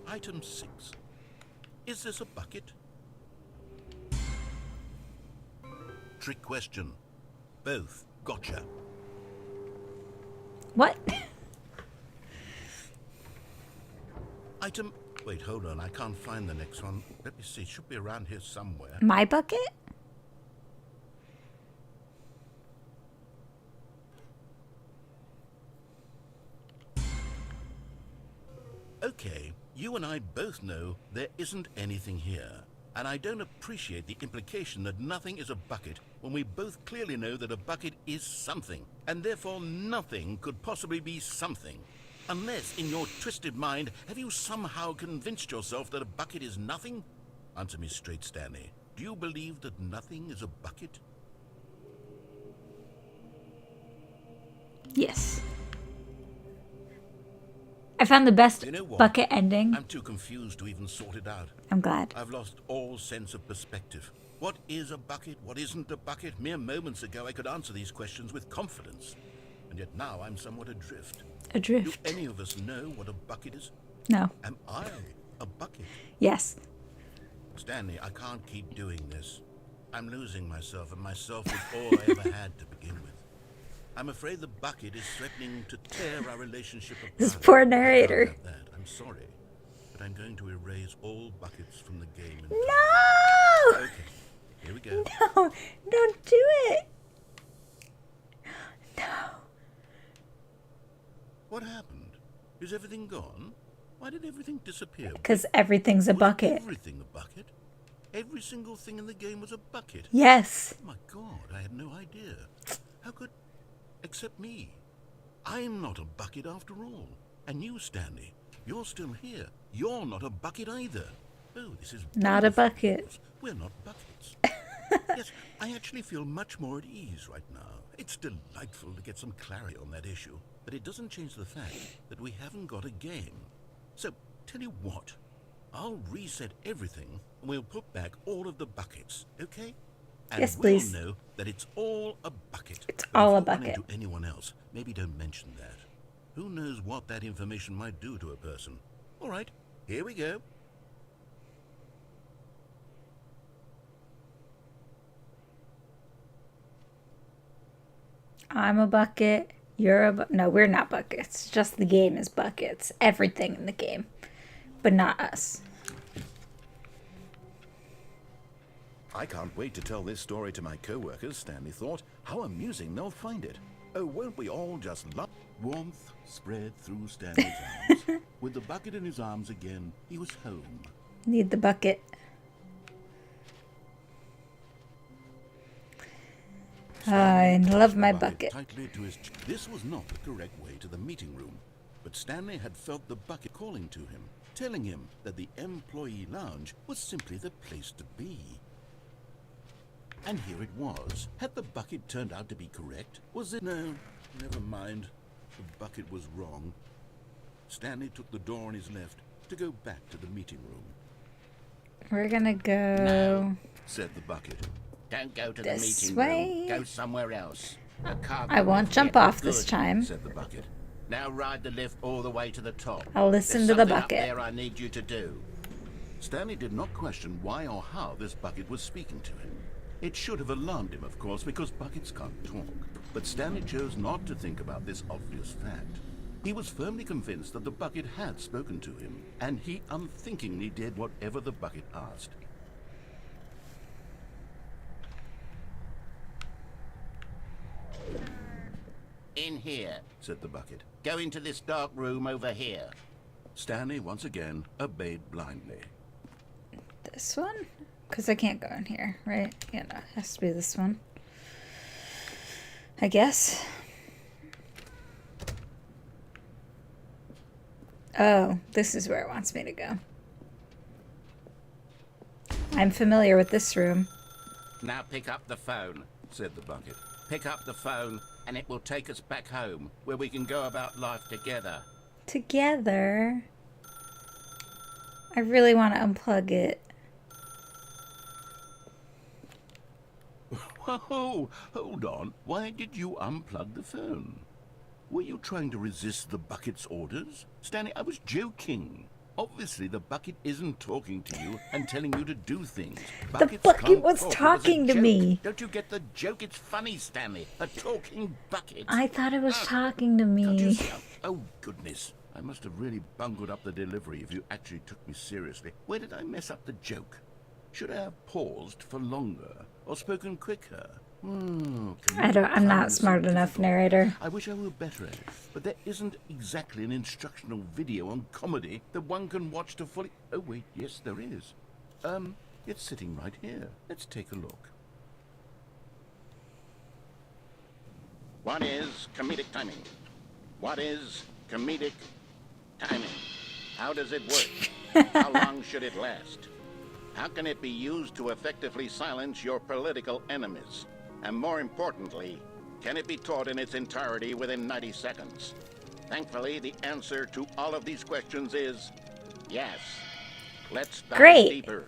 Item 6. Is this a bucket? Trick question. Both. Gotcha. What? Item... Wait, hold on. I can't find the next one. Let me see. It should be around here somewhere. My bucket? Okay, you and I both know there isn't anything here. And I don't appreciate the implication that nothing is a bucket when we both clearly know that a bucket is something. And therefore nothing could possibly be something. Unless, in your twisted mind, have you somehow convinced yourself that a bucket is nothing? Answer me straight, Stanley. Do you believe that nothing is a bucket? Yes. I found the best You know what? bucket ending. I'm too confused to even sort it out. I'm glad. I've lost all sense of perspective. What is a bucket? What isn't a bucket? Mere moments ago I could answer these questions with confidence. And yet now I'm somewhat adrift. Adrift. Do any of us know what a bucket is? No. Am I a bucket? Yes. Stanley, I can't keep doing this. I'm losing myself, and myself was all I ever had to begin with. I'm afraid the bucket is threatening to tear our relationship apart. This poor I can't narrator. have that. I'm sorry. But I'm going to erase all buckets from the game. No! Okay, here we go. No, don't do it. No. What happened? Is everything gone? Why did everything disappear? Because everything's a Was bucket. everything a bucket? Every single thing in the game was a bucket. Yes. Oh my God, I had no idea. How could... Except me. I'm not a bucket after all. And you, Stanley, you're still here. You're not a bucket either. Oh, this is Not a wonderful bucket. news. We're not buckets. Yes, I actually feel much more at ease right now. It's delightful to get some clarity on that issue. But it doesn't change the fact that we haven't got a game. So, tell you what. I'll reset everything and we'll put back all of the buckets, okay? And Yes, we'll please. know that it's all a bucket. It's But all if a you run bucket. into anyone else, maybe don't mention that. Who knows what that information might do to a person. All right, here we go. I'm a bucket. You're a no, we're not buckets. Just the game is buckets. Everything in the game. But not us. I can't wait to tell this story to my co-workers, Stanley thought. How amusing they'll find it. Oh, won't we all just love... Warmth spread through Stanley's arms. With the bucket in his arms again, he was home. Need the bucket. I love my bucket. Tightly to his this was not the correct way to the meeting room, but Stanley had felt the bucket calling to him, telling him that the employee lounge was simply the place to be. And here it was. Had the bucket turned out to be correct? Was it? No, never mind. The bucket was wrong. Stanley took the door on his left to go back to the meeting room. We're gonna go No. Said the bucket. Don't go to This the meeting way. room. Go somewhere else. The cargo I won't lift jump here. off this Good, time. Said the bucket. Now ride the lift all the way to the top. I'll listen There's to the something up bucket. there I need you to do. Stanley did not question why or how this bucket was speaking to him. It should have alarmed him, of course, because buckets can't talk. But Stanley chose not to think about this obvious fact. He was firmly convinced that the bucket had spoken to him, and he unthinkingly did whatever the bucket asked. In here. Said the bucket. Go into this dark room over here. Stanley once again obeyed blindly. this one. Because I can't go in here, right? Yeah, no, it has to be this one. I guess. Oh, this is where it wants me to go. I'm familiar with this room. Now pick up the phone. Said the bucket. Pick up the phone, and it will take us back home, where we can go about life together. Together. I really want to unplug it. Whoa, hold on. Why did you unplug the phone? Were you trying to resist the bucket's orders? Stanley, I was joking. Obviously, the bucket isn't talking to you and telling you to do things. The bucket was talking to me. Don't you get the joke? It's funny, Stanley. A talking bucket. I thought it was talking to Can't you me. see? Oh, goodness. I must have really bungled up the delivery if you actually took me seriously. Where did I mess up the joke? Should I have paused for longer or spoken quicker? I'm not smart enough, narrator. I wish I were better at it, but there isn't exactly an instructional video on comedy that one can watch to fully... Oh, wait, yes, there is. It's sitting right here. Let's take a look. What is comedic timing? What is comedic timing? How does it work? How long should it last? How can it be used to effectively silence your political enemies? And more importantly, can it be taught in its entirety within 90 seconds? Thankfully, the answer to all of these questions is yes. Let's dive deeper.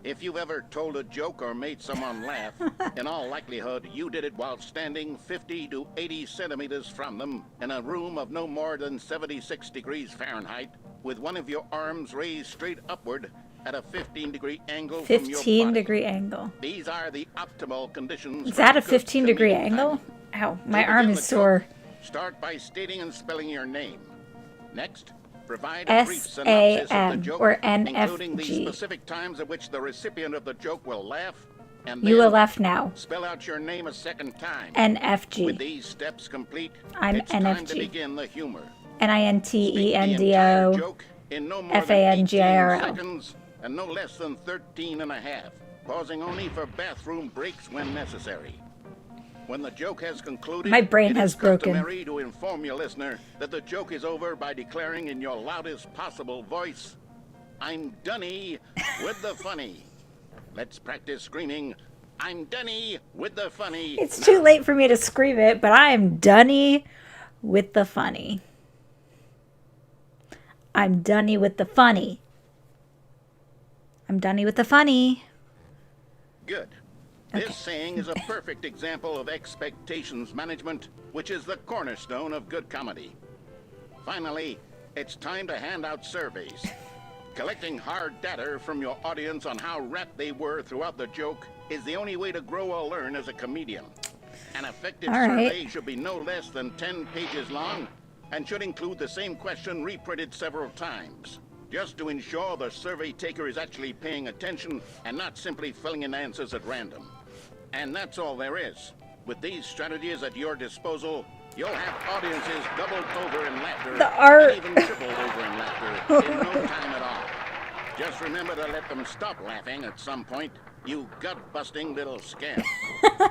If you've ever told a joke or made someone laugh, in all likelihood, you did it while standing 50 to 80 centimeters from them in a room of no more than 76 degrees Fahrenheit, with one of your arms raised straight upward at a 15-degree angle from your body. 15-degree angle. These are the optimal conditions. Is that a for good 15-degree comedic angle? timing. Ow, my To arm begin is the sore. joke, start by stating and spelling your name. Next, provide a brief synopsis of the S-A-M joke, or including the N-F-G. specific times at which the recipient of the joke will laugh, and You will then laugh now. spell out your name a second time. With N-F-G. these steps complete, I'm it's time to NFG. begin the humor. Speak the N-I-N-T-E-N-D-O. entire joke in no more than F-A-N-G-I-R-L. 18 seconds and no less than 13 and a half, pausing only for bathroom breaks when necessary. When the joke has concluded, My brain it has is broken. customary to inform your listener that the joke is over by declaring in your loudest possible voice, "I'm dunny with the funny." Let's practice screaming, "I'm dunny with the funny." It's too late for me to scream it, but I am dunny with the funny. I'm dunny with the funny. I'm dunny with the funny. Good. This saying is a perfect example of expectations management, which is the cornerstone of good comedy. Finally, it's time to hand out surveys. Collecting hard data from your audience on how rapt they were throughout the joke is the only way to grow or learn as a comedian. An effective All right. survey should be no less than 10 pages long and should include the same question reprinted several times, just to ensure the survey taker is actually paying attention and not simply filling in answers at random. And that's all there is. With these strategies at your disposal, you'll have audiences doubled over in laughter, The art. and even tripled over in laughter in no time at all. Just remember to let them stop laughing at some point, you gut-busting little scamp.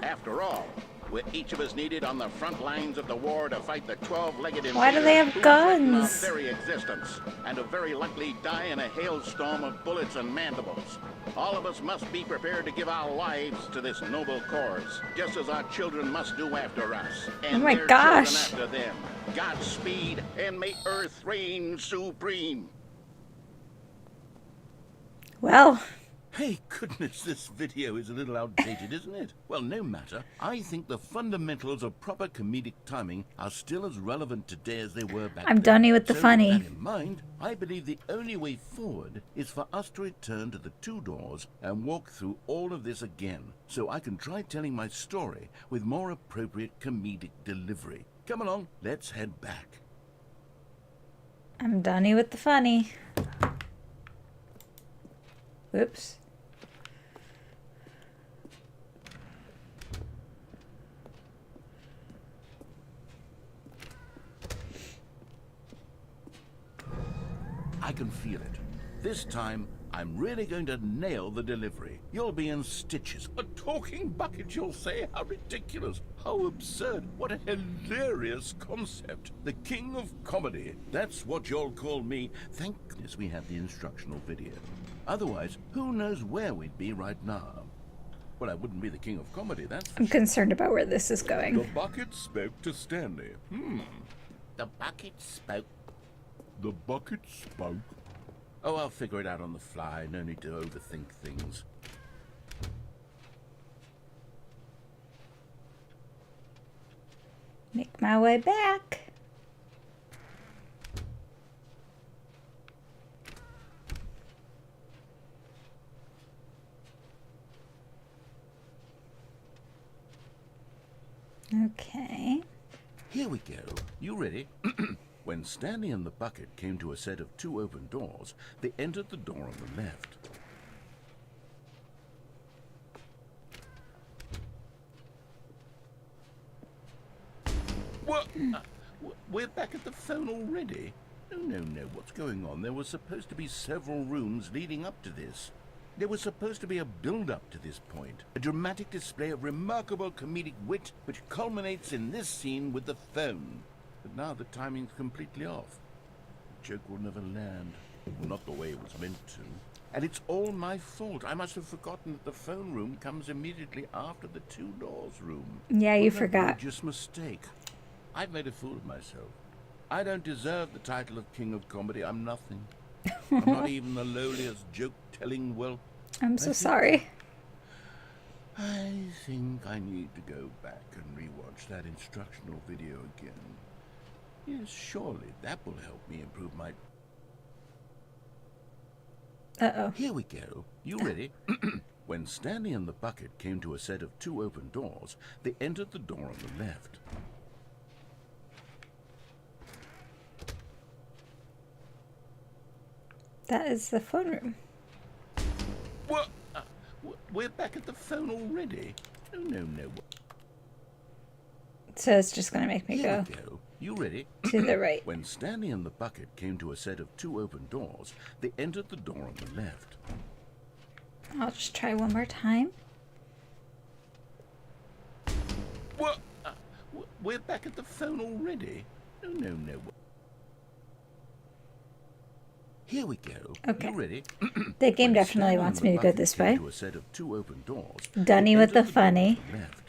After all, we're each of us needed on the front lines of the war to fight the 12-legged Why do they have invaders who threaten our guns? very existence, and to very likely die in a hailstorm of bullets and mandibles. All of us must be prepared to give our lives to this noble cause, just as our children must do after us, and Oh my their gosh. children after them. Godspeed, and may Earth reign supreme. Well, Hey, goodness, this video is a little outdated, isn't it? Well, no matter. I think the fundamentals of proper comedic timing are still as relevant today as they were back I'm then. dunny with the So, funny. With that in mind, I believe the only way forward is for us to return to the two doors and walk through all of this again, so I can try telling my story with more appropriate comedic delivery. Come along, let's head back. I'm dunny with the funny. Whoops. I can feel it. This time, I'm really going to nail the delivery. You'll be in stitches. A talking bucket, you'll say? How ridiculous. How absurd. What a hilarious concept. The king of comedy. That's what you'll call me. Thank goodness we have the instructional video. Otherwise, who knows where we'd be right now. Well, I wouldn't be the king of comedy, that's for I'm sure. concerned about where this is going. The bucket spoke to Stanley. The bucket spoke. The bucket spoke. Oh, I'll figure it out on the fly. No need to overthink things. Make my way back. Okay. Here we go. You ready? When Stanley and the bucket came to a set of 2 open doors, they entered the door on the left. What? We're back at the phone already? No. What's going on? There were supposed to be several rooms leading up to this. There was supposed to be a build-up to this point, a dramatic display of remarkable comedic wit which culminates in this scene with the phone. But now the timing's completely off. The joke will never land. Not the way it was meant to. And it's all my fault. I must have forgotten that the phone room comes immediately after the 2 doors room. Yeah, you What an forgot. outrageous mistake. I've made a fool of myself. I don't deserve the title of King of Comedy. I'm nothing. I'm not even the lowliest joke-telling whelp. I'm so sorry. I think I need to go back and rewatch that instructional video again. Yes, surely that will help me improve my... Uh-oh. Here we go. You ready? When Stanley and the bucket came to a set of 2 open doors, they entered the door on the left. That is the phone room. What? We're back at the phone already? No. So it's just gonna make me Here go we go. You ready? to the right. When Stanley and the bucket came to a set of 2 open doors, they entered the door on the left. I'll just try one more time. What? We're back at the phone already? No. Here we go. Okay. You ready? The game When definitely Stanley wants and me the to go bucket this came way. to a set of 2 open doors, Dunny they with the entered door on funny. the left.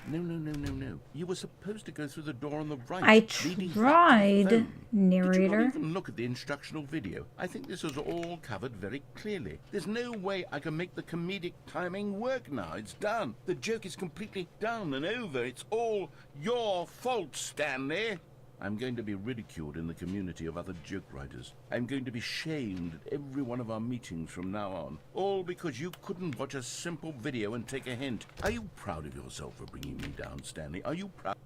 No. You were supposed to go through the door on the right. I leading back to the tried, phone. Did you narrator. not even look at the instructional video? I think this was all covered very clearly. There's no way I can make the comedic timing work now. It's done. The joke is completely done and over. It's all your fault, Stanley. I'm going to be ridiculed in the community of other joke writers. I'm going to be shamed at every one of our meetings from now on. All because you couldn't watch a simple video and take a hint. Are you proud of yourself for bringing me down, Stanley? Are you proud?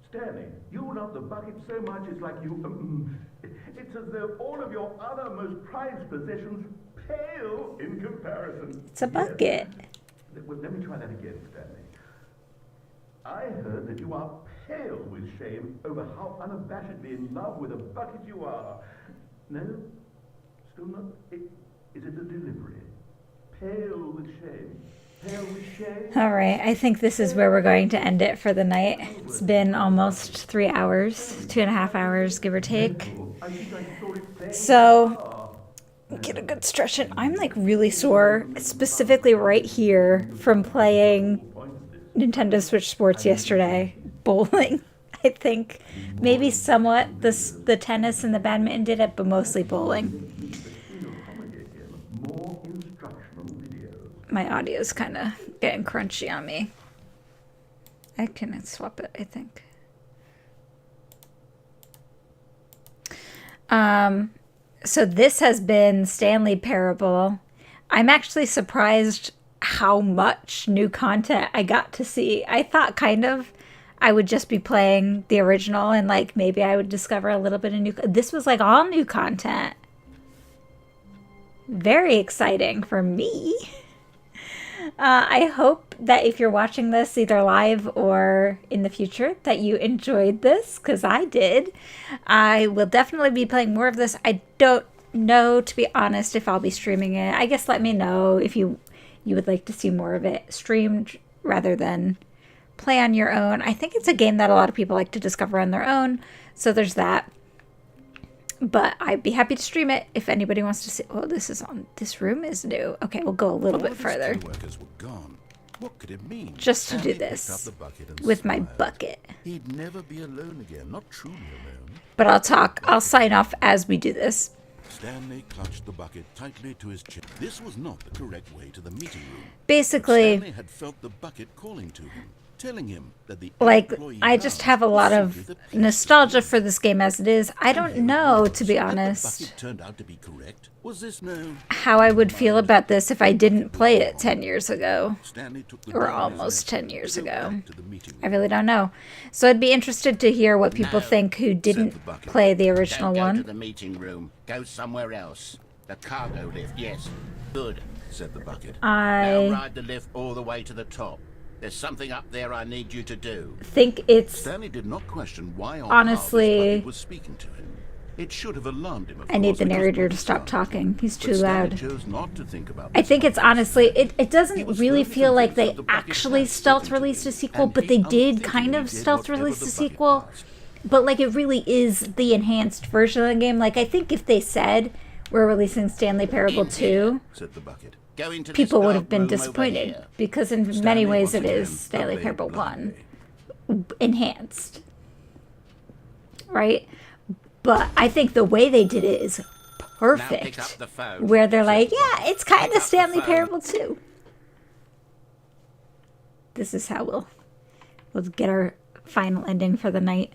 Stanley, you love the bucket so much it's like you... it's as though all of your other most prized possessions pale in comparison. It's a bucket. Well, let me try that again, Stanley. I heard that you are pale with shame over how unabashedly in love with a bucket you are. No? Still not? Is it the delivery? Pale with shame. Pale with shame? All right, I think this is where we're going to end it for the night. It's been almost 3 hours, 2.5 hours, give or take. I think I saw it playing. So, get a good stretch in. I'm like really sore, specifically right here from playing Nintendo Switch Sports yesterday. Bowling, I think. Maybe somewhat the tennis and the badminton did it, but mostly bowling. More instructional videos. My audio's kind of getting crunchy on me. I can swap it, I think. So this has been Stanley Parable. I'm actually surprised how much new content I got to see. I thought kind of I would just be playing the original and like maybe I would discover a little bit of new. This was like all new content. Very exciting for me. I hope that if you're watching this either live or in the future that you enjoyed this, because I did. I will definitely be playing more of this. I don't know, to be honest, if I'll be streaming it. I guess let me know if you would like to see more of it streamed rather than play on your own. I think it's a game that a lot of people like to discover on their own, so there's that. But I'd be happy to stream it if anybody wants to see. Oh, this is on. This room is new. Okay, we'll go a little bit further. Co-workers were gone. What could it mean? Just to do Stanley picked this up the bucket and with my smiled. bucket. He'd never be alone again. Not truly alone. But I'll sign off as we do this. Stanley clutched the bucket tightly to his chin. This was not the correct way to the meeting room. Basically, Stanley had felt the bucket calling to him, telling him that the like, employee I just house have a was lot simply of the place nostalgia to for this game as it is. I And don't here it know, was. to be Had honest, the bucket turned out to be correct? Was this no? how I would feel about this if I didn't play it 10 years ago. Stanley took the Or door on his almost left 10 years to go ago. back to the meeting I room. really don't know. So I'd be interested to hear what people No, think who said didn't the bucket. play the original Don't go to one. the meeting room. Go somewhere else. The cargo lift, yes. Good. Said the bucket. Now I ride the lift all the way to the top. There's something up there I need you to do. think it's... Stanley did not question why on Honestly, earth this bucket was speaking to him. It should have alarmed him. Of I need course, the because narrator to both stop started. talking. He's But too Stanley loud. chose not to think about I this think it's bucket. honestly, it He doesn't was really firmly feel like convinced they that the bucket actually had stealth spoken to released a him, sequel, and but he they did kind unthinkingly of did stealth whatever release the a bucket sequel. asked. But like it really is the enhanced version of the game. Like I think if they said we're releasing Stanley Parable 2, Said the bucket. Go into this people would dark have been room over disappointed here. because in many Stanley ways it once is again Stanley obeyed Parable 1 blindly. enhanced. Right? But I think the way they did it is Now pick up perfect. the phone. Where they're like, yeah, it's kind Pick of up the Stanley phone. Parable 2. This is how we'll get our final ending for the night.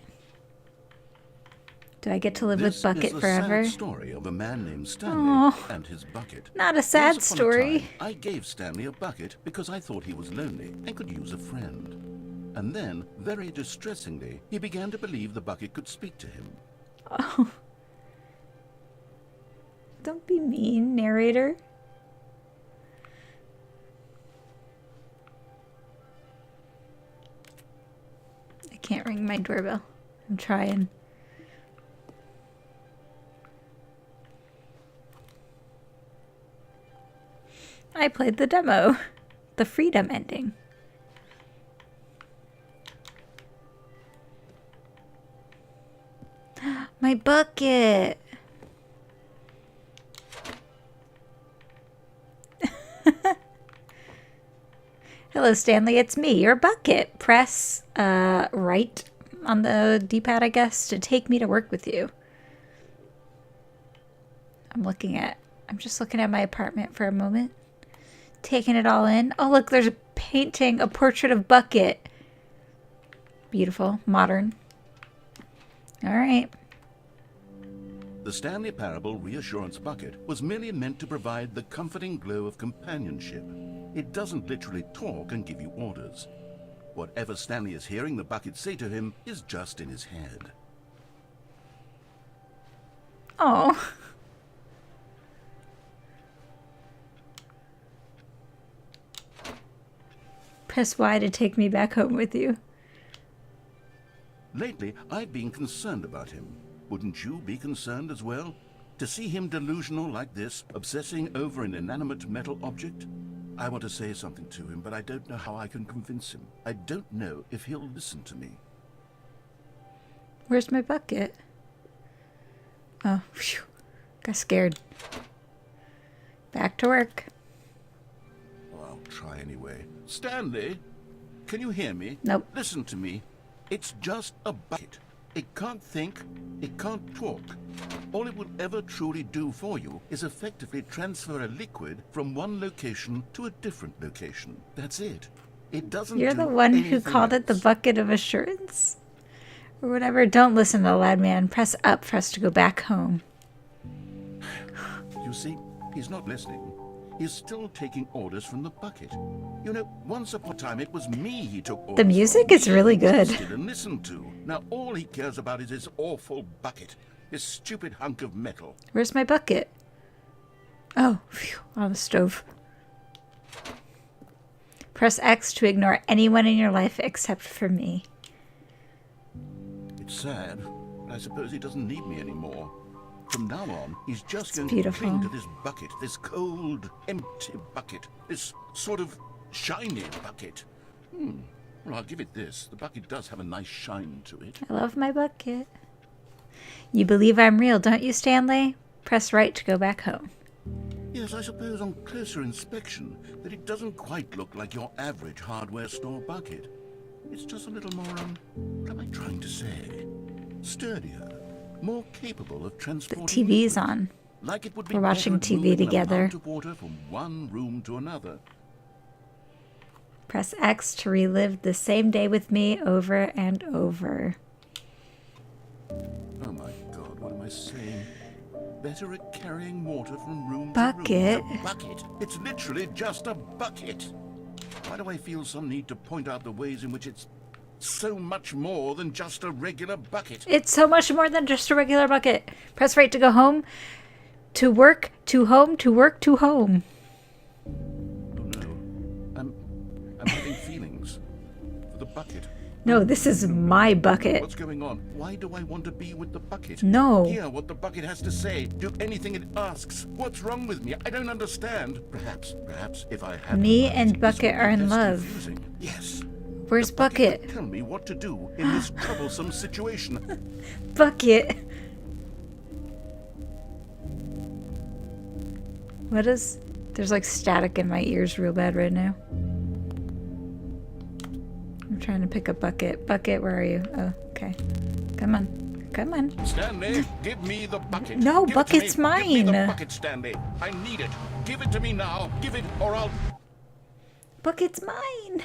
Do I get to live This with Bucket is the forever? sad story of a man named Stanley Aw. and his bucket. Not a sad Once upon a story. time, I gave Stanley a bucket because I thought he was lonely and could use a friend. And then, very distressingly, he began to believe the bucket could speak to him. Oh. Don't be mean, narrator. I can't ring my doorbell. I'm trying. I played the demo. The freedom ending. My bucket. Hello, Stanley. It's me, your bucket. Press right on the D-pad, I guess, to take me to work with you. I'm just looking at my apartment for a moment. Taking it all in. Oh, look, there's a painting, a portrait of Bucket. Beautiful, modern. All right. The Stanley Parable reassurance bucket was merely meant to provide the comforting glow of companionship. It doesn't literally talk and give you orders. Whatever Stanley is hearing the bucket say to him is just in his head. Oh. Press Y to take me back home with you. Lately, I've been concerned about him. Wouldn't you be concerned as well? To see him delusional like this, obsessing over an inanimate metal object? I want to say something to him, but I don't know how I can convince him. I don't know if he'll listen to me. Where's my bucket? Oh, phew. Got scared. Back to work. Well, I'll try anyway. Stanley, can you hear me? Nope. Listen to me. It's just a bucket. It can't think, it can't talk. All it will ever truly do for you is effectively transfer a liquid from one location to a different location. That's it. It doesn't You're do the one who anything called it the else. bucket of assurance? Or whatever. Don't listen to the loud man. Press up for us to go back home. You see, he's not listening. He's still taking orders from the bucket. You know, once upon a time it was me he took orders The music from. is really Me he good. trusted and listened to. Now all he cares about is his awful bucket. This stupid hunk of metal. Where's my bucket? Oh, phew, on the stove. Press X to ignore anyone in your life except for me. It's sad, but I suppose he doesn't need me anymore. From now on, he's just It's going beautiful. to cling to this bucket, this cold, empty bucket, this sort of shiny bucket. Well, I'll give it this. The bucket does have a nice shine to it. I love my bucket. You believe I'm real, don't you, Stanley? Press right to go back home. Yes, I suppose on closer inspection that it doesn't quite look like your average hardware store bucket. It's just a little more, what am I trying to say? Sturdier, more capable of The transporting... TV's on. Like it would be We're watching better at TV moving an together. amount of water from one room to another. Press X to relive the same day with me over and over. Oh my God, what am I saying? Better at carrying water from room Bucket. to room. A bucket. It's literally just a bucket. Why do I feel some need to point out the ways in which it's so much more than just a regular bucket? It's so much more than just a regular bucket. Press right to go home, to work, to home, to work, to home. Oh no, I'm having feelings for the bucket. No, this is my bucket. What's going on? Why do I want to be with the bucket? No. Hear what the bucket has to say. Do anything it asks. What's wrong with me? I don't understand. Perhaps if I had... Me the and this Bucket would be are in less love. confusing. Yes. Where's The bucket Bucket? would tell me what to do in this troublesome situation. Bucket. What is... There's like static in my ears real bad right now. I'm trying to pick a Bucket. Bucket, where are you? Oh, okay. Come on. Come on. Stanley, give me the bucket. No, Give it to Bucket's me. Give me the mine. bucket, Stanley. I need it. Give it to me now. Give it, or I'll... Bucket's mine.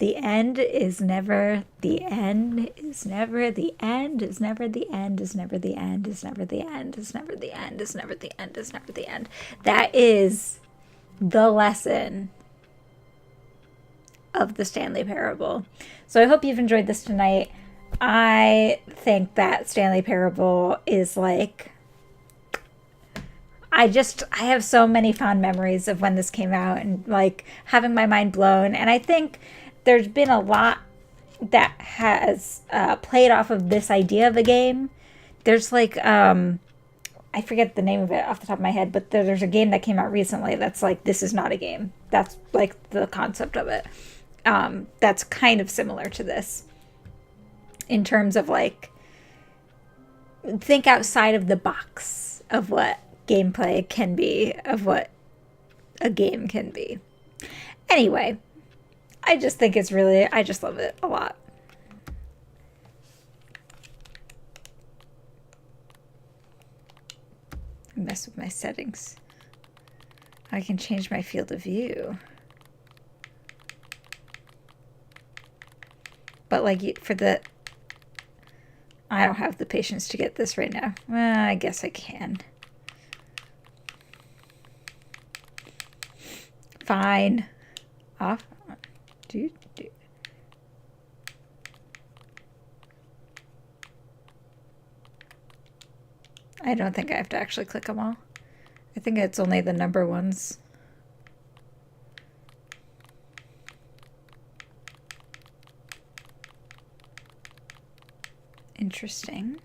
The end is never the end is never the end is never the end is never the end is never the end is never the end is never the end is never the end. That is the lesson of the Stanley Parable. So I hope you've enjoyed this tonight. I think that Stanley Parable is like... I have so many fond memories of when this came out and like having my mind blown. And I think there's been a lot that has played off of this idea of a game. There's like, I forget the name of it off the top of my head, but there's a game that came out recently that's like, this is not a game. That's like the concept of it. That's kind of similar to this in terms of like, think outside of the box of what gameplay can be, of what a game can be. Anyway, I just think it's really, I just love it a lot. Mess with my settings. I can change my field of view. But like for the, I don't have the patience to get this right now. Well, I guess I can. Fine. Off. Do. I don't think I have to actually click them all. I think it's only the number ones. Interesting.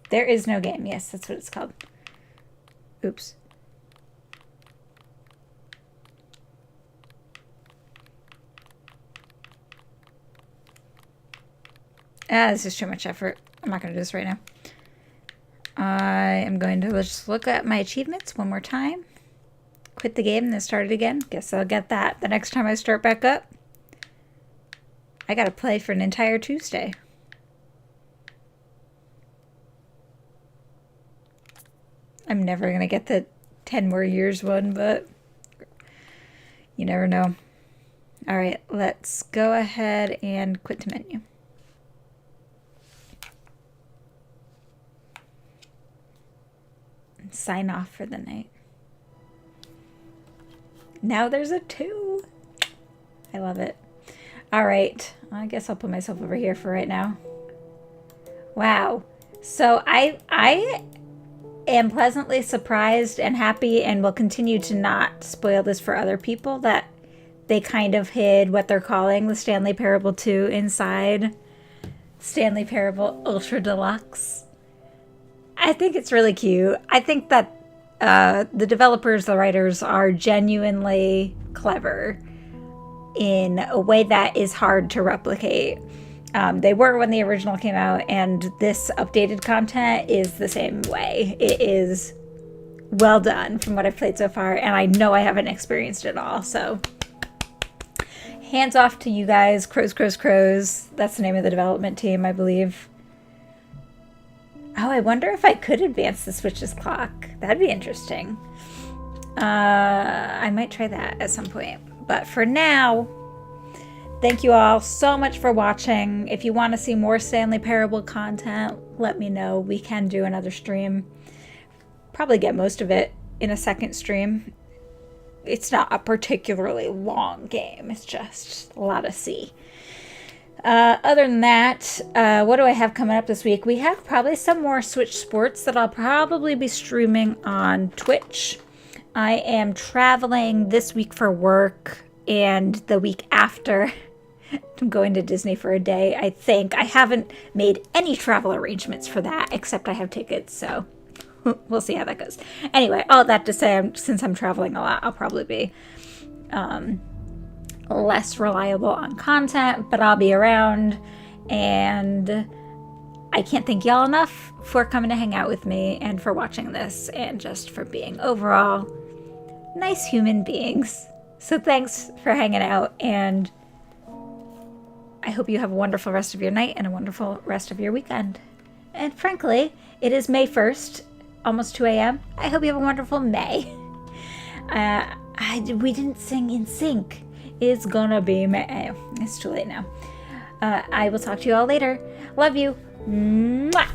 There is no game. Yes, that's what it's called. Oops. This is too much effort. I'm not going to do this right now. I am going to just look at my achievements one more time. Quit the game and then start it again. Guess I'll get that the next time I start back up. I got to play for an entire Tuesday. I'm never going to get the 10 more years one, but you never know. All right, let's go ahead and quit the menu. And sign off for the night. Now there's a 2. I love it. All right, I guess I'll put myself over here for right now. Wow. So I am pleasantly surprised and happy, and will continue to not spoil this for other people, that they kind of hid what they're calling the Stanley Parable 2 inside Stanley Parable Ultra Deluxe. I think it's really cute. I think that the developers, the writers, are genuinely clever in a way that is hard to replicate. They were when the original came out, and this updated content is the same way. It is well done from what I've played so far, and I know I haven't experienced it all, so hands off to you guys. Crows. That's the name of the development team, I believe. Oh, I wonder if I could advance the Switch's clock. That'd be interesting. I might try that at some point. But for now, thank you all so much for watching. If you want to see more Stanley Parable content, let me know. We can do another stream. Probably get most of it in a second stream. It's not a particularly long game. It's just a lot to see. Other than that, what do I have coming up this week? We have probably some more Switch Sports that I'll probably be streaming on Twitch. I am traveling this week for work, and the week after I'm going to Disney for a day, I think. I haven't made any travel arrangements for that, except I have tickets, so we'll see how that goes. Anyway, all that to say, since I'm traveling a lot, I'll probably be less reliable on content, but I'll be around, and I can't thank y'all enough for coming to hang out with me and for watching this and just for being overall nice human beings. So thanks for hanging out, and I hope you have a wonderful rest of your night and a wonderful rest of your weekend. And frankly, it is May 1st, almost 2 a.m. I hope you have a wonderful May. We didn't sing in sync. It's gonna be May. It's too late now. I will talk to you all later. Love you. Mwah!